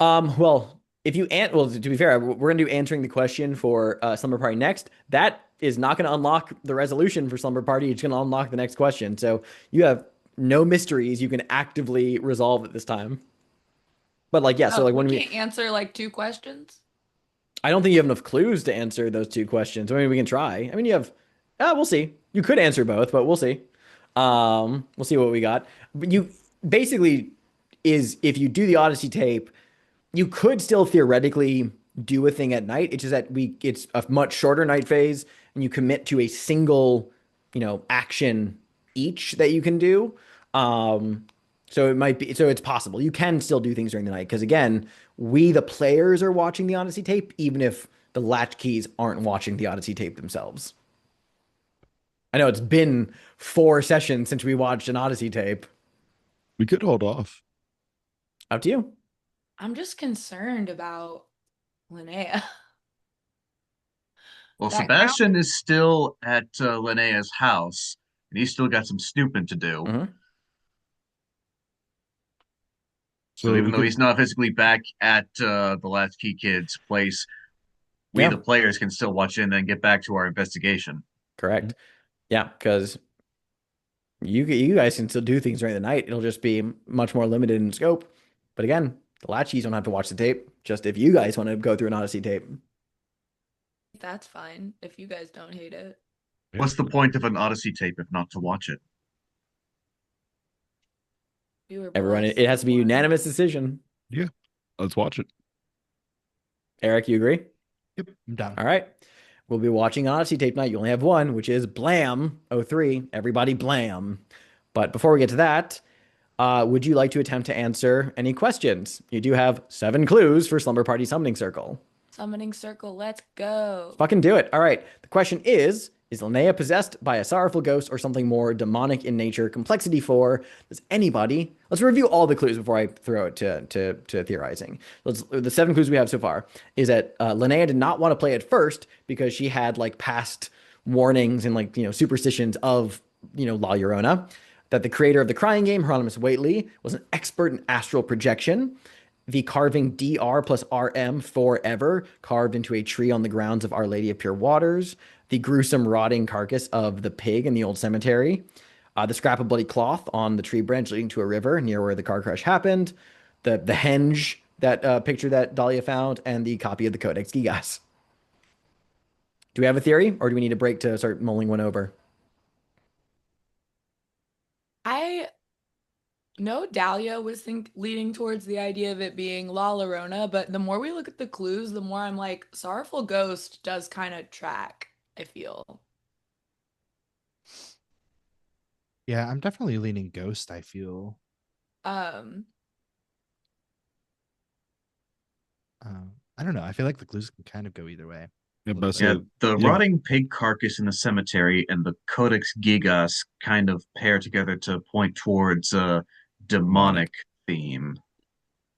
well, if you well, to be fair, we're gonna do answering the question for Slumber Party next. That is not gonna unlock the resolution for Slumber Party. It's gonna unlock the next question. So you have no mysteries you can actively resolve at this time. But like, yeah, so Oh, like we when can't answer like 2 questions. I don't think you have enough clues to answer those two questions. I mean, we can try. I mean, you have, we'll see. You could answer both, but we'll see. We'll see what we got. But you basically is if you do the Odyssey tape, you could still theoretically do a thing at night. It's just that it's a much shorter night phase, and you commit to a single, action each that you can do. Um, so it might be, so it's possible you can still do things during the night because again, we the players are watching the Odyssey tape, even if the latch keys aren't watching the Odyssey tape themselves. I know it's been 4 sessions since we watched an Odyssey tape. We could hold off. Up to you. I'm just concerned about Linnea. Well, That count? Sebastian is still at Linnea's house, and he's still got some snooping to do. Mhm. So So even we though could. he's not physically back at the Latchkey Kid's place, we Yeah, the players can still watch in and get back to our investigation. correct. Yeah, because you guys can still do things during the night. It'll just be much more limited in scope. But again, the latchies don't have to watch the tape. Just if you guys want to go through an Odyssey tape. That's fine if you guys don't hate it. Yeah. What's the point of an Odyssey tape if not to watch it? We were Everyone, blessed it has to be a with one. unanimous decision. Let's watch it. Eric, you agree? Yep, I'm down. All right. We'll be watching Odyssey Tape Night. You only have one, which is Blam 03. Everybody blam. But before we get to that, would you like to attempt to answer any questions? You do have 7 clues for Slumber Party Summoning Circle. Summoning circle, let's go. Fucking do it. All right. The question is Linnea possessed by a sorrowful ghost or something more demonic in nature? Complexity 4. Does anybody... Let's review all the clues before I throw it to theorizing. The 7 clues we have so far is that Linnea did not want to play it first because she had like past warnings and like, superstitions of, La Llorona. That the creator of the crying game, Hieronymus Whately, was an expert in astral projection. The carving DR plus RM forever carved into a tree on the grounds of Our Lady of Pure Waters. The gruesome rotting carcass of the pig in the old cemetery. The scrap of bloody cloth on the tree branch leading to a river near where the car crash happened. The henge, that picture that Dahlia found, and the copy of the Codex Gigas. Do we have a theory, or do we need a break to start mulling one over? I know Dahlia was leaning towards the idea of it being La Llorona, but the more we look at the clues, the more I'm like, Sorrowful Ghost does kind of track, I feel. Yeah, I'm definitely leaning ghost, I feel. I don't know. I feel like the clues can kind of go either way. Yeah, Little but bit. Yeah, so the yeah. rotting pig carcass in the cemetery and the Codex Gigas kind of pair together to point towards a demonic theme.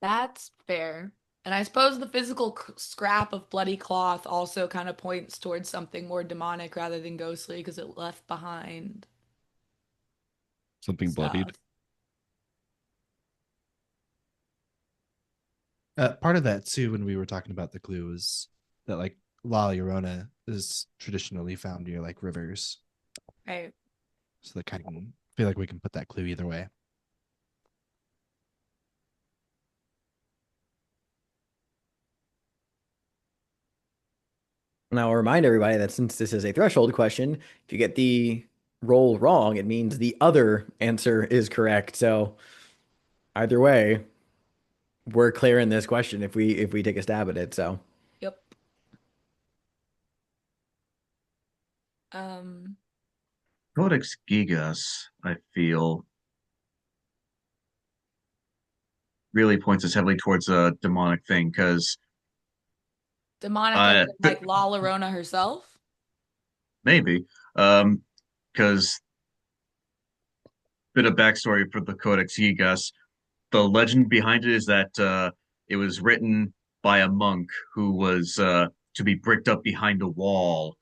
That's fair. And I suppose the physical scrap of bloody cloth also kind of points towards something more demonic rather than ghostly because it left behind something bloodied. stuff. Part of that too, when we were talking about the clue, is that like La Llorona is traditionally found near like rivers, Right. so that kind of feel like we can put that clue either way. Now, I'll remind everybody that since this is a threshold question, if you get the roll wrong, it means the other answer is correct. So either way, we're clear in this question if we take a stab at it. So Yep. Um, Codex Gigas, I feel, really points us heavily towards a demonic thing because demonic as in, th like La Llorona herself. maybe because bit of backstory for the Codex Gigas. The legend behind it is that it was written by a monk who was to be bricked up behind a wall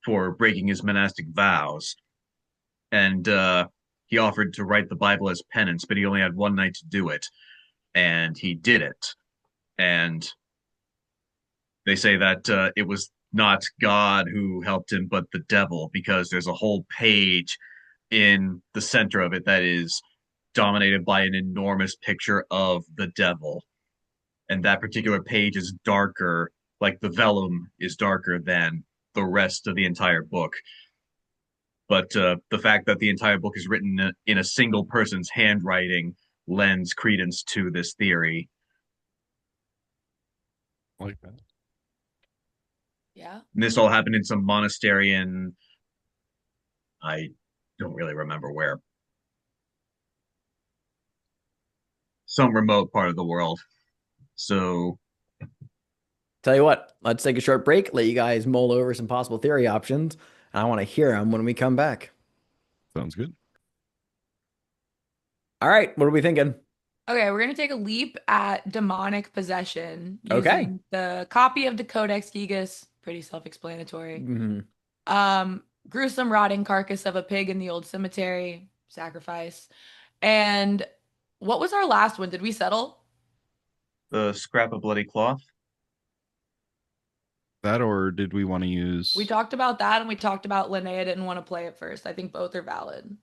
for breaking his monastic vows. And he offered to write the Bible as penance, but he only had one night to do it. And he did it. And they say that it was not God who helped him, but the devil, because there's a whole page in the center of it that is dominated by an enormous picture of the devil. And that particular page is darker, like the vellum is darker than the rest of the entire book. But the fact that the entire book is written in a single person's handwriting lends credence to this theory. I like that. Yeah. And this all happened in some monastery in, I don't really remember where, some remote part of the world. So, tell you what, let's take a short break, let you guys mull over some possible theory options, and I want to hear them when we come back. Sounds good. All right, what are we thinking? Okay, we're gonna take a leap at demonic possession Okay. using the copy of the Codex Gigas. Pretty self-explanatory. Gruesome rotting carcass of a pig in the old cemetery, sacrifice. And what was our last one? Did we settle? the scrap of bloody cloth. That, or did we want to use? We talked about that, and we talked about Linnea didn't want to play it first. I think both are valid.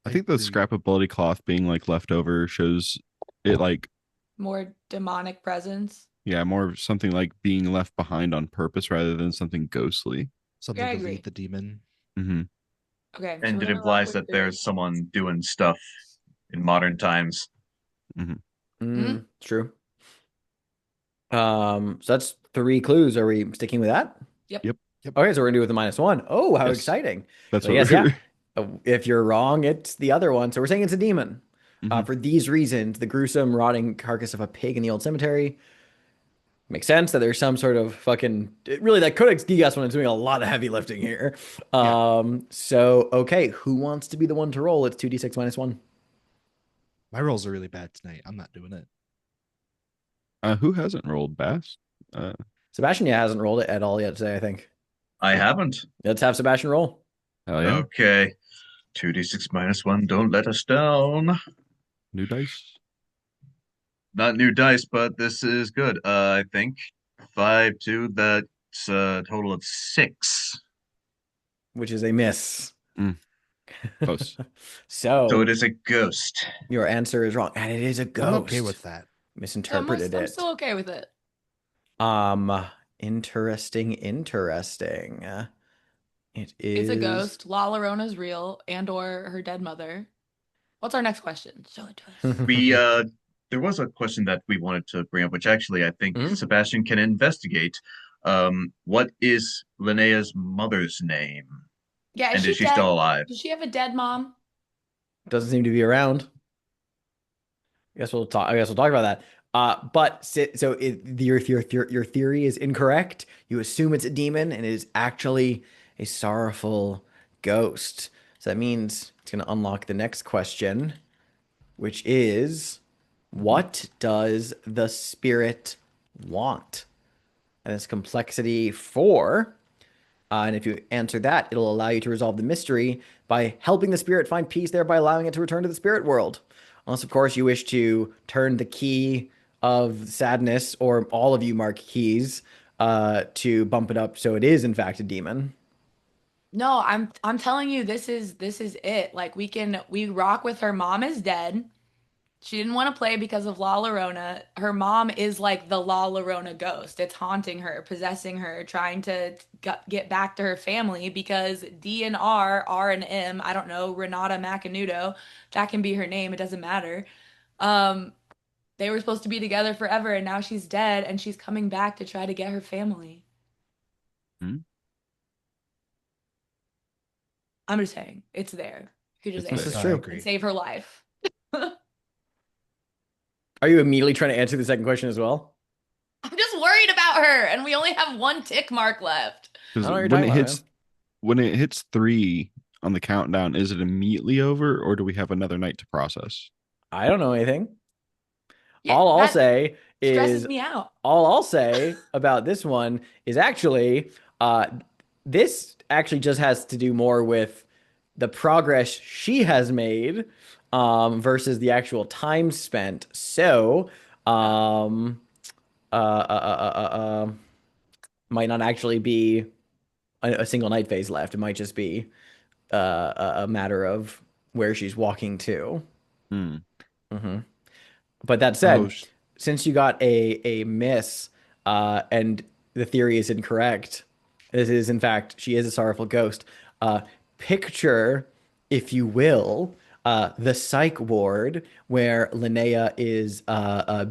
I think the scrap of bloody cloth being like left over shows it like More demonic presence. yeah, more of something like being left behind on purpose rather than something ghostly. Something I to agree. lead the demon. Mm-hmm. Okay, so And we're it gonna rock implies with that 3. there's someone doing stuff in modern times. Hmm? True. So that's 3 clues. Are we sticking with that? Yep. Yep. Okay, so we're gonna do it with the -1. Oh, how Yes. exciting. That's So what yes, we're. yeah. If you're wrong, it's the other one. So we're saying it's a demon. Mhm. For these reasons, the gruesome, rotting carcass of a pig in the old cemetery makes sense that there's some sort of fucking really that Codex Gigas one is doing a lot of heavy lifting here. Yeah. So okay, who wants to be the one to roll? It's 2d6 -1. My rolls are really bad tonight. I'm not doing it. Who hasn't rolled Bass? Sebastian, yeah, hasn't rolled it at all yet today, I think. I haven't. Let's have Sebastian roll. Hell yeah. Okay. 2d6 -1. Don't let us down. New dice. Not new dice, but this is good. I think 5, 2. That's a total of 6. Which is a miss. Close. So it So is a ghost. your answer is wrong, and it is a ghost. I'm okay with that. Misinterpreted I'm it. still okay with it. Interesting. It is It's a ghost. La Llorona's real, and or her dead mother. What's our next question? Show it to us. We there was a question that we wanted to bring up, which actually I think Mhm. Sebastian can investigate. What is Linnea's mother's name? Yeah, And is she is she dead? still alive? Does she have a dead mom? Doesn't seem to be around. I guess we'll talk about that. But your theory is incorrect. You assume it's a demon, and it is actually a sorrowful ghost. So that means it's going to unlock the next question, which is, what does the spirit want? And it's complexity 4. And if you answer that, it'll allow you to resolve the mystery by helping the spirit find peace, thereby allowing it to return to the spirit world. Unless, of course, you wish to turn the key of sadness, or all of you mark keys, to bump it up so it is, in fact, a demon. No, I'm telling you, this is it. Like we rock with her mom is dead. She didn't want to play because of La Llorona. Her mom is like the La Llorona ghost. It's haunting her, possessing her, trying to get back to her family because D and R and M, I don't know, Renata Macanudo, that can be her name, it doesn't matter. Um, they were supposed to be together forever and now she's dead and she's coming back to try to get her family. Hmm? I'm just saying, it's there. You could just It's This answer is there. I true. and agree. save her life. Are you immediately trying to answer the second question as well? I'm just worried about her, and we only have 1 tick mark left. I Because don't know what you're when talking it about, hits when it hits 3 on the countdown, is it immediately over, or do we have another night to process? I don't know anything. Yeah, All I'll that say stresses is me out. all I'll say about this one is actually, uh, this actually just has to do more with the progress she has made, versus the actual time spent. So, um, might not actually be a single night phase left. It might just be a matter of where she's walking to. Hmm. Hmm. But that Oh, said, since you got a miss, and the theory is incorrect, this is in fact she is a sorrowful ghost. Uh, Picture, if you will, the psych ward where Linnea is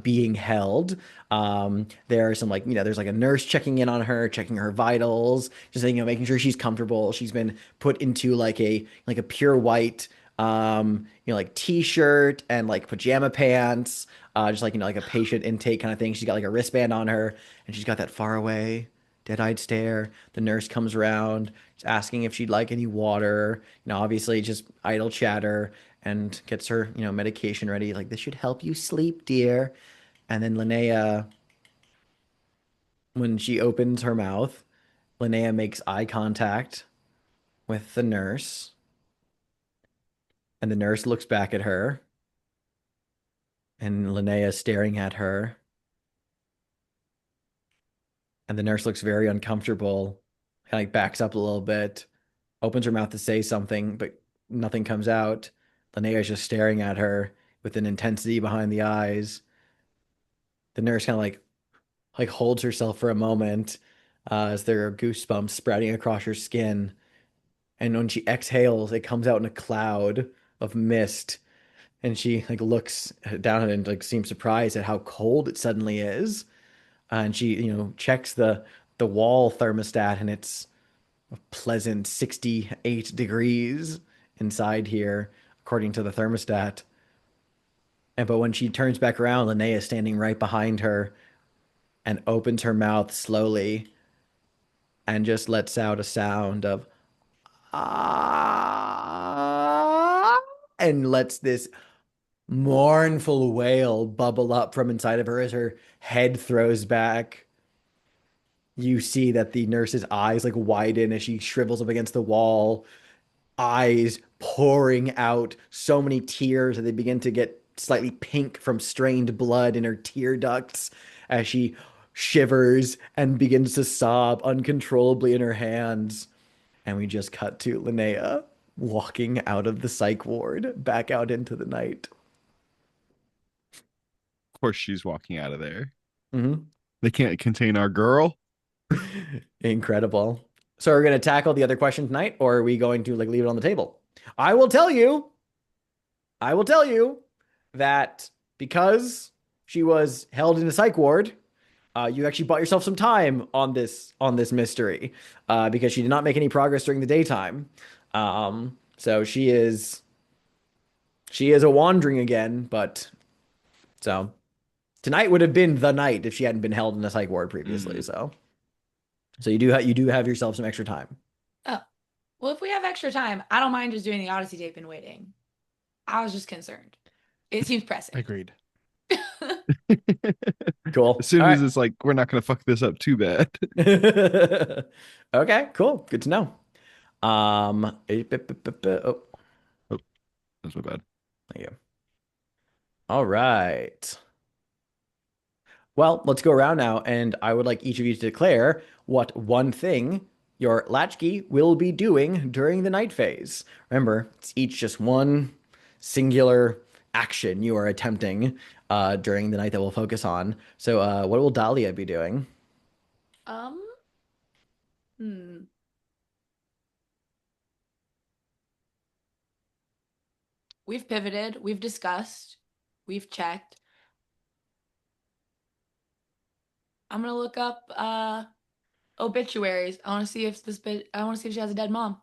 being held. There are some, like, there's like a nurse checking in on her, checking her vitals, just, making sure she's comfortable. She's been put into like a pure white, like t-shirt and like pajama pants, just like, like a patient intake kind of thing. She's got like a wristband on her, and she's got that far away, dead-eyed stare. The nurse comes around, just asking if she'd like any water. Obviously just idle chatter, and gets her, medication ready. Like, this should help you sleep, dear. And then Linnea, when she opens her mouth, Linnea makes eye contact with the nurse, and the nurse looks back at her, and Linnea staring at her. And the nurse looks very uncomfortable, kind of like backs up a little bit, opens her mouth to say something, but nothing comes out. Linnea is just staring at her with an intensity behind the eyes. The nurse kind of like holds herself for a moment, as there are goosebumps sprouting across her skin. And when she exhales, it comes out in a cloud of mist. And she looks down and seems surprised at how cold it suddenly is. And she checks the wall thermostat, and it's a pleasant 68 degrees inside here, according to the thermostat. And but when she turns back around, Linnea is standing right behind her and opens her mouth slowly and just lets out a sound of ah, and lets this mournful wail bubble up from inside of her as her head throws back. You see that the nurse's eyes widen as she shrivels up against the wall, eyes pouring out so many tears that they begin to get slightly pink from strained blood in her tear ducts as she shivers and begins to sob uncontrollably in her hands. And we just cut to Linnea walking out of the psych ward back out into the night. Of course, she's walking out of there. Mm-hmm. They can't contain our girl. Incredible. So we're going to tackle the other question tonight, or are we going to leave it on the table? I will tell you that because she was held in a psych ward, you actually bought yourself some time on this mystery, because she did not make any progress during the daytime. So she is a wandering again, but so tonight would have been the night if she hadn't been held in a psych ward previously. So you do have yourself some extra time. Oh, well, if we have extra time, I don't mind just doing the Odyssey tape and waiting. I was just concerned. It seems pressing. Agreed. Cool. As soon All as right. it's like, we're not going to fuck this up too bad. Okay, cool. Good to know. Oh, Oh, that's my bad. thank you. All right. Well, let's go around now, and I would like each of you to declare what one thing your latchkey will be doing during the night phase. Remember, it's each just one singular action you are attempting during the night that we'll focus on. So, what will Dahlia be doing? Um, hmm. We've pivoted, we've discussed, we've checked. I'm gonna look up obituaries. I want to see if I want to see if she has a dead mom.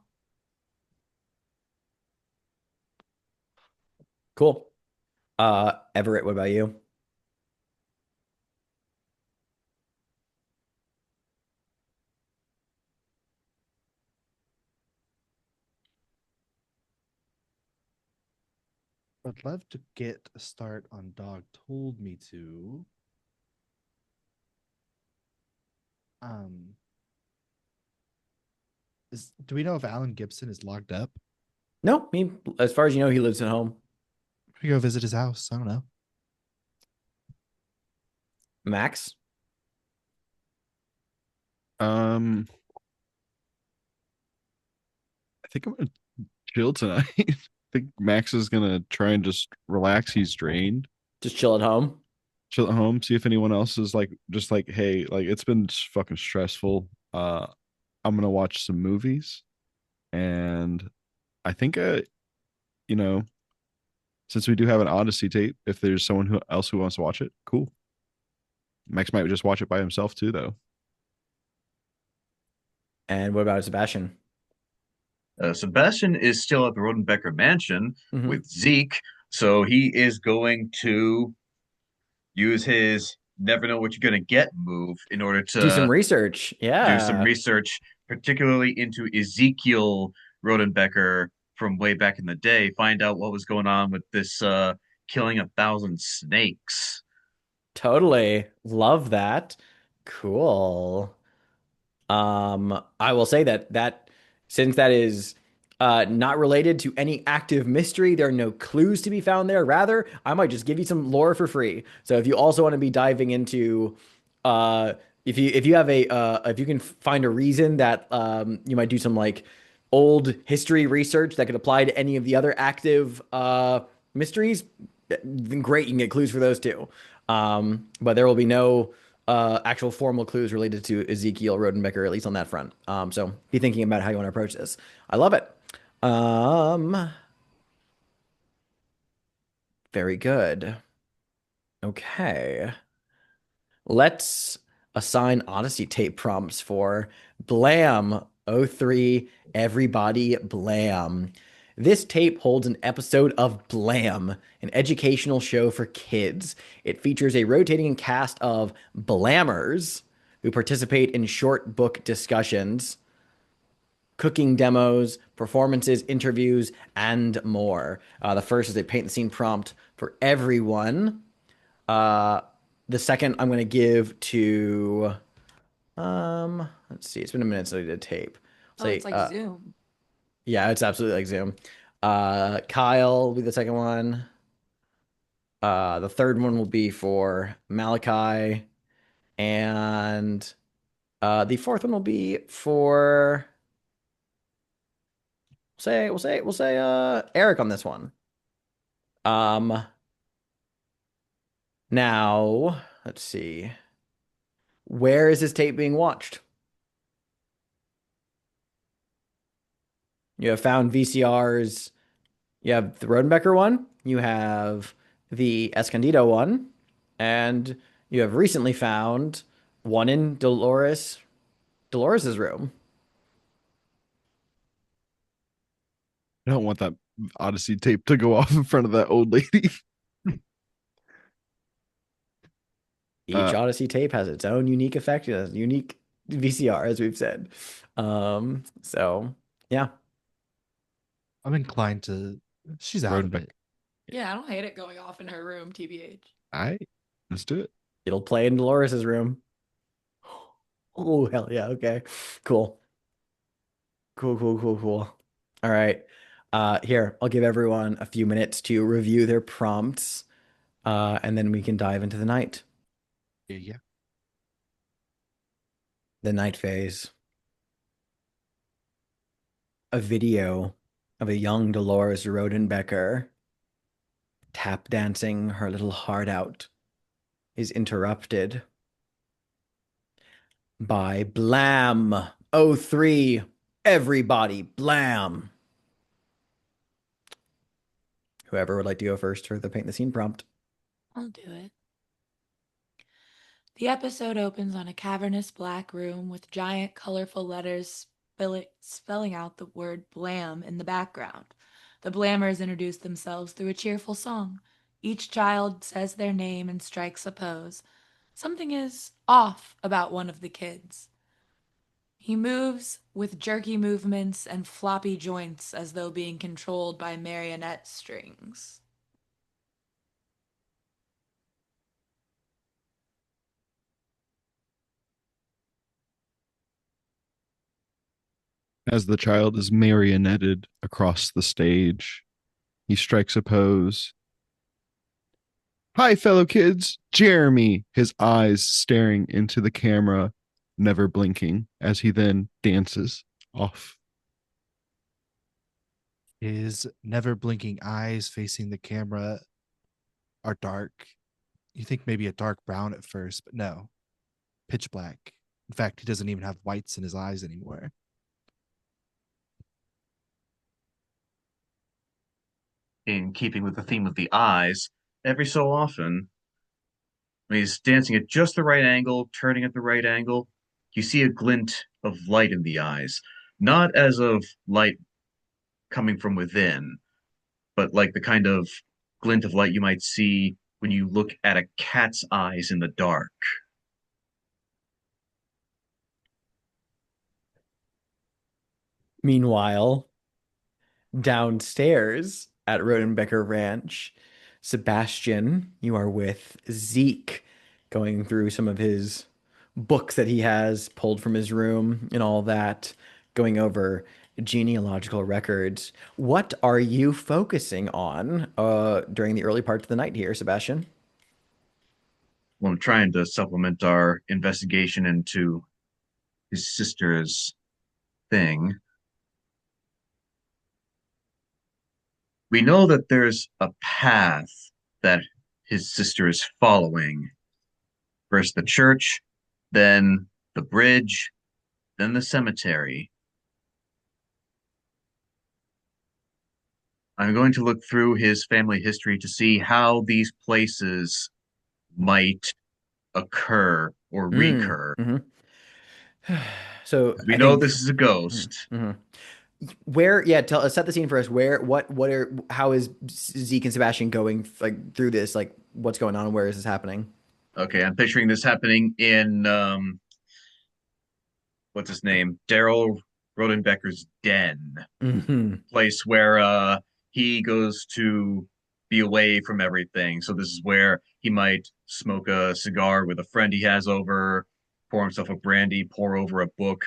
Cool. Everett, what about you? I'd love to get a start on Dog Told Me to. Um, do we know if Alan Gibson is locked up? No, as far as you know, he lives at home. We go visit his house. I don't know. Max? I think I'm gonna chill tonight. I think Max is gonna try and just relax. He's drained. Just chill at home. Chill at home. See if anyone else is just like, hey, it's been fucking stressful. I'm gonna watch some movies, and I think you know, since we do have an Odyssey tape, if there's someone who wants to watch it, cool. Max might just watch it by himself too, though. And what about Sebastian? Sebastian is still at the Rodenbecker mansion Mhm. with Zeke, so he is going to use his never know what you're going to get move in order Do some to research. do some Yeah. research, particularly into Ezekiel Rodenbecker from way back in the day, find out what was going on with this killing 1,000 snakes. Totally. Love that. Cool. I will say that since that is not related to any active mystery, there are no clues to be found there. Rather, I might just give you some lore for free. So if you also want to be diving into uh if you have if you can find a reason that you might do some old history research that could apply to any of the other active mysteries, then great, you can get clues for those too. But there will be no actual formal clues related to Ezekiel Rodenbecker, at least on that front. So be thinking about how you want to approach this. I love it. Um, very good. Okay. Let's assign Odyssey tape prompts for Blam '03. Everybody Blam. This tape holds an episode of Blam, an educational show for kids. It features a rotating cast of Blammers who participate in short book discussions, cooking demos, performances, interviews, and more. The first is a paint the scene prompt for everyone. Uh, the second I'm going to give to, let's see, it's been a minute since I did tape. Oh, Say, it's like Zoom. yeah, it's absolutely like Zoom. Kyle will be the second one. The third one will be for Malachi, and the fourth one will be for we'll say Eric on this one. Um, now let's see. Where is this tape being watched? You have found VCRs. You have the Rodenbecker one, you have the Escondido one, and you have recently found one in Dolores's room. I don't want that Odyssey tape to go off in front of that old lady. Each Odyssey tape has its own unique effect, it has unique VCR, as we've said. So yeah, I'm inclined to. She's out of Rodenbeck. it. Yeah, I don't hate it going off in her room, TBH. Let's do it. it'll play in Dolores's room. Oh hell yeah! Okay, cool, cool. All right, here I'll give everyone a few minutes to review their prompts, and then we can dive into the night. Yeah. The night phase. A video of a young Dolores Rodenbecker tap dancing her little heart out is interrupted by Blam '03. Everybody Blam. Whoever would like to go first for the paint the scene prompt. I'll do it. The episode opens on a cavernous black room with giant colorful letters spelling out the word blam in the background. The blammers introduce themselves through a cheerful song. Each child says their name and strikes a pose. Something is off about one of the kids. He moves with jerky movements and floppy joints as though being controlled by marionette strings. As the child is marionetted across the stage, he strikes a pose. Hi, fellow kids. Jeremy, his eyes staring into the camera, never blinking, as he then dances off. His never blinking eyes facing the camera are dark. You think maybe a dark brown at first, but no, pitch black. In fact, he doesn't even have whites in his eyes anymore. In keeping with the theme of the eyes, every so often, when he's dancing at just the right angle, turning at the right angle, you see a glint of light in the eyes. Not as of light coming from within, but like the kind of glint of light you might see when you look at a cat's eyes in the dark. Meanwhile, downstairs at Rodenbecker Ranch, Sebastian, you are with Zeke going through some of his books that he has pulled from his room and all that, going over genealogical records. What are you focusing on during the early parts of the night here, Sebastian? Well, I'm trying to supplement our investigation into his sister's thing. We know that there's a path that his sister is following, First the church, then the bridge, then the cemetery. I'm going to look through his family history to see how these places might occur or Mm, recur. mhm. So We I know think this is a ghost. mhm. Where, yeah, tell set the scene for us. Where, what are, how is Zeke and Sebastian going like through this? Like, what's going on? Where is this happening? Okay, I'm picturing this happening in what's his name? Daryl Rodenbecker's den, Hmm. place where he goes to be away from everything. So this is where he might smoke a cigar with a friend he has over, pour himself a brandy, pour over a book.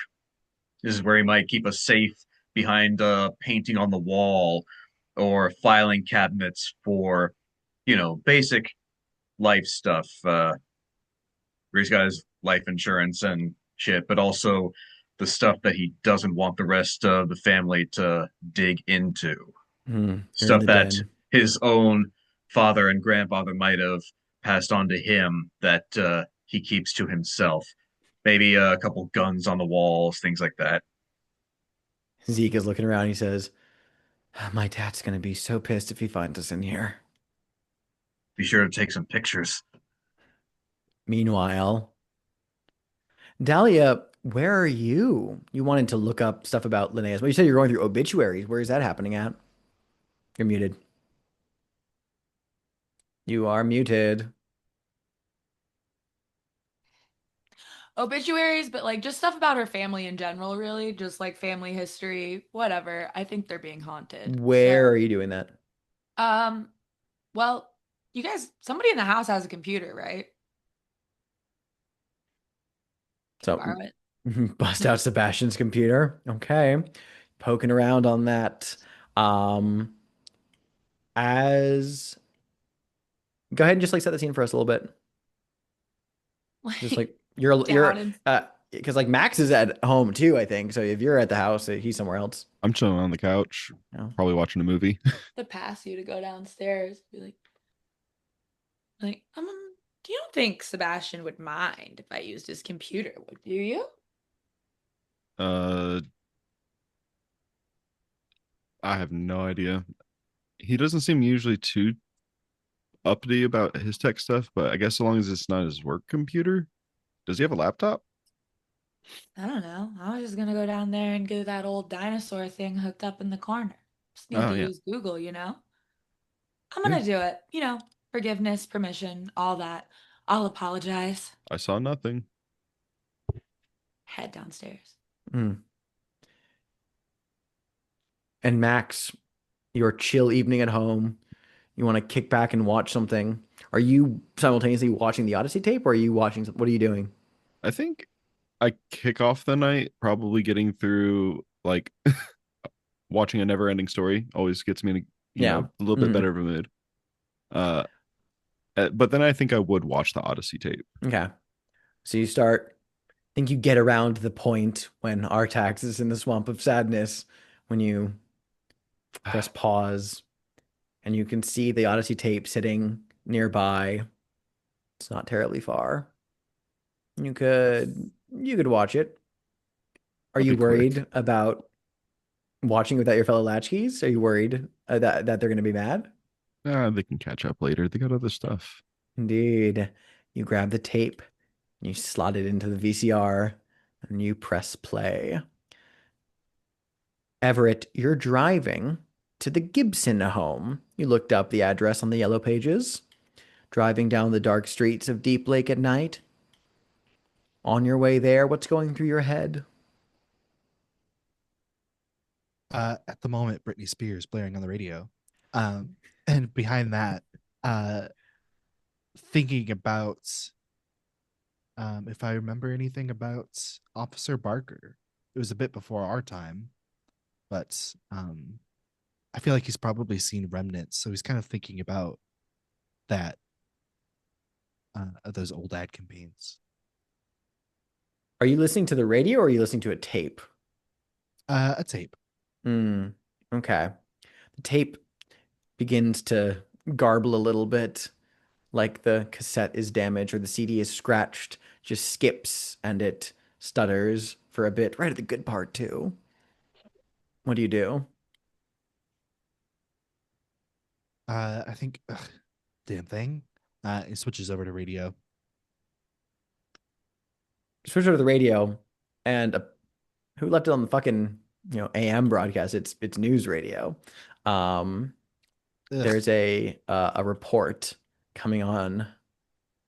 This is where he might keep a safe behind a painting on the wall or filing cabinets for, basic life stuff. Where he's got his life insurance and shit, but also the stuff that he doesn't want the rest of the family to dig into. You're in Stuff the that den. his own father and grandfather might have passed on to him that he keeps to himself. Maybe a couple guns on the walls, things like that. Zeke is looking around. He says, "My dad's gonna be so pissed if he finds us in here." Be sure to take some pictures. Meanwhile, Dahlia, where are you? You wanted to look up stuff about Linnaeus. Well, you said you're going through obituaries. Where is that happening at? You're muted. You are muted. Obituaries, but like just stuff about her family in general, really, just like family history, whatever. I think they're being haunted. Where are So, you doing that? um, well, you guys, somebody in the house has a computer, right? Can I So borrow it? bust out Sebastian's computer. Okay. Poking around on that. Um, as Go ahead and just like set the scene for us a little bit. Just Like like you're down and because like Max is at home too, I think. So if you're at the house, he's somewhere else. I'm chilling on the couch, No. probably watching a movie. to pass you to go downstairs. Be like, you don't think Sebastian would mind if I used his computer, would you? uh, I have no idea. He doesn't seem usually too uppity about his tech stuff, but I guess as long as it's not his work computer. Does he have a laptop? I don't know. I was just gonna go down there and get that old dinosaur thing hooked up in the corner. Just need Oh to yeah, use Google. I'm yeah. gonna do it. Forgiveness, permission, all that. I'll apologize. I saw nothing. Head downstairs. Mm. And Max, your chill evening at home. You want to kick back and watch something. Are you simultaneously watching the Odyssey tape or are you watching what are you doing? I think I kick off the night probably getting through like watching a never ending story always gets me in Yeah. a little bit Mhm. better of a mood. Uh, but then I think I would watch the Odyssey tape. Okay. So you start, I think you get around to the point when Artax is in the swamp of sadness when you press pause and you can see the Odyssey tape sitting nearby. It's not terribly far. You could watch it. Are That'd you be quick. worried about watching without your fellow latchkeys? Are you worried that they're going to be mad? They can catch up later. They got other stuff. Indeed. You grab the tape, you slot it into the VCR, and you press play. Everett, you're driving to the Gibson home. You looked up the address on the yellow pages. Driving down the dark streets of Deep Lake at night. On your way there, what's going through your head? At the moment, Britney Spears blaring on the radio. And behind that, uh, thinking about if I remember anything about Officer Barker. It was a bit before our time, but I feel like he's probably seen remnants, so he's kind of thinking about that those old ad campaigns. Are you listening to the radio or are you listening to a tape? A tape. Hmm. Okay. The tape begins to garble a little bit, like the cassette is damaged or the CD is scratched, just skips and it stutters for a bit, right at the good part too. What do you do? I think damn thing. It switches over to radio. Switch over to the radio, and who left it on the fucking AM broadcast? It's news radio. Um, Ugh. there's a report coming on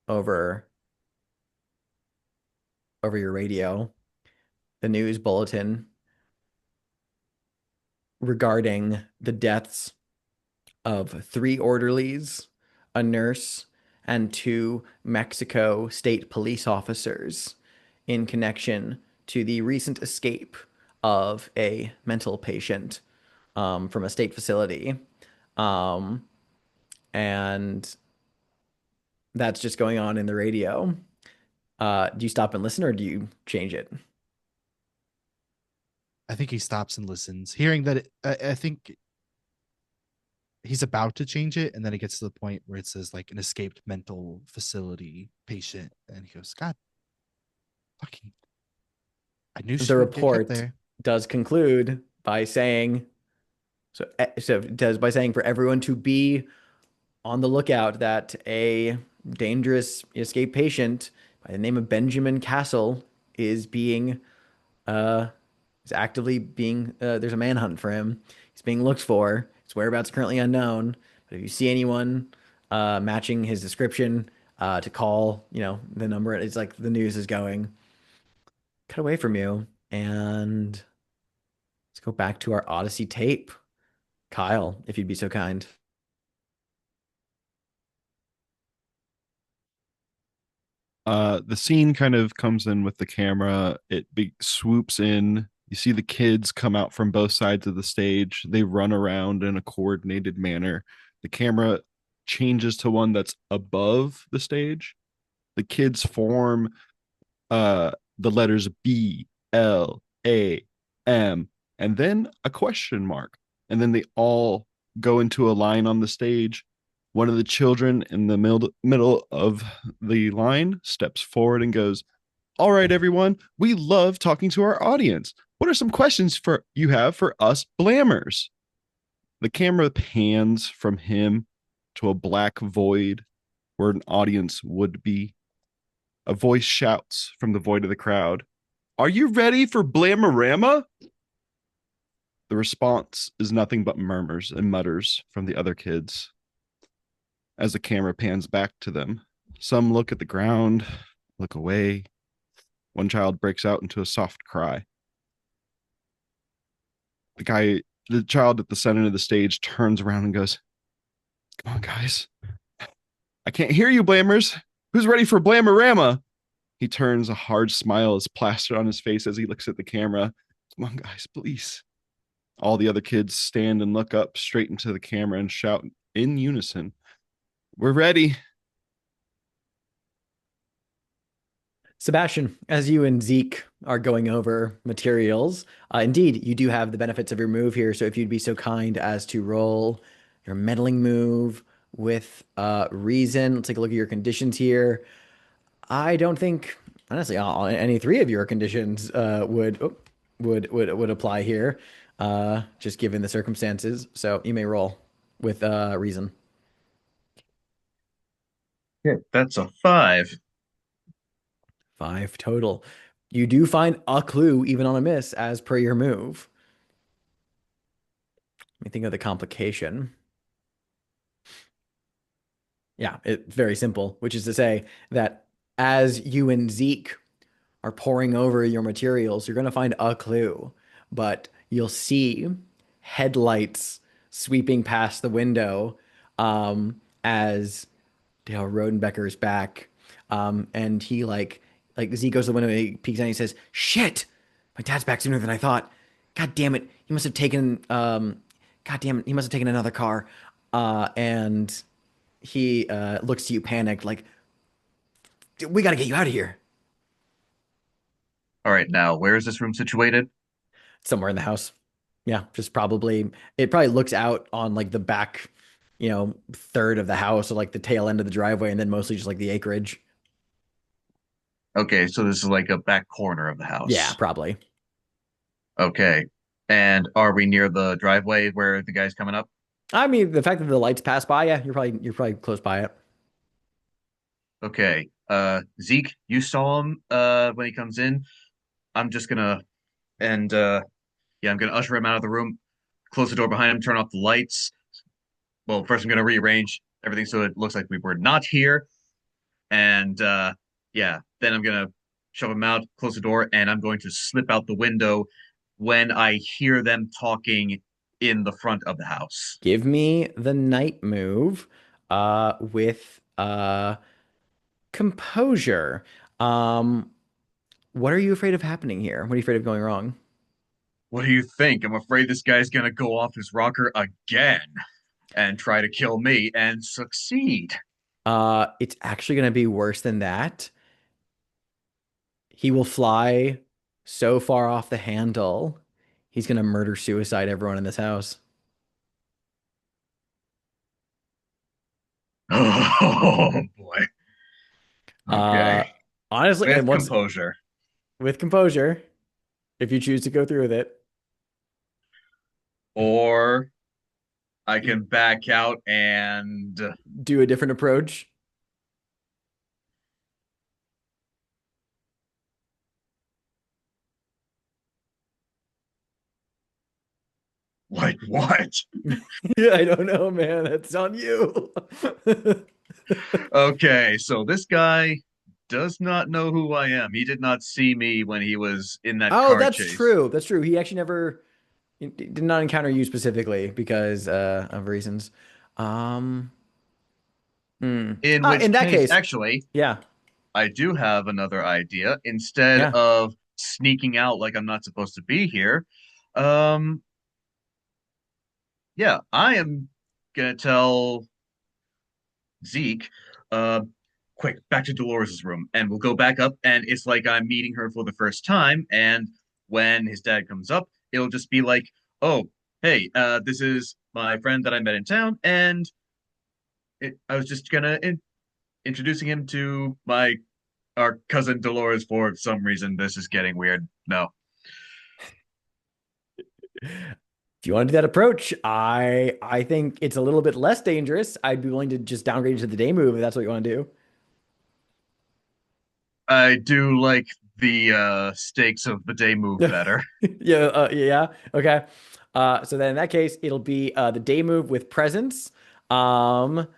over your radio, the news bulletin regarding the deaths of 3 orderlies, a nurse, and 2 Mexico state police officers in connection to the recent escape of a mental patient from a state facility. Um, and that's just going on in the radio. Do you stop and listen or do you change it? I think he stops and listens, hearing that. I think he's about to change it, and then it gets to the point where it says like an escaped mental facility patient, and he goes, "God, fucking! I knew she The would get report there." does conclude by saying, by saying for everyone to be on the lookout that a dangerous escape patient by the name of Benjamin Castle is being uh is actively being there's a manhunt for him. He's being looked for. His whereabouts are currently unknown. But if you see anyone matching his description, to call, the number. It's like the news is going. Cut away from you, and let's go back to our Odyssey tape. Kyle, if you'd be so kind. The scene kind of comes in with the camera. Swoops in. You see the kids come out from both sides of the stage. They run around in a coordinated manner. The camera changes to one that's above the stage. The kids form the letters BLAM and then a question mark. And then they all go into a line on the stage. One of the children in the middle of the line steps forward and goes, "All right, everyone, we love talking to our audience. What are some questions for you have for us blammers?" The camera pans from him to a black void where an audience would be. A voice shouts from the void of the crowd, "Are you ready for Blamorama?" The response is nothing but murmurs and mutters from the other kids. As the camera pans back to them, some look at the ground, look away. One child breaks out into a soft cry. The child at the center of the stage turns around and goes, "Come on, guys. I can't hear you, Blammers. Who's ready for Blamorama?" He turns, a hard smile is plastered on his face as he looks at the camera. "Come on, guys, please." All the other kids stand and look up straight into the camera and shout in unison, "We're ready." Sebastian, as you and Zeke are going over materials, indeed, you do have the benefits of your move here. So if you'd be so kind as to roll your meddling move with reason, let's take a look at your conditions here. I don't think, honestly, any 3 of your conditions would apply here, just given the circumstances. So you may roll with reason. Yeah, that's a 5. 5 total. You do find a clue even on a miss as per your move. Let me think of the complication. Yeah, it's very simple, which is to say that as you and Zeke are poring over your materials, you're going to find a clue, but you'll see headlights sweeping past the window as Dale Rodenbecker's back. And he like Zeke goes to the window, he peeks out and he says, "Shit, my dad's back sooner than I thought. God damn it. He must have taken, God damn it. He must have taken another car." And he looks to you panicked, like, "We got to get you out of here." All right, now where is this room situated? Somewhere in the house. Yeah, just probably, it probably looks out on like the back third of the house or like the tail end of the driveway, and then mostly just like the acreage. Okay, so this is like a back corner of the Yeah, house. probably. Okay. And are we near the driveway where the guy's coming up? I mean, the fact that the lights pass by, yeah, you're probably close by it. Okay. Zeke, you saw him when he comes in. I'm just gonna and yeah, I'm gonna usher him out of the room, close the door behind him, turn off the lights. Well, first I'm gonna rearrange everything so it looks like we were not here. And yeah, then I'm gonna shove him out, close the door, and I'm going to slip out the window when I hear them talking in the front of the house. Give me the night move with composure. Um what are you afraid of happening here? What are you afraid of going wrong? What do you think? I'm afraid this guy's gonna go off his rocker again and try to kill me and succeed. It's actually going to be worse than that. He will fly so far off the handle. He's going to murder suicide everyone in this house. Oh boy. Uh, Okay. honestly, and With once composure. with composure, if you choose to go through with it, Or I can back out and do a different approach. like what? Yeah, I don't know, man. That's on you. Okay, so this guy does not know who I am. He did not see me when he was in that Oh, car that's chase. true. That's true. He actually never he did not encounter you specifically because of reasons. Um, In which in that case, case, actually, yeah, I do have another idea. Instead yeah. of sneaking out like I'm not supposed to be here, um, yeah, I am gonna tell Zeke, uh, quick, back to Dolores's room, and we'll go back up, and it's like I'm meeting her for the first time. And when his dad comes up, it'll just be like, "Oh, hey, this is my friend that I met in town, and I was just gonna introducing him to my our cousin Dolores for some reason. This is getting weird. No, If you want to do that approach, I think it's a little bit less dangerous. I'd be willing to just downgrade you to the day move if that's what you want to do. I do like the stakes of the day move better. Yeah, yeah. Okay. So then in that case, it'll be the day move with presence. Um,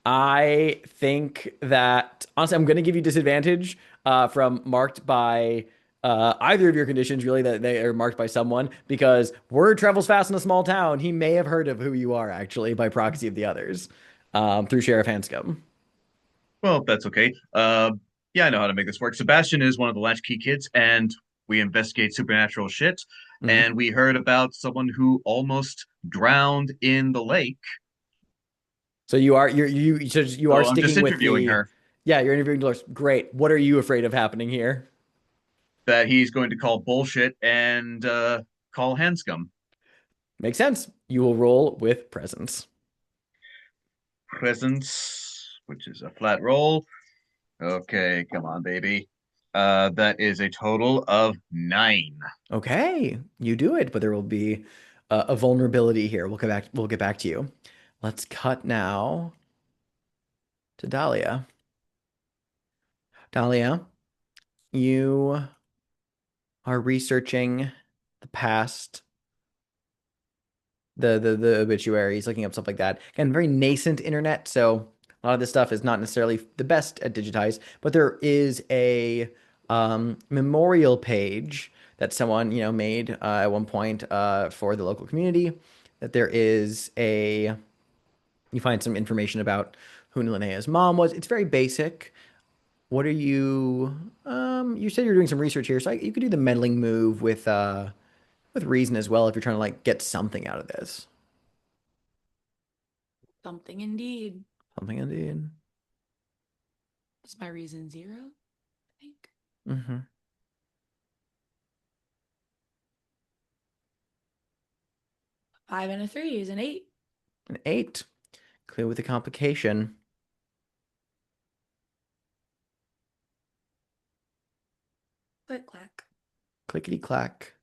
I think that honestly, I'm going to give you disadvantage from marked by either of your conditions, really, that they are marked by someone because word travels fast in a small town. He may have heard of who you are actually by proxy of the others through Sheriff Hanscom. Well, that's okay. Yeah, I know how to make this work. Sebastian is one of the latchkey kids, and we investigate supernatural shit. Mhm. And we heard about someone who almost drowned in the lake. So you are So I'm just sticking with interviewing the her yeah, you're interviewing Dolores. Great. What are you afraid of happening here? that he's going to call bullshit and call Hanscom. Makes sense. You will roll with presence. Presence, which is a flat roll. Okay, come on, baby. That is a total of 9. Okay, you do it, but there will be a vulnerability here. We'll get back. We'll get back to you. Let's cut now to Dahlia. Dahlia, you are researching the past, the obituaries, looking up stuff like that. Again, very nascent internet, so a lot of this stuff is not necessarily the best at digitize, but there is a memorial page that someone made at one point for the local community. That there is a you find some information about who Linnea's mom was. It's very basic. What are you? You said you're doing some research here, so you could do the meddling move with reason as well if you're trying to like get something out of this. Something indeed. Something indeed. Is my reason 0? I think. Mm-hmm. 5 and a 3 is an 8. An 8. Clue with a complication. Click clack. Clickety clack.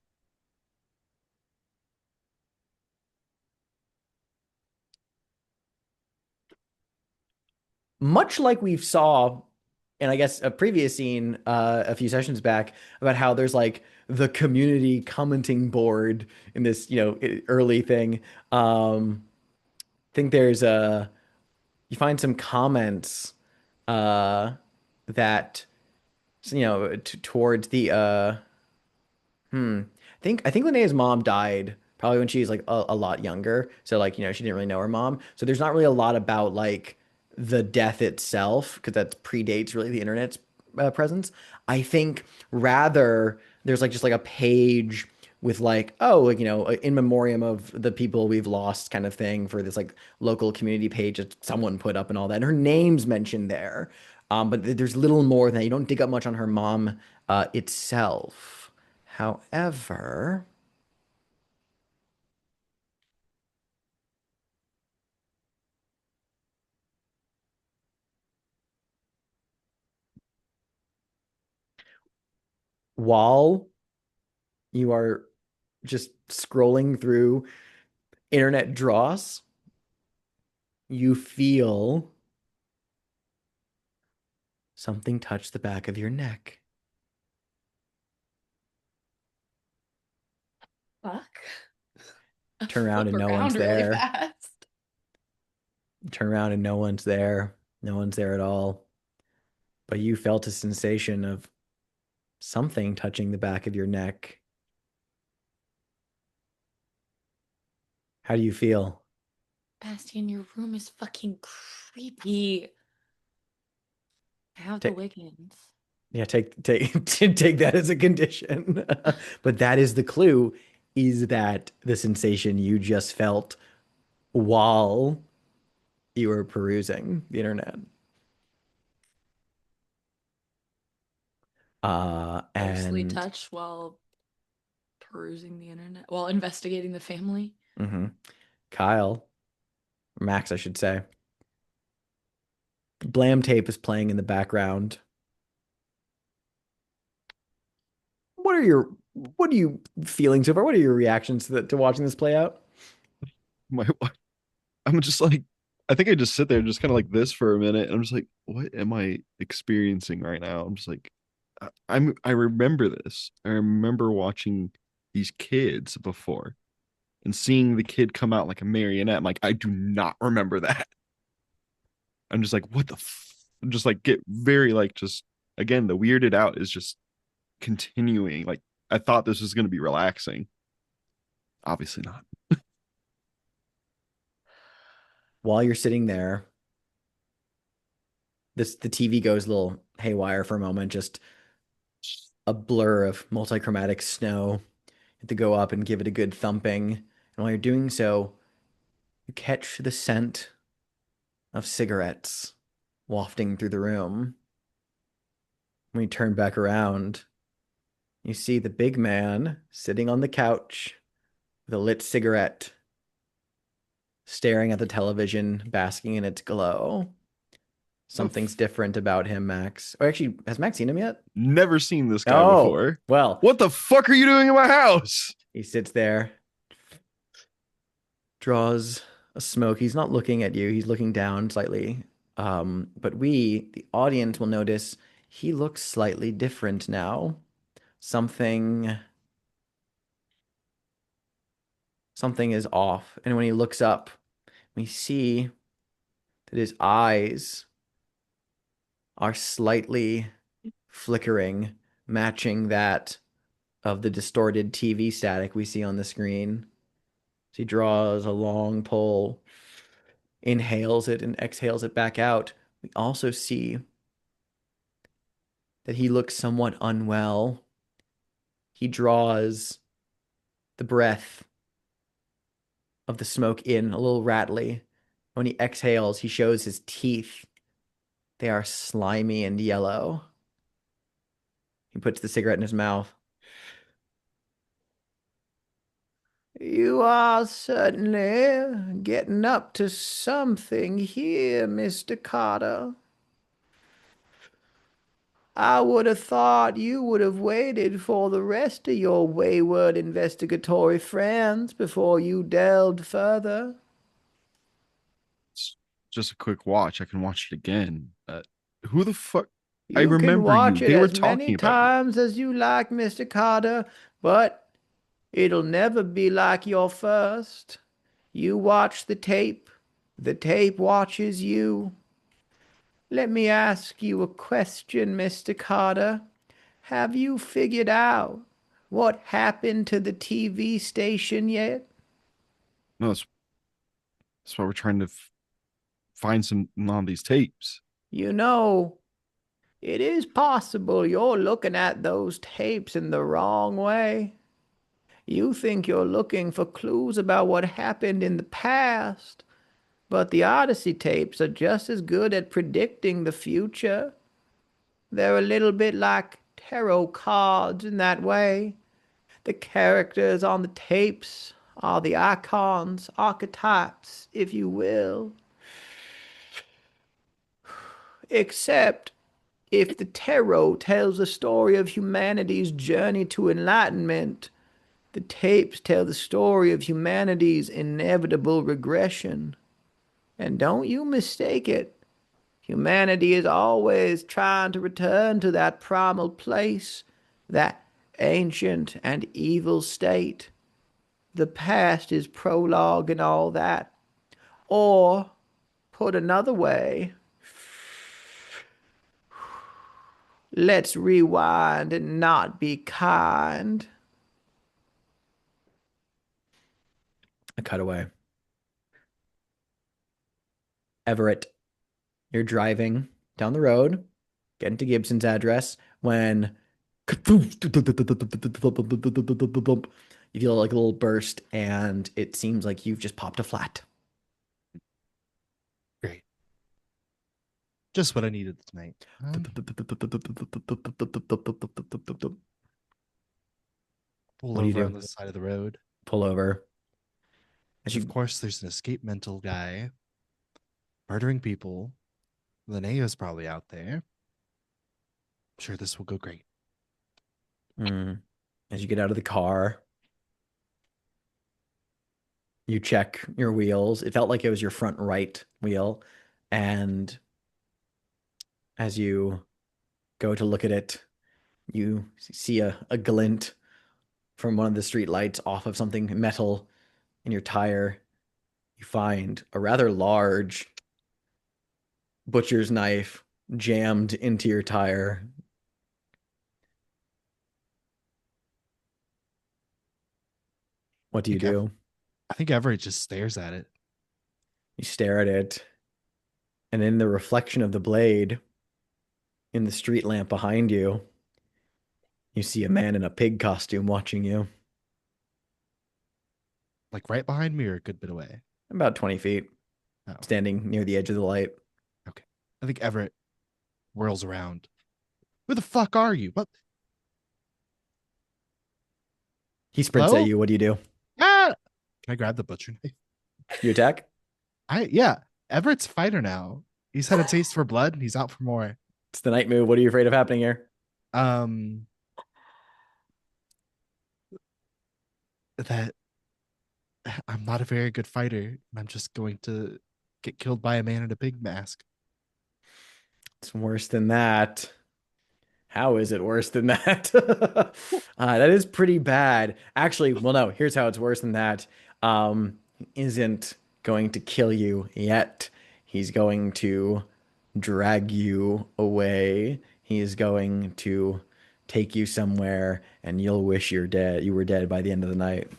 Much like we've saw in I guess a previous scene a few sessions back about how there's like the community commenting board in this, early thing. I think there's a you find some comments uh that towards the I think Linnea's mom died probably when she was like a lot younger. So like, she didn't really know her mom. So there's not really a lot about like the death itself because that predates really the internet's presence. I think rather there's like just like a page with like, oh, like, in memoriam of the people we've lost kind of thing for this like local community page that someone put up and all that. And her name's mentioned there. But there's little more than that. You don't dig up much on her mom itself. However, while you are just scrolling through internet dross, you feel something touch the back of your neck. Fuck. Turn around Flip and no one's around really there. fast. Turn around and no one's there. No one's there at all. But you felt a sensation of something touching the back of your neck. How do you feel? Bastian, your room is fucking creepy. I have the Ta- Wiggins. Yeah, take that as a condition. But that is the clue, is that the sensation you just felt while you were perusing the internet. Ghostly And touch while perusing the internet, while investigating the family. mhm. Kyle, Max, I should say. Blam tape is playing in the background. What are your what are you feeling so far? What are your reactions to watching this play out? My I'm just like, I think I just sit there just kind of like this for a minute. And I'm just like, what am I experiencing right now? I'm just like, I remember this. I remember watching these kids before and seeing the kid come out like a marionette. I'm like, I do not remember that. I'm just like, what the I'm just like get very like just again, the weirded out is just continuing. Like I thought this was gonna be relaxing. Obviously not. While you're sitting there, the TV goes a little haywire for a moment, just a blur of multichromatic snow. You have to go up and give it a good thumping. And while you're doing so, you catch the scent of cigarettes wafting through the room. When you turn back around, you see the big man sitting on the couch with a lit cigarette, staring at the television, basking in its glow. Something's different about him, Max. Oh, actually, has Max seen him yet? Never seen this guy Oh, before. well, What the fuck are you doing in my house? he sits there, draws a smoke. He's not looking at you. He's looking down slightly. But we, the audience, will notice he looks slightly different now. Something is off. And when he looks up, we see that his eyes are slightly flickering, matching that of the distorted TV static we see on the screen. So he draws a long pull, inhales it, and exhales it back out. We also see that he looks somewhat unwell. He draws the breath of the smoke in a little rattly. When he exhales, he shows his teeth. They are slimy and yellow. He puts the cigarette in his mouth. You are certainly getting up to something here, Mr. Carter. I would have thought you would have waited for the rest of your wayward investigatory friends before you delved further. It's just a quick watch. I can watch it again. Who the fuck? I You can remember you. watch it They were as many talking about you. times as you like, Mr. Carter, but it'll never be like your first. You watch the tape watches you. Let me ask you a question, Mr. Carter. Have you figured out what happened to the TV station yet? No, that's why we're trying to find some on these tapes. You know, it is possible you're looking at those tapes in the wrong way. You think you're looking for clues about what happened in the past, but the Odyssey tapes are just as good at predicting the future. They're a little bit like tarot cards in that way. The characters on the tapes are the icons, archetypes, if you will. Except if the tarot tells the story of humanity's journey to enlightenment, the tapes tell the story of humanity's inevitable regression. And don't you mistake it. Humanity is always trying to return to that primal place, that ancient and evil state. The past is prologue and all that. Or, put another way, let's rewind and not be kind. A cutaway. Everett, you're driving down the road, getting to Gibson's address when you feel like a little burst, and it seems like you've just popped a flat. Great. Just what I needed tonight. Pull What do you over on do? the side of the road. Pull over. As Of you course, there's an escape mental guy murdering people. Linnea's probably out there. I'm sure this will go great. as you get out of the car, you check your wheels. It felt like it was your front right wheel, and as you go to look at it, you see a glint from one of the street lights off of something metal in your tire. You find a rather large butcher's knife jammed into your tire. What do you do? I think Everett just stares at it. You stare at it, and in the reflection of the blade in the street lamp behind you, you see a man in a pig costume watching you Like right behind me or a good bit away. about 20 feet, Oh, standing near the edge of the light. okay. I think Everett whirls around. Who the fuck are you? What? He sprints Hello? at you. What do you do? Ah! Can I grab the butcher knife? You attack? Yeah. Everett's a fighter now. He's had a taste for blood and he's out for more. It's the night move. What are you afraid of happening here? That I'm not a very good fighter, and I'm just going to get killed by a man in a pig mask. It's worse than that. How is it worse than that? That is pretty bad. Actually, well, no, here's how it's worse than that. He isn't going to kill you yet. He's going to drag you away. He's going to take you somewhere, and you'll wish you're dead. You were dead by the end of the night.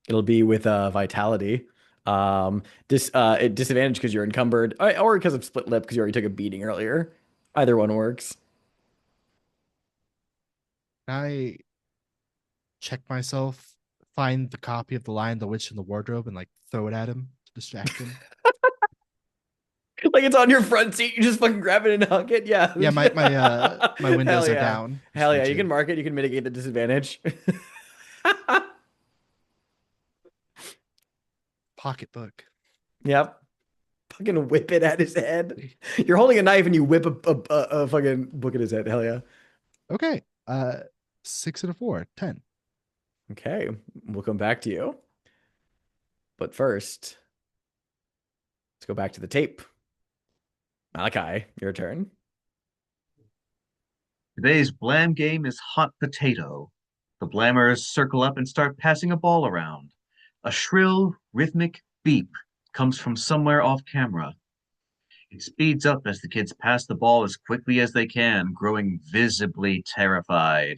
It'll be with vitality. Disadvantage because you're encumbered, or because of split lip because you already took a beating earlier. Either one works. I check myself, find the copy of The Lion, the Witch, and the Wardrobe, and like throw it at him to distract him. Like it's on your front seat. You just fucking grab it and hug it. Yeah. Yeah, my windows Hell are yeah. down. Hell yeah. You can mark it. You can mitigate the disadvantage. Pocketbook. Yep. Fucking whip it at his head. You're holding a knife and you whip a fucking book at his head. Hell yeah. Okay. 6 and a 4, 10. Okay. We'll come back to you. But first, let's go back to the tape. Malachi, your turn. Today's Blam game is hot potato. The Blammers circle up and start passing a ball around. A shrill, rhythmic beep comes from somewhere off camera. It speeds up as the kids pass the ball as quickly as they can, growing visibly terrified.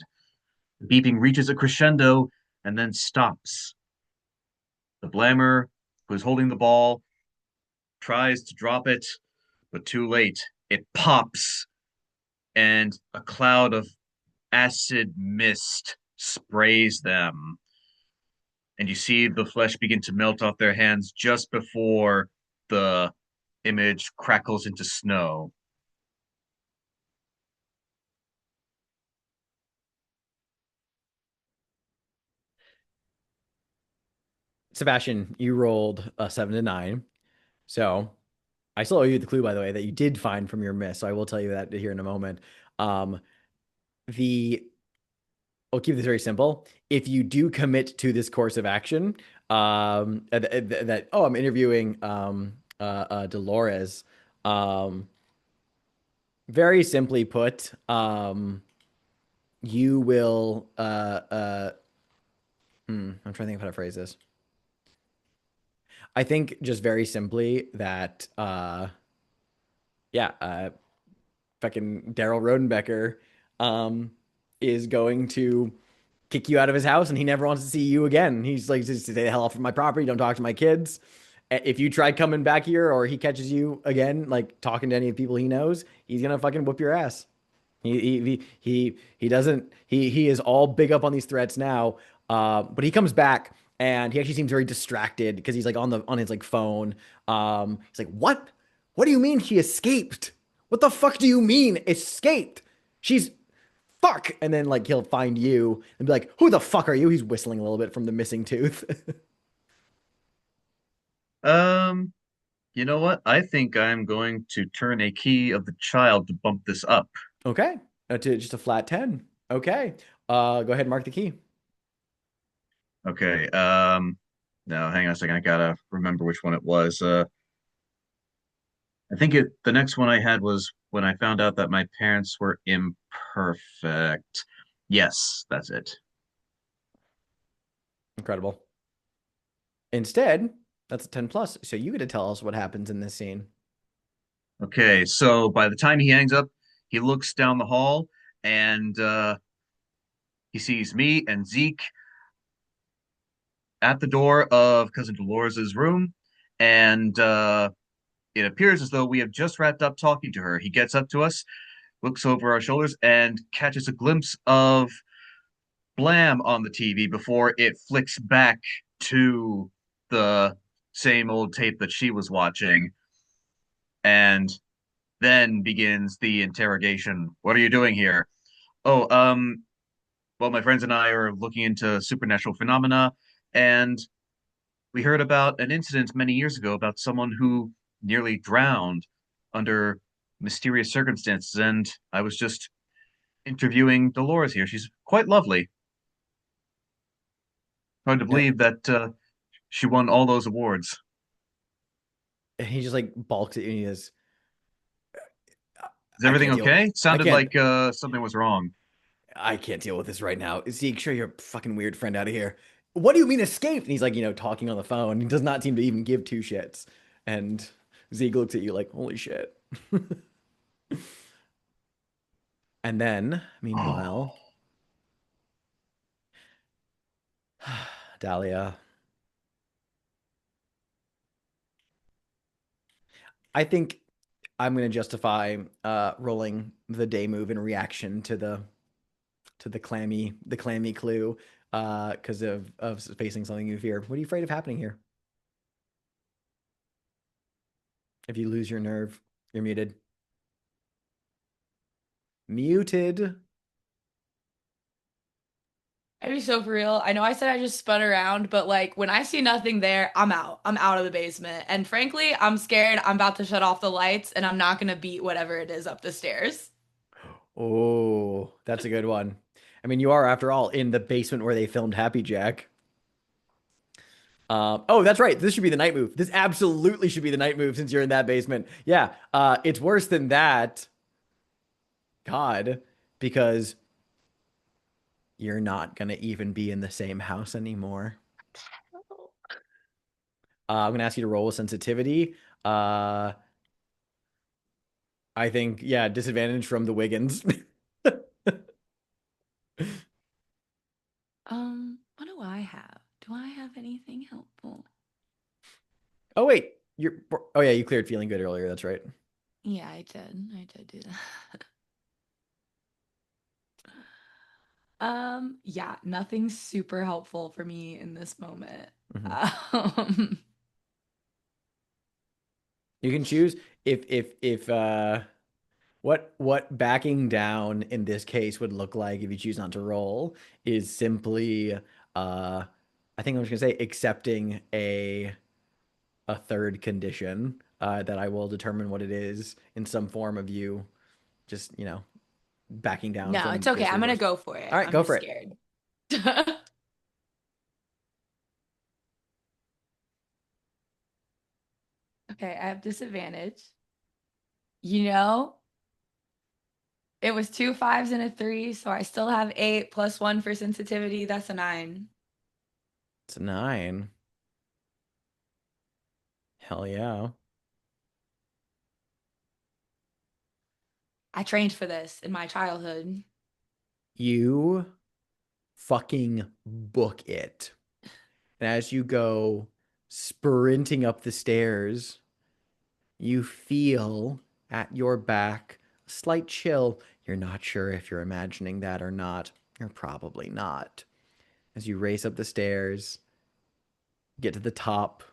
The beeping reaches a crescendo and then stops. The Blammer, who is holding the ball, tries to drop it, but too late. It pops, and a cloud of acid mist sprays them. And you see the flesh begin to melt off their hands just before the image crackles into snow. Sebastian, you rolled a 7 to 9. So I still owe you the clue, by the way, that you did find from your miss. So I will tell you that here in a moment. Um, the I'll keep this very simple. If you do commit to this course of action, that oh, I'm interviewing Dolores. Um, very simply put, you will I'm trying to think of how to phrase this. I think just very simply that fucking Daryl Rodenbecker is going to kick you out of his house and he never wants to see you again. He's like, just stay the hell off of my property. Don't talk to my kids. If you try coming back here or he catches you again, like talking to any of the people he knows, he's gonna fucking whoop your ass. He doesn't he is all big up on these threats now. But he comes back and he actually seems very distracted because he's like on his like phone. He's like, what? What do you mean he escaped? What the fuck do you mean escaped? She's fuck. And then like he'll find you and be like, who the fuck are you? He's whistling a little bit from the missing tooth. Um, you know what? I think I'm going to turn a key of the child to bump this up. Okay. To just a flat 10. Okay. Go ahead and mark the key. Okay. No, hang on a second. I gotta remember which one it was. I think the next one I had was when I found out that my parents were imperfect. Yes, that's it. Incredible. Instead, that's a 10 plus. So you get to tell us what happens in this scene. Okay, so by the time he hangs up, he looks down the hall and he sees me and Zeke at the door of Cousin Dolores's room, and it appears as though we have just wrapped up talking to her. He gets up to us, looks over our shoulders, and catches a glimpse of Blam on the TV before it flicks back to the same old tape that she was watching. And then begins the interrogation. What are you doing here? Oh, well, my friends and I are looking into supernatural phenomena, and we heard about an incident many years ago about someone who nearly drowned under mysterious circumstances, and I was just interviewing Dolores here. She's quite lovely. Hard to Yeah. believe that she won all those awards. And he just like balks at you and he goes, Is I everything can't deal. okay? It I sounded can't. like something was wrong. I can't deal with this right now. Zeke, show your fucking weird friend out of here. What do you mean escaped? And he's like, talking on the phone. He does not seem to even give two shits. And Zeke looks at you like, holy shit. And then, meanwhile, Dahlia, I think I'm gonna justify rolling the day move in reaction to the clammy clue because of facing something you fear. What are you afraid of happening here? If you lose your nerve. You're muted. Muted. I'd be so for real. I know I said I just spun around, but like when I see nothing there, I'm out. I'm out of the basement. And frankly, I'm scared. I'm about to shut off the lights and I'm not gonna beat whatever it is up the stairs. Oh, that's a good one. I mean, you are, after all, in the basement where they filmed Happy Jack. Oh, that's right. This should be the night move. This absolutely should be the night move since you're in that basement. Yeah, it's worse than that. God, because you're not gonna even be in the same house anymore. I'm gonna ask you to roll with sensitivity. I think, yeah, disadvantage from the Wiggins. What do I have? Do I have anything helpful? Oh wait, oh yeah, you cleared feeling good earlier. That's right. Yeah, I did. I did do that. Yeah, nothing super helpful for me in this moment. Um, You can choose if what backing down in this case would look like if you choose not to roll is simply I think I'm just gonna say accepting a third condition that I will determine what it is in some form of you just, backing down no, from it's okay. I'm basically gonna worse. go for it. All right, I'm go just for it. scared. Okay, I have disadvantage. You know, it was 2 5s and a 3, so I still have 8 plus 1 for sensitivity. That's a 9. It's a 9. Hell yeah. I trained for this in my childhood. You fucking book it. And as you go sprinting up the stairs, you feel at your back a slight chill. You're not sure if you're imagining that or not. You're probably not. As you race up the stairs, get to the top,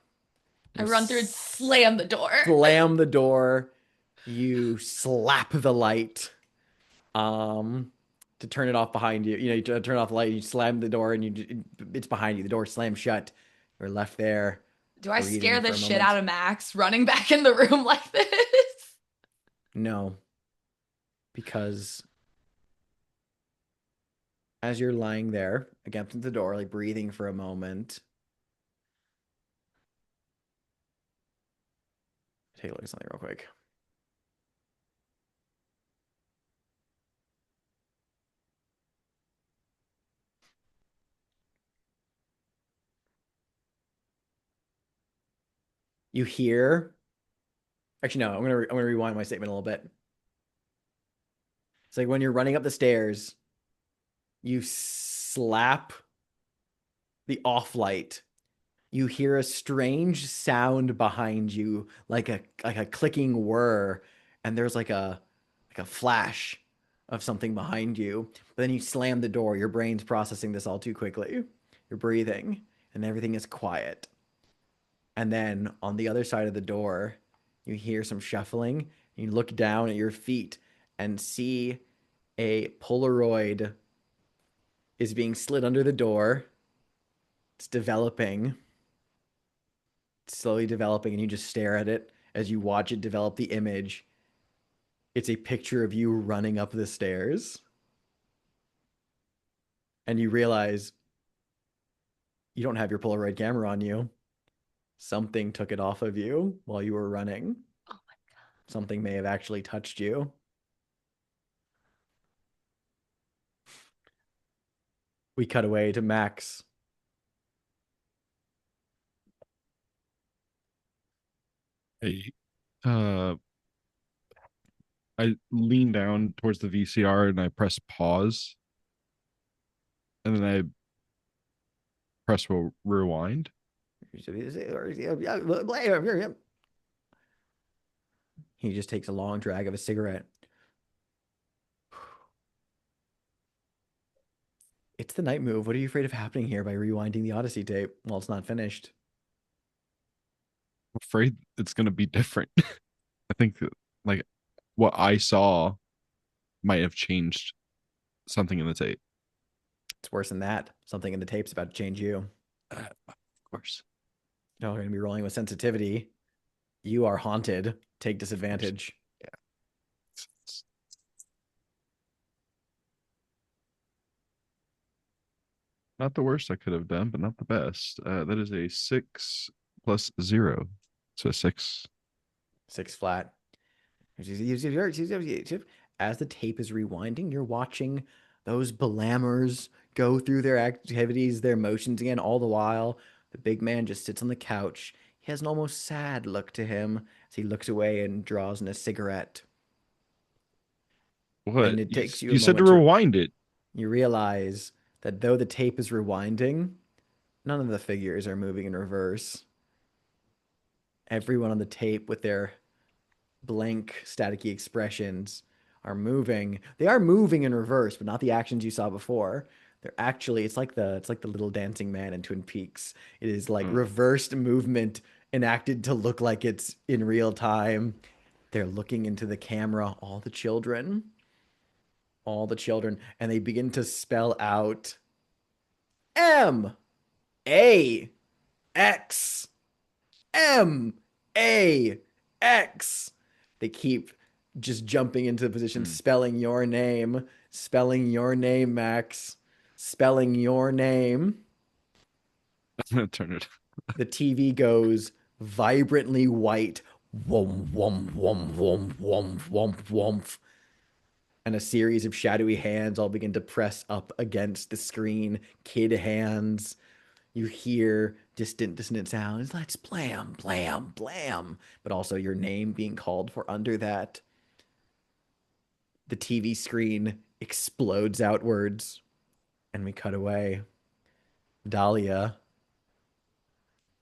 I run through and slam the door. slam the door, you slap the light to turn it off behind you. You turn off the light, you slam the door, and it's behind you. The door slams shut. You're left there. Do I breathing scare for the a shit moment. out of Max running back in the room like this? No, because as you're lying there against the door, like breathing for a moment, take a look at something real quick. You hear. Actually, no. I'm gonna rewind my statement a little bit. It's like when you're running up the stairs, you slap the off light. You hear a strange sound behind you, like a clicking whir, and there's like a flash of something behind you. But then you slam the door. Your brain's processing this all too quickly. You're breathing, and everything is quiet. And then on the other side of the door, you hear some shuffling. You look down at your feet and see a Polaroid is being slid under the door. It's developing, slowly developing, and you just stare at it as you watch it develop the image. It's a picture of you running up the stairs. And you realize you don't have your Polaroid camera on you. Something took it off of you while you were running. Oh my God. Something may have actually touched you. We cut away to Max. Hey, I lean down towards the VCR and I press pause, and then I press rewind. He just takes a long drag of a cigarette. It's the night move. What are you afraid of happening here by rewinding the Odyssey tape while it's not finished? I'm afraid it's going to be different. I think like what I saw might have changed something in the tape. It's worse than that. Something in the tape's about to change you. Of course. You're going to be rolling with sensitivity. You are haunted. Take Of course. disadvantage. Yeah. It's not the worst I could have done, but not the best. That is a 6 plus 0. So 6. 6 flat. As the tape is rewinding, you're watching those blammers go through their activities, their motions again, all the while. The big man just sits on the couch. He has an almost sad look to him as he looks away and draws in a cigarette. What? And it takes you a You said to moment to rewind it. you realize that though the tape is rewinding, none of the figures are moving in reverse. Everyone on the tape with their blank staticky expressions are moving. They are moving in reverse, but not the actions you saw before. They're actually it's like the little dancing man in Twin Peaks. It is like Hmm. reversed movement enacted to look like it's in real time. They're looking into the camera, all the children, and they begin to spell out M-A-X-M-A-X. They keep just jumping into the position, spelling your name, Max, spelling your name. I'm gonna turn it. The TV goes vibrantly white. Whom, whum, whum, whum, whum, whum, whum. And a series of shadowy hands all begin to press up against the screen. Kid hands. You hear distant sounds. Let's blam, blam, blam. But also your name being called for under that. The TV screen explodes outwards, and we cut away. Dahlia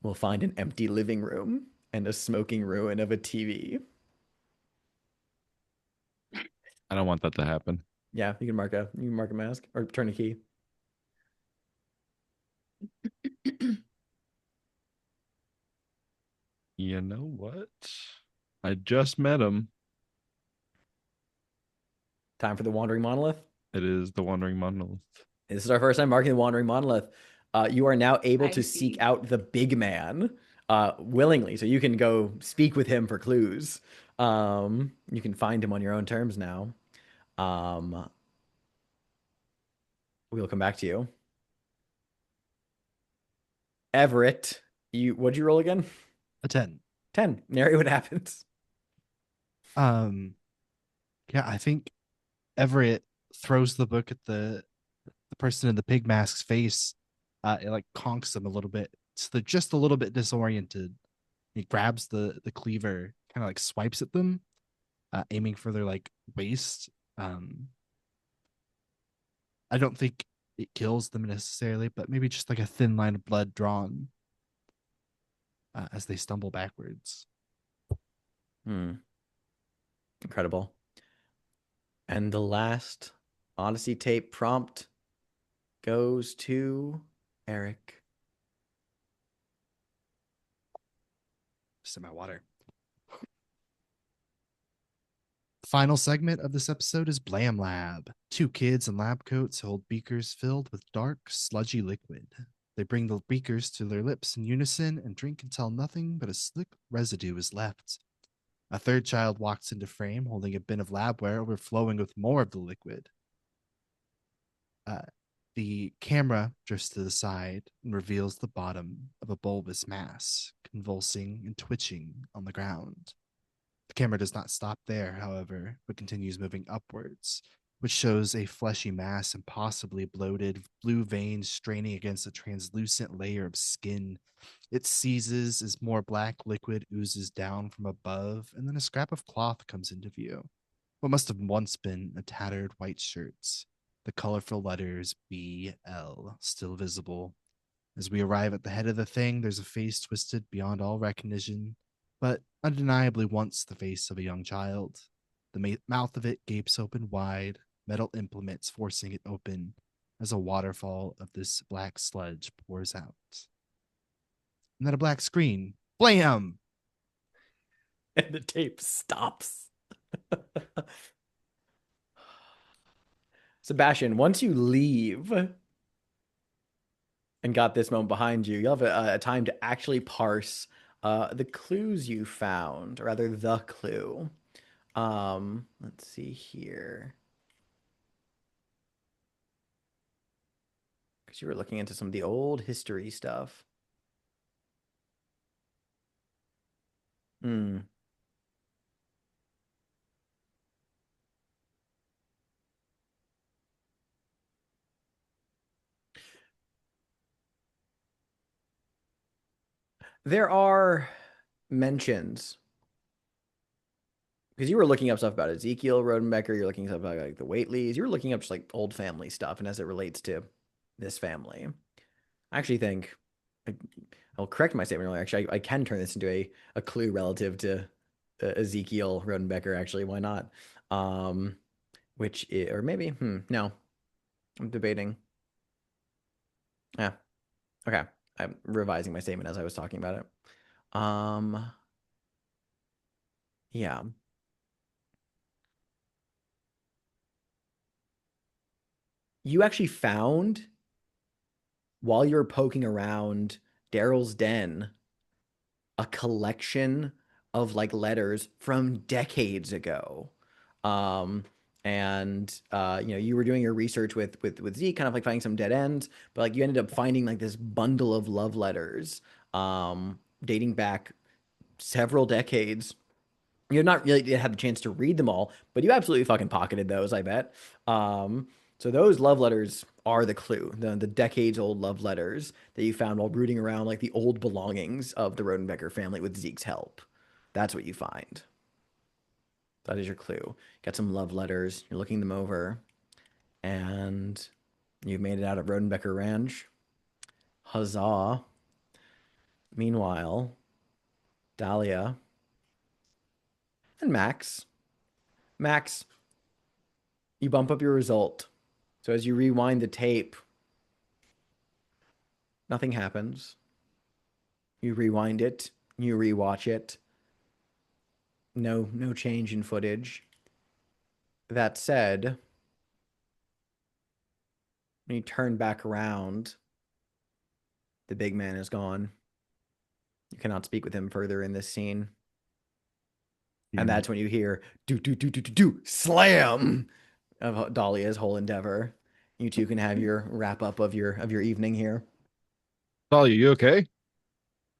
will find an empty living room and a smoking ruin of a TV. I don't want that to happen. Yeah, you can mark a mask or turn a key. You know what? I just met him. Time for the Wandering Monolith. It is the Wandering Monolith. This is our first time marking the Wandering Monolith. You are now able I to seek see. out the big man willingly, so you can go speak with him for clues. You can find him on your own terms now. We'll come back to you. Everett, what'd you roll again? A 10. 10. Narrate what happens. Yeah, I think Everett throws the book at the person in the pig mask's face. It like conks them a little bit. So they're just a little bit disoriented. He grabs the cleaver, kind of like swipes at them, aiming for their like waist. I don't think it kills them necessarily, but maybe just like a thin line of blood drawn as they stumble backwards. Incredible. And the last Odyssey tape prompt goes to Eric. Sip my water. Final segment of this episode is Blam Lab. Two kids in lab coats hold beakers filled with dark, sludgy liquid. They bring the beakers to their lips in unison and drink until nothing but a slick residue is left. A third child walks into frame holding a bin of labware overflowing with more of the liquid. The camera drifts to the side and reveals the bottom of a bulbous mass, convulsing and twitching on the ground. The camera does not stop there, however, but continues moving upwards, which shows a fleshy mass and possibly bloated blue veins straining against a translucent layer of skin. It seizes as more black liquid oozes down from above, and then a scrap of cloth comes into view. What must have once been a tattered white shirt. The colorful letters BL still visible. As we arrive at the head of the thing, there's a face twisted beyond all recognition, but undeniably once the face of a young child. The mouth of it gapes open wide, metal implements forcing it open as a waterfall of this black sludge pours out. And then a black screen. Blam! And the tape stops. Sebastian, once you leave and got this moment behind you, you'll have a time to actually parse the clues you found, or rather the clue. Let's see here. Because you were looking into some of the old history stuff. Hmm. There are mentions because you were looking up stuff about Ezekiel Rodenbecker, you're looking up about like the Whateleys, you were looking up just like old family stuff, and as it relates to this family, I actually think I'll correct my statement earlier. Actually, I can turn this into a clue relative to Ezekiel Rodenbecker. Actually, why not? Um, or maybe no, I'm debating. Yeah, okay. I'm revising my statement as I was talking about it. Yeah. You actually found while you were poking around Daryl's den a collection of like letters from decades ago. Um, and you were doing your research with Z, kind of like finding some dead ends, but like you ended up finding like this bundle of love letters, dating back several decades. You're not really had the chance to read them all, but you absolutely fucking pocketed those, I bet. Um, so those love letters are the clue, the decades old love letters that you found while rooting around like the old belongings of the Rodenbecker family with Zeke's help. That's what you find. That is your clue. Got some love letters. You're looking them over, and you've made it out of Rodenbecker Ranch. Huzzah! Meanwhile, Dahlia and Max, you bump up your result. So as you rewind the tape, nothing happens. You rewind it, you rewatch it. No change in footage. That said, when you turn back around, the big man is gone. You cannot speak with him further in this scene. And that's when you hear do slam of Dahlia's whole endeavor. You two can have your wrap up of your evening here. Talia, you okay?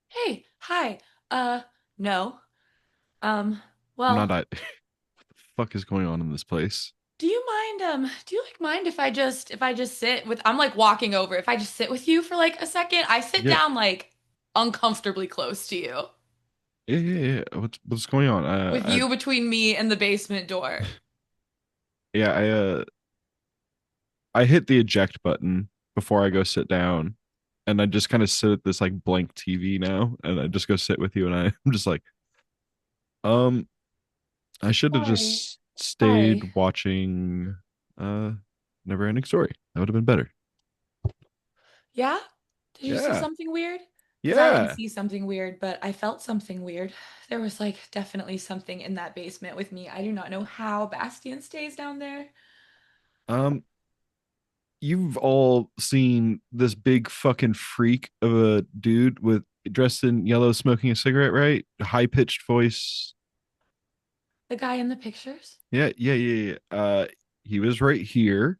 Hey, hi. No. Um, I'm not. well, What the fuck is going on in this place? do you like mind if I just sit with I'm like walking over. If I just sit with you for like a second, I sit Yeah, down like uncomfortably close to you yeah. What's going on? with you between me and the basement door. Yeah, I hit the eject button before I go sit down, and I just kind of sit at this like blank TV now, and I just go sit with you, and I'm just like, um, I should have Sorry. just stayed Sorry. watching, uh, Never Ending Story. That would have been better. Yeah? Did you see Yeah, something weird? Because I didn't yeah. see something weird, but I felt something weird. There was like definitely something in that basement with me. I do not know how Bastian stays down there. Um, you've all seen this big fucking freak of a dude with dressed in yellow smoking a cigarette, right? High pitched voice. The guy in the pictures? Yeah. He was right here,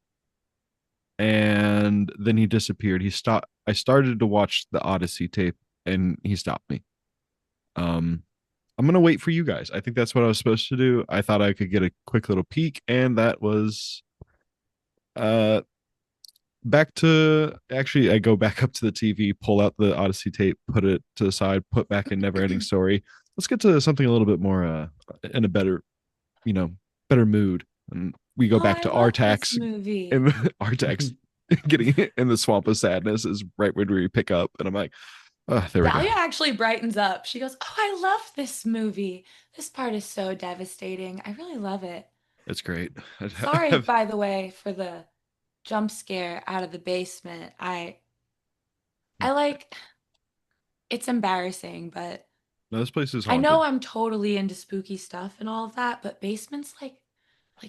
and then he disappeared. He stopped. I started to watch the Odyssey tape, and he stopped me. Um, I'm gonna wait for you guys. I think that's what I was supposed to do. I thought I could get a quick little peek, and that was uh back to actually I go back up to the TV, pull out the Odyssey tape, put it to the side, put back in Never Ending Story. Let's get to something a little bit more in a better, you know, better mood. And we go Oh, back I to love this Artax, movie. and Artax getting in the swamp of sadness is right when we pick up, and I'm like, oh, there we go. Dahlia actually brightens up. She goes, "Oh, I love this movie. This part is so devastating. I really love it." It's great. Sorry, by the way, for the jump scare out of the basement. I like it's embarrassing, but No, this place is I haunted. know I'm totally into spooky stuff and all of that, but basements like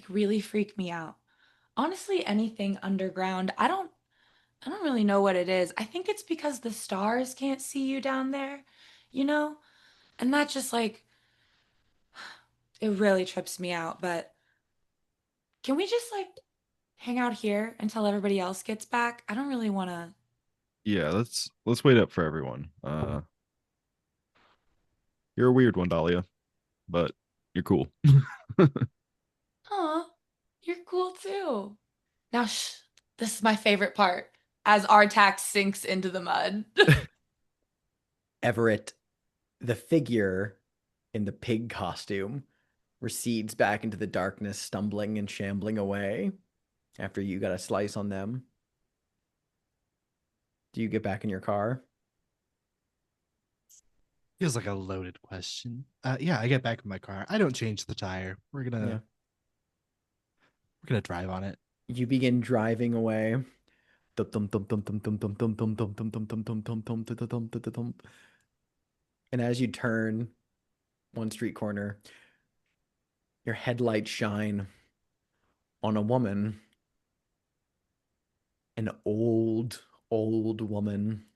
really freak me out. Honestly, anything underground, I don't really know what it is. I think it's because the stars can't see you down there, you know? And that just like it really trips me out, but can we just like hang out here until everybody else gets back? I don't really want to. Yeah, let's wait up for everyone. You're a weird one, Dahlia, but you're cool. Huh, you're cool too. Now, this is my favorite part as Artax sinks into the mud. Everett, the figure in the pig costume, recedes back into the darkness, stumbling and shambling away after you got a slice on them. Do you get back in your car? Feels like a loaded question. Yeah, I get back in my car. I don't change the tire. Yeah. We're gonna drive on it. You begin driving away. And as you turn one street corner, your headlights shine on a woman, an old, old woman.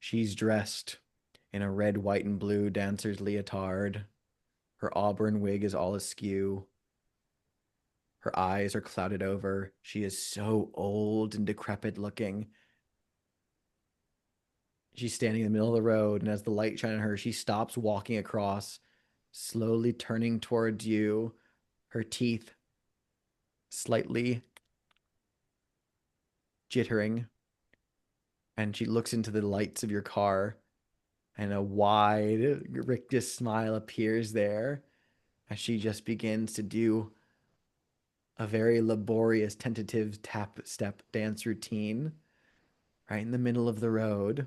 She's dressed in a red, white, and blue dancer's leotard. Her auburn wig is all askew. Her eyes are clouded over. She is so old and decrepit looking. She's standing in the middle of the road, and as the light shines on her, she stops walking across, slowly turning towards you, her teeth slightly jittering. And she looks into the lights of your car, and a wide, rictus smile appears there as she just begins to do a very laborious, tentative tap step dance routine right in the middle of the road.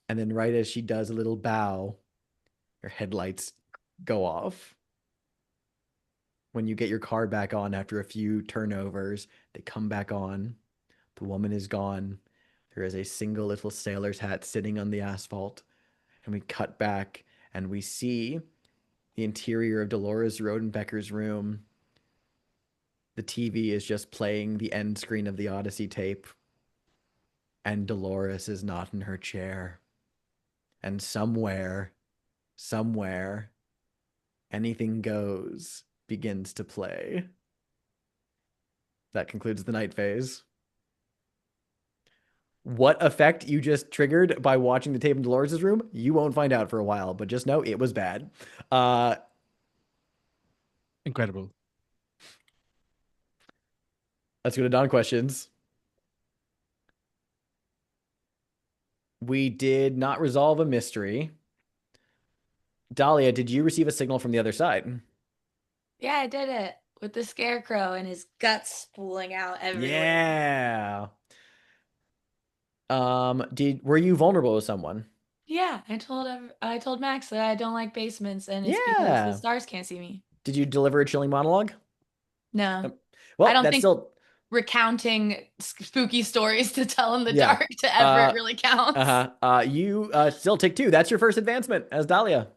And then, right as she does a little bow, your headlights go off. When you get your car back on after a few turnovers, they come back on. The woman is gone. There is a single little sailor's hat sitting on the asphalt. And we cut back and we see the interior of Dolores Rodenbecker's room. The TV is just playing the end screen of the Odyssey tape. And Dolores is not in her chair. And somewhere, Anything Goes begins to play. That concludes the night phase. What effect you just triggered by watching the tape in Dolores' room, you won't find out for a while, but just know it was bad. Incredible. Let's go to Dawn questions. We did not resolve a mystery. Dahlia, did you receive a signal from the other side? Yeah, I did it with the scarecrow and his guts spooling out everywhere. Yeah. Were you vulnerable to someone? Yeah, I told Max that I don't like basements, and it's because Yeah. the stars can't see me. Did you deliver a chilling monologue? No, Well, I don't that's think still recounting spooky stories to tell in the Yeah. dark to Everett really counts. You still take 2. That's your first advancement as Dahlia.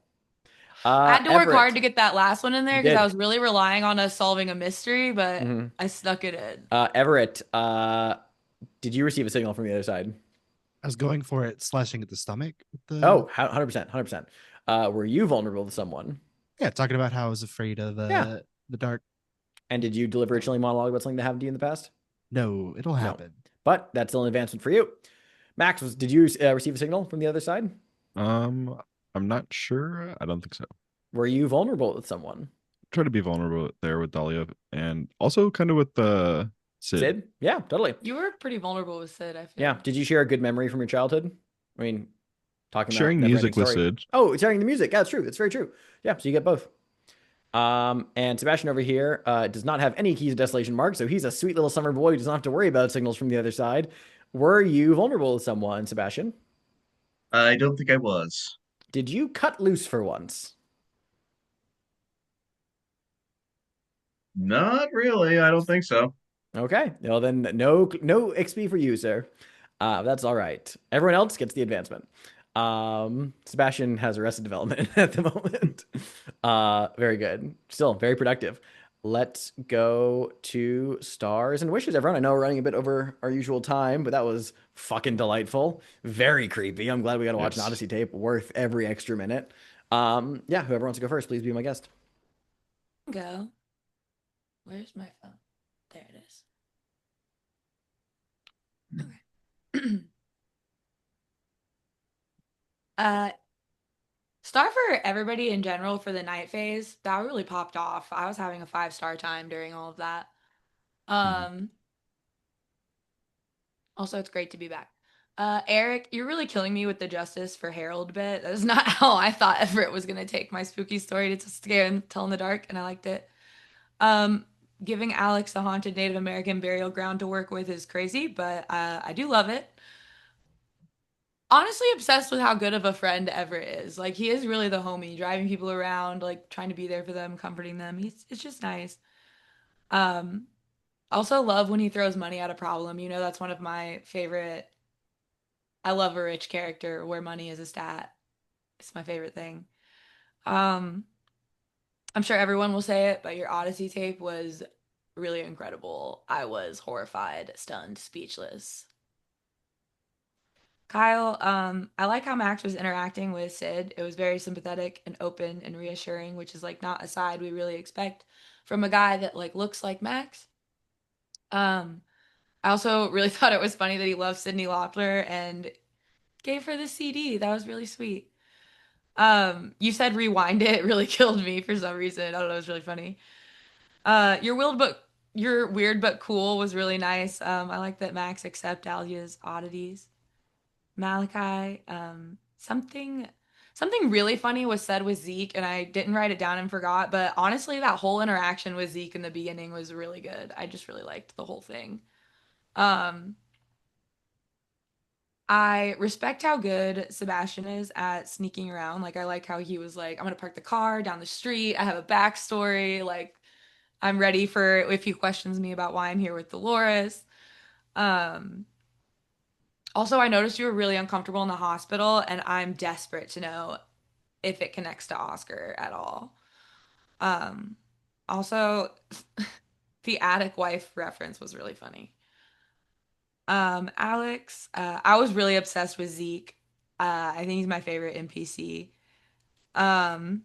I had to work Everett. hard to get that last one in there You because did. I was really relying on us solving a mystery, but Mhm. I snuck it in. Everett, did you receive a signal from the other side? I was going for it, slashing at the stomach. With the... Oh, 100%, 100%. Were you vulnerable to someone? Yeah, talking about how I was afraid of Yeah. the dark. And did you deliver a chilling monologue about something that happened to you in the past? No, it'll happen. But that's still an advancement for you. Max, did you receive a signal from the other side? I'm not sure. I don't think so. Were you vulnerable with someone? Try to be vulnerable there with Dahlia, and also kind of with Sid. Yeah, totally. You were pretty vulnerable with Sid, I feel. Yeah. Did you share a good memory from your childhood? I mean, talking about Sharing never-ending music with story. Sid. Oh, sharing the music. Yeah, that's true. That's very true. Yeah, so you get both. And Sebastian over here does not have any Keys of Desolation marks, so he's a sweet little summer boy who does not have to worry about signals from the other side. Were you vulnerable to someone, Sebastian? I don't think I was. Did you cut loose for once? Not really. I don't think so. Okay. Well, then no XP for you, sir. That's all right. Everyone else gets the advancement. Sebastian has Arrested Development at the moment. Very good. Still very productive. Let's go to stars and wishes, everyone. I know we're running a bit over our usual time, but that was fucking delightful. Very creepy. I'm glad we got to watch an Yes. Odyssey tape worth every extra minute. Yeah, whoever wants to go first, please be my guest. Go. Where's my phone? There it is. Okay. uh, Star for everybody in general for the night phase. That really popped off. I was having a 5-star time during all of that. Mhm. Um, Also, it's great to be back. Eric, you're really killing me with the Justice for Harold bit. That is not how I thought Everett was gonna take my spooky story to scare and tell in the dark, and I liked it. Um, Giving Alex a haunted Native American burial ground to work with is crazy, but I do love it. Honestly, obsessed with how good of a friend Everett is. Like he is really the homie, driving people around, like trying to be there for them, comforting them. It's just nice. Um, Also love when he throws money at a problem. You know, that's one of my favorite. I love a rich character where money is a stat. It's my favorite thing. Um, I'm sure everyone will say it, but your Odyssey tape was really incredible. I was horrified, stunned, speechless. Kyle, I like how Max was interacting with Sid. It was very sympathetic and open and reassuring, which is like not a side we really expect from a guy that like looks like Max. Um, I also really thought it was funny that he loved Sydney Loeffler and gave her the CD. That was really sweet. You said rewind it. It really killed me for some reason. I don't know, it was really funny. Your weird but cool was really nice. I like that Max accept Alia's oddities. Malachi, something really funny was said with Zeke, and I didn't write it down and forgot, but honestly, that whole interaction with Zeke in the beginning was really good. I just really liked the whole thing. Um, I respect how good Sebastian is at sneaking around. Like, I like how he was like, I'm gonna park the car down the street. I have a backstory. Like, I'm ready for if he questions me about why I'm here with Dolores. Um, Also, I noticed you were really uncomfortable in the hospital, and I'm desperate to know if it connects to Oscar at all. Um, Also, the attic wife reference was really funny. Alex, I was really obsessed with Zeke. I think he's my favorite NPC. Um,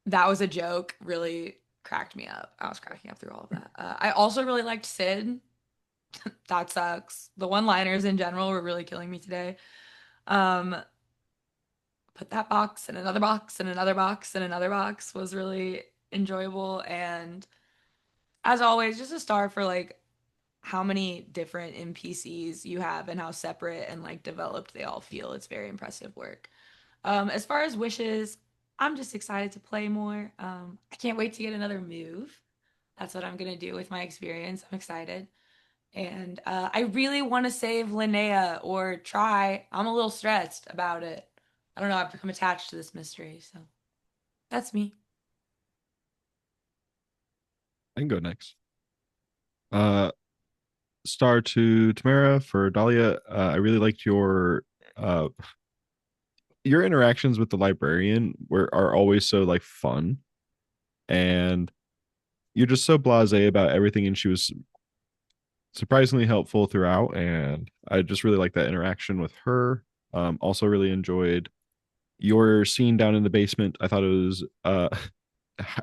that was a joke, really cracked me up. I was cracking up through all of that. I also really liked Sid. That sucks. The one-liners in general were really killing me today. Um, put that box in another box and another box and another box was really enjoyable. And as always, just a star for like how many different NPCs you have and how separate and like developed they all feel. It's very impressive work. As far as wishes, I'm just excited to play more. I can't wait to get another move. That's what I'm gonna do with my experience. I'm excited. And I really want to save Linnea or try. I'm a little stressed about it. I don't know. I've become attached to this mystery. So that's me. I can go next. Uh, star to Tamara for Dahlia. I really liked uh your interactions with the librarian were are always so like fun, and you're just so blasé about everything, and she was surprisingly helpful throughout, and I just really like that interaction with her. Also really enjoyed your scene down in the basement. I thought it was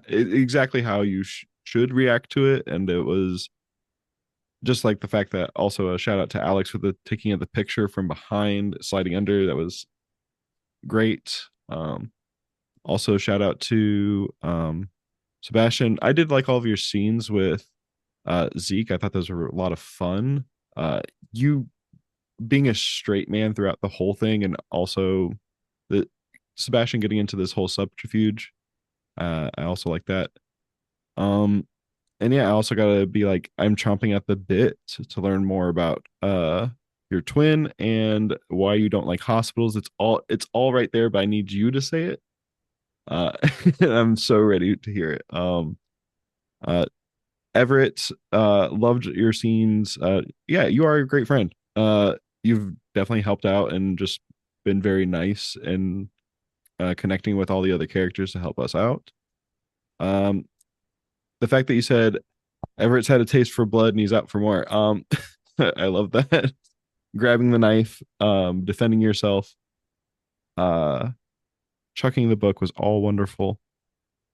exactly how you should react to it, and it was just like the fact that also a shout out to Alex with the taking of the picture from behind, sliding under. That was great. Also shout out to Sebastian. I did like all of your scenes with Zeke. I thought those were a lot of fun. You being a straight man throughout the whole thing, and also the Sebastian getting into this whole subterfuge. I also like that. Um, and yeah, I also gotta be like, I'm chomping at the bit to learn more about your twin and why you don't like hospitals. It's all right there, but I need you to say it. Uh, I'm so ready to hear it. Uh, Everett, loved your scenes. Yeah, you are a great friend. You've definitely helped out and just been very nice and connecting with all the other characters to help us out. Um, the fact that you said Everett's had a taste for blood and he's out for more. I love that. Grabbing the knife, defending yourself, uh, chucking the book was all wonderful.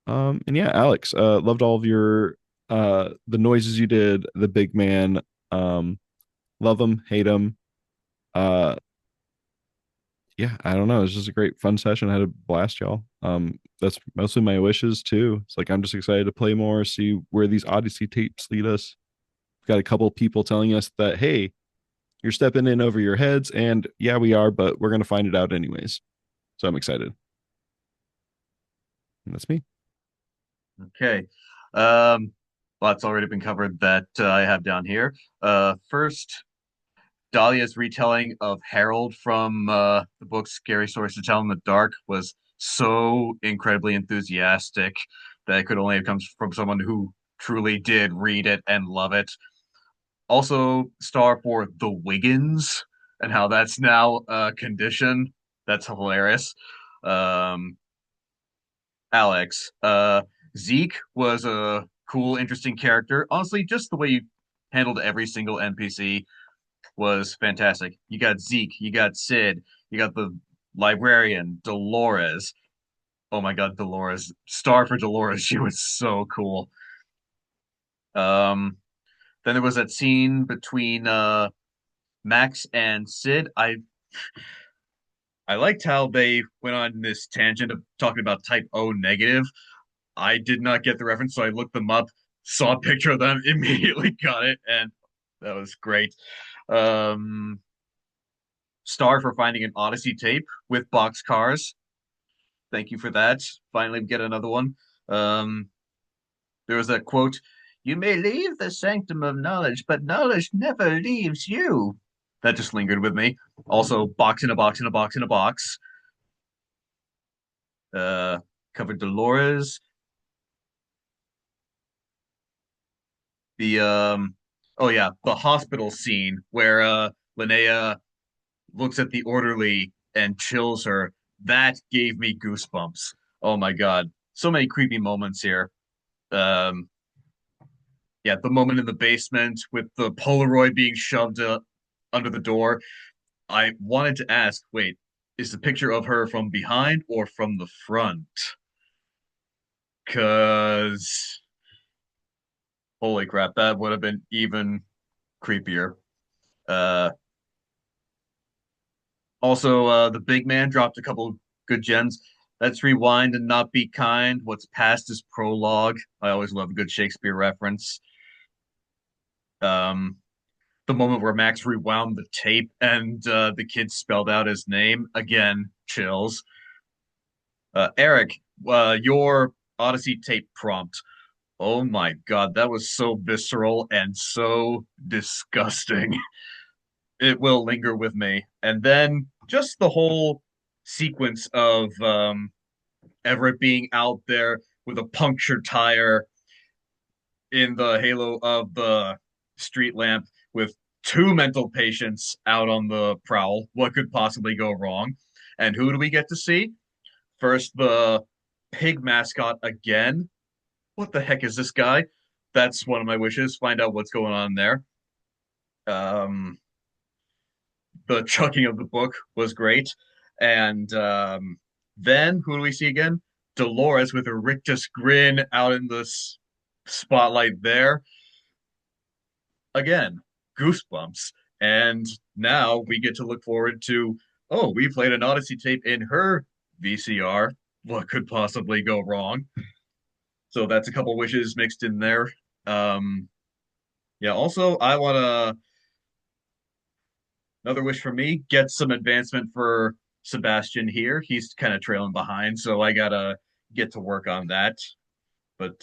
And yeah, Alex, loved all of your the noises you did, the big man, love him, hate him. Uh yeah, I don't know. It was just a great fun session. I had a blast, y'all. That's mostly my wishes too. It's like I'm just excited to play more, see where these Odyssey tapes lead us. We've got a couple people telling us that, hey, you're stepping in over your heads, and yeah, we are, but we're gonna find it out anyways. So I'm excited. And that's me. Okay. Lots already been covered that I have down here. First, Dahlia's retelling of Harold from the book Scary Stories to Tell in the Dark was so incredibly enthusiastic that it could only have come from someone who truly did read it and love it. Also, star for The Wiggins and how that's now a condition. That's hilarious. Um, Alex, Zeke was a cool, interesting character. Honestly, just the way you handled every single NPC was fantastic. You got Zeke, you got Sid, you got the librarian, Dolores. Oh my God, Dolores. Star for Dolores. She was so cool. Um, then there was that scene between Max and Sid. I liked how they went on this tangent of talking about type O negative. I did not get the reference, so I looked them up, saw a picture of them, immediately got it, and that was great. Um, Star for finding an Odyssey tape with box cars. Thank you for that. Finally, get another one. Um, there was that quote: "You may leave the sanctum of knowledge, but knowledge never leaves you." That just lingered with me. Also, box in a box in a box in a box. Uh, Covered Dolores. The oh yeah, the hospital scene where Linnea looks at the orderly and chills her. That gave me goosebumps. Oh my God. So many creepy moments here. Um, yeah, the moment in the basement with the Polaroid being shoved under the door. I wanted to ask, wait, is the picture of her from behind or from the front? Because holy crap, that would have been even creepier. Uh, Also, the big man dropped a couple good gems. Let's rewind and not be kind. What's past is prologue. I always love a good Shakespeare reference. Um, the moment where Max rewound the tape and the kid spelled out his name again, chills. Eric, your Odyssey tape prompt. Oh my God, that was so visceral and so disgusting. It will linger with me. And then just the whole sequence of Everett being out there with a punctured tire in the halo of the street lamp with two mental patients out on the prowl. What could possibly go wrong? And who do we get to see? First, the pig mascot again. What the heck is this guy? That's one of my wishes. Find out what's going on there. Um, the chucking of the book was great. And then who do we see again? Dolores with a rictus grin out in the spotlight there. Again, goosebumps. And now we get to look forward to, oh, we played an Odyssey tape in her VCR. What could possibly go wrong? So that's a couple wishes mixed in there. Um, yeah, also, I want to another wish for me, get some advancement for Sebastian here. He's kind of trailing behind, so I gotta get to work on that. But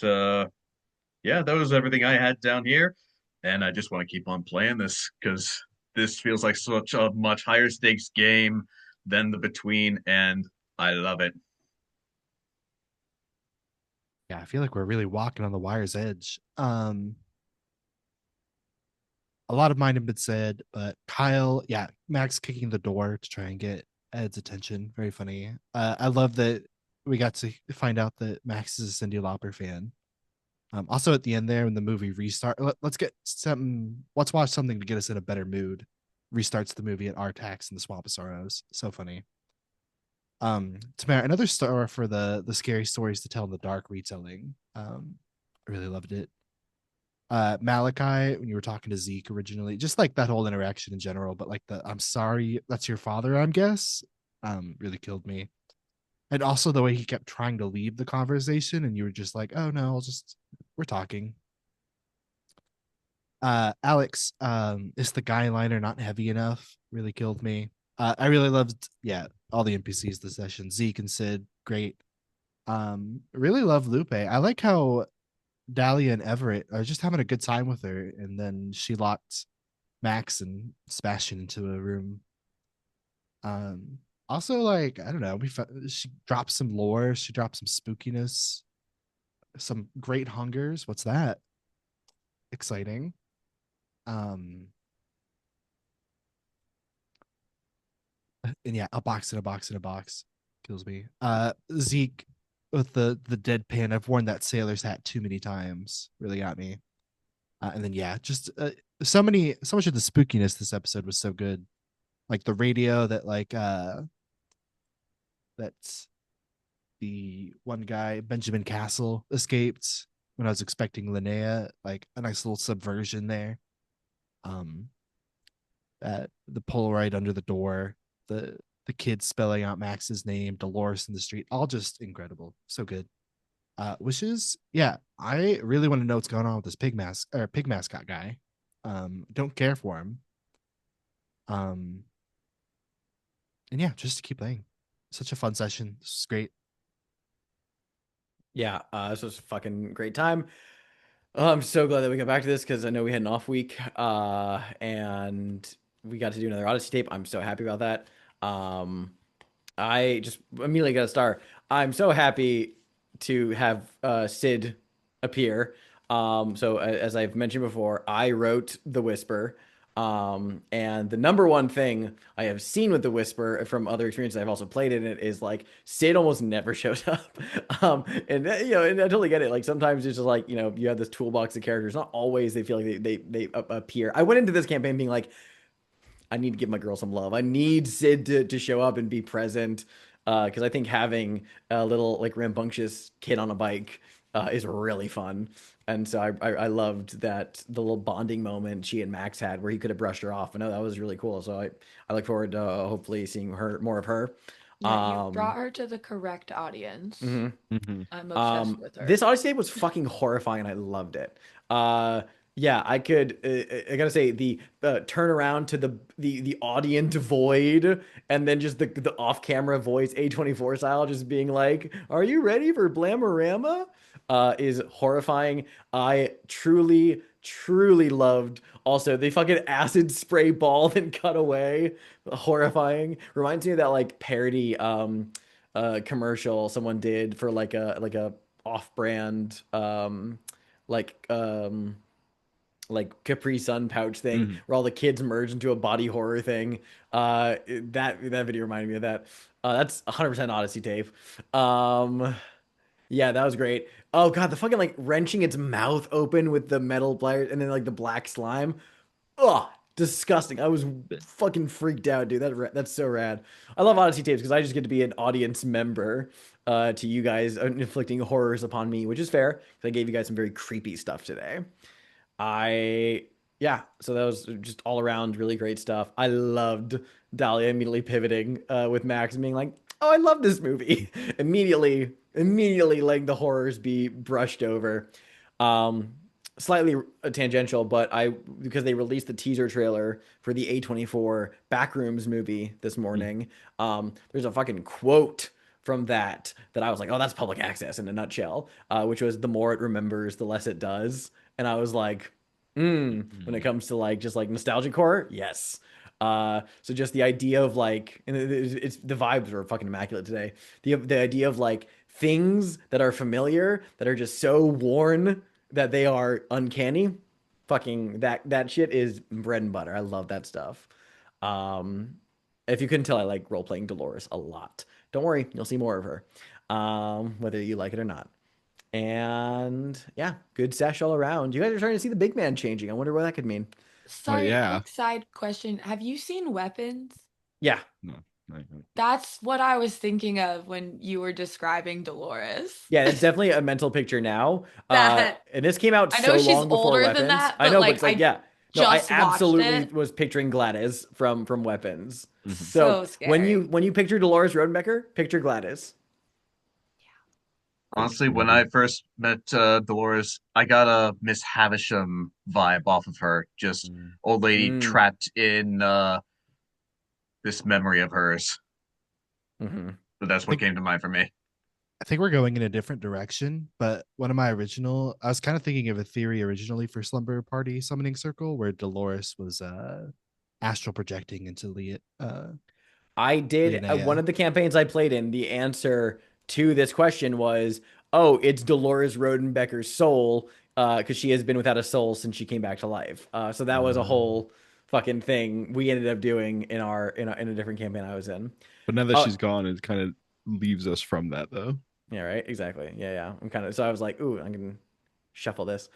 yeah, that was everything I had down here, and I just want to keep on playing this because this feels like such a much higher stakes game than the Between, and I love it. Yeah, I feel like we're really walking on the wire's edge. A lot of mine have been said, but Kyle, yeah, Max kicking the door to try and get Ed's attention. Very funny. I love that we got to find out that Max is a Cyndi Lauper fan. Also at the end there, when the movie restart, let's get something. Let's watch something to get us in a better mood. Restarts the movie at Artax in the Swamp of Sorrows. So funny. Tamara, another star for the scary stories to tell in the dark retelling. I really loved it. Malachi, when you were talking to Zeke originally, just like that whole interaction in general, but like the I'm sorry, that's your father, I guess, really killed me. And also the way he kept trying to leave the conversation, and you were just like, oh no, we're talking. Alex, is the guy liner not heavy enough? Really killed me. I really loved, yeah, all the NPCs this session. Zeke and Sid, great. Really love Lupe. I like how Dahlia and Everett are just having a good time with her, and then she locked Max and Sebastian into a room. Also, like, I don't know, she dropped some lore, she dropped some spookiness, some great hungers. What's that? Exciting. And yeah, a box in a box in a box kills me. Zeke with the deadpan. I've worn that sailor's hat too many times. Really got me. And then yeah, just so much of the spookiness this episode was so good. Like the radio that that's the one guy, Benjamin Castle, escaped when I was expecting Linnea, like a nice little subversion there. The Polaroid under the door, the kids spelling out Max's name, Dolores in the street, all just incredible. So good. Wishes, yeah, I really want to know what's going on with this pig mascot guy. Don't care for him. And yeah, just to keep playing. Such a fun session. This is great. Yeah, this was a fucking great time. I'm so glad that we got back to this because I know we had an off week, and we got to do another Odyssey tape. I'm so happy about that. I just immediately got a star. I'm so happy to have Sid appear. So as I've mentioned before, I wrote The Whisper. And the number one thing I have seen with The Whisper from other experiences I've also played in it is like Sid almost never shows up. And you know, and I totally get it. Like sometimes it's just like, you know, you have this toolbox of characters. Not always they feel like they appear. I went into this campaign being like, I need to give my girl some love. I need Sid to show up and be present. Because I think having a little like rambunctious kid on a bike is really fun. And so I loved that the little bonding moment she and Max had where he could have brushed her off. I know that was really cool. So I look forward to hopefully seeing more of her. Yeah, you brought her to the correct audience. Mhm. I'm obsessed with her. This Odyssey tape was fucking horrifying and I loved it. Yeah, I could. I gotta say the turn around to the audience void, and then just the off camera voice A24 style, just being like, "Are you ready for Blamorama?" Is horrifying. I truly loved. Also, the fucking acid spray ball then cut away, horrifying. Reminds me of that like parody commercial someone did for like a off-brand like like Capri Sun pouch thing where all the kids merge into a body horror thing. That video reminded me of that. That's 100% Odyssey tape. Yeah, that was great. Oh God, the fucking like wrenching its mouth open with the metal pliers and then like the black slime. Oh, disgusting. I was fucking freaked out, dude. That's so rad. I love Odyssey tapes because I just get to be an audience member to you guys inflicting horrors upon me, which is fair because I gave you guys some very creepy stuff today. Yeah, so that was just all around really great stuff. I loved Dahlia immediately pivoting with Max and being like, "Oh, I love this movie." immediately letting the horrors be brushed over. Slightly tangential, but because they released the teaser trailer for the A24 Backrooms movie this morning. There's a fucking quote from that I was like, "Oh, that's public access in a nutshell," which was, "The more it remembers, the less it does." And I was like, when it comes to like just like nostalgic horror, yes. So just the idea of like, and it's the vibes were fucking immaculate today. The idea of like things that are familiar that are just so worn that they are uncanny, fucking that shit is bread and butter. I love that stuff. If you couldn't tell, I like role playing Dolores a lot. Don't worry, you'll see more of her, whether you like it or not. And yeah, good sesh all around. You guys are starting to see the big man changing. I wonder what that could mean. Sorry, yeah. quick side question. Have you seen Weapons? Yeah, No, no. That's what I was thinking of when you were describing Dolores. yeah, it's definitely a mental picture now. That- And this came out I know so she's long before older Weapons. than that, I but, know, like, but it's like, I yeah. No, I just watched absolutely it. was picturing Gladys from Weapons. Mhm. So So when scary. you picture Dolores Rodenbecker, picture Gladys. Honestly, when I first met Dolores, I got a Miss Havisham vibe off of her. Just old lady Mm. trapped in this memory of hers. Mm-hmm. But that's what Think- came to mind for me. I think we're going in a different direction, but one of my I was kind of thinking of a theory originally for Slumber Party Summoning Circle where Dolores was astral projecting into I did Leonea. one of the campaigns I played in. The answer to this question was, "Oh, it's Dolores Rodenbecker's soul, because she has been without a soul since she came back to life." So that was a whole fucking thing we ended up doing in a different campaign I was in. But now that Oh. she's gone, it kind of leaves us from that though. Yeah, right. Exactly. Yeah. I'm kind of so I was like, "Ooh, I can shuffle this."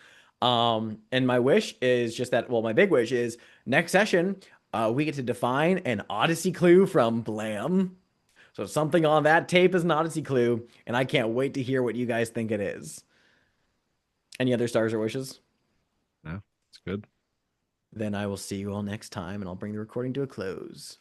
And my wish is just that. Well, my big wish is next session, we get to define an Odyssey clue from Blam. So something on that tape is an Odyssey clue, and I can't wait to hear what you guys think it is. Any other stars or wishes? No, it's good. Then I will see you all next time, and I'll bring the recording to a close.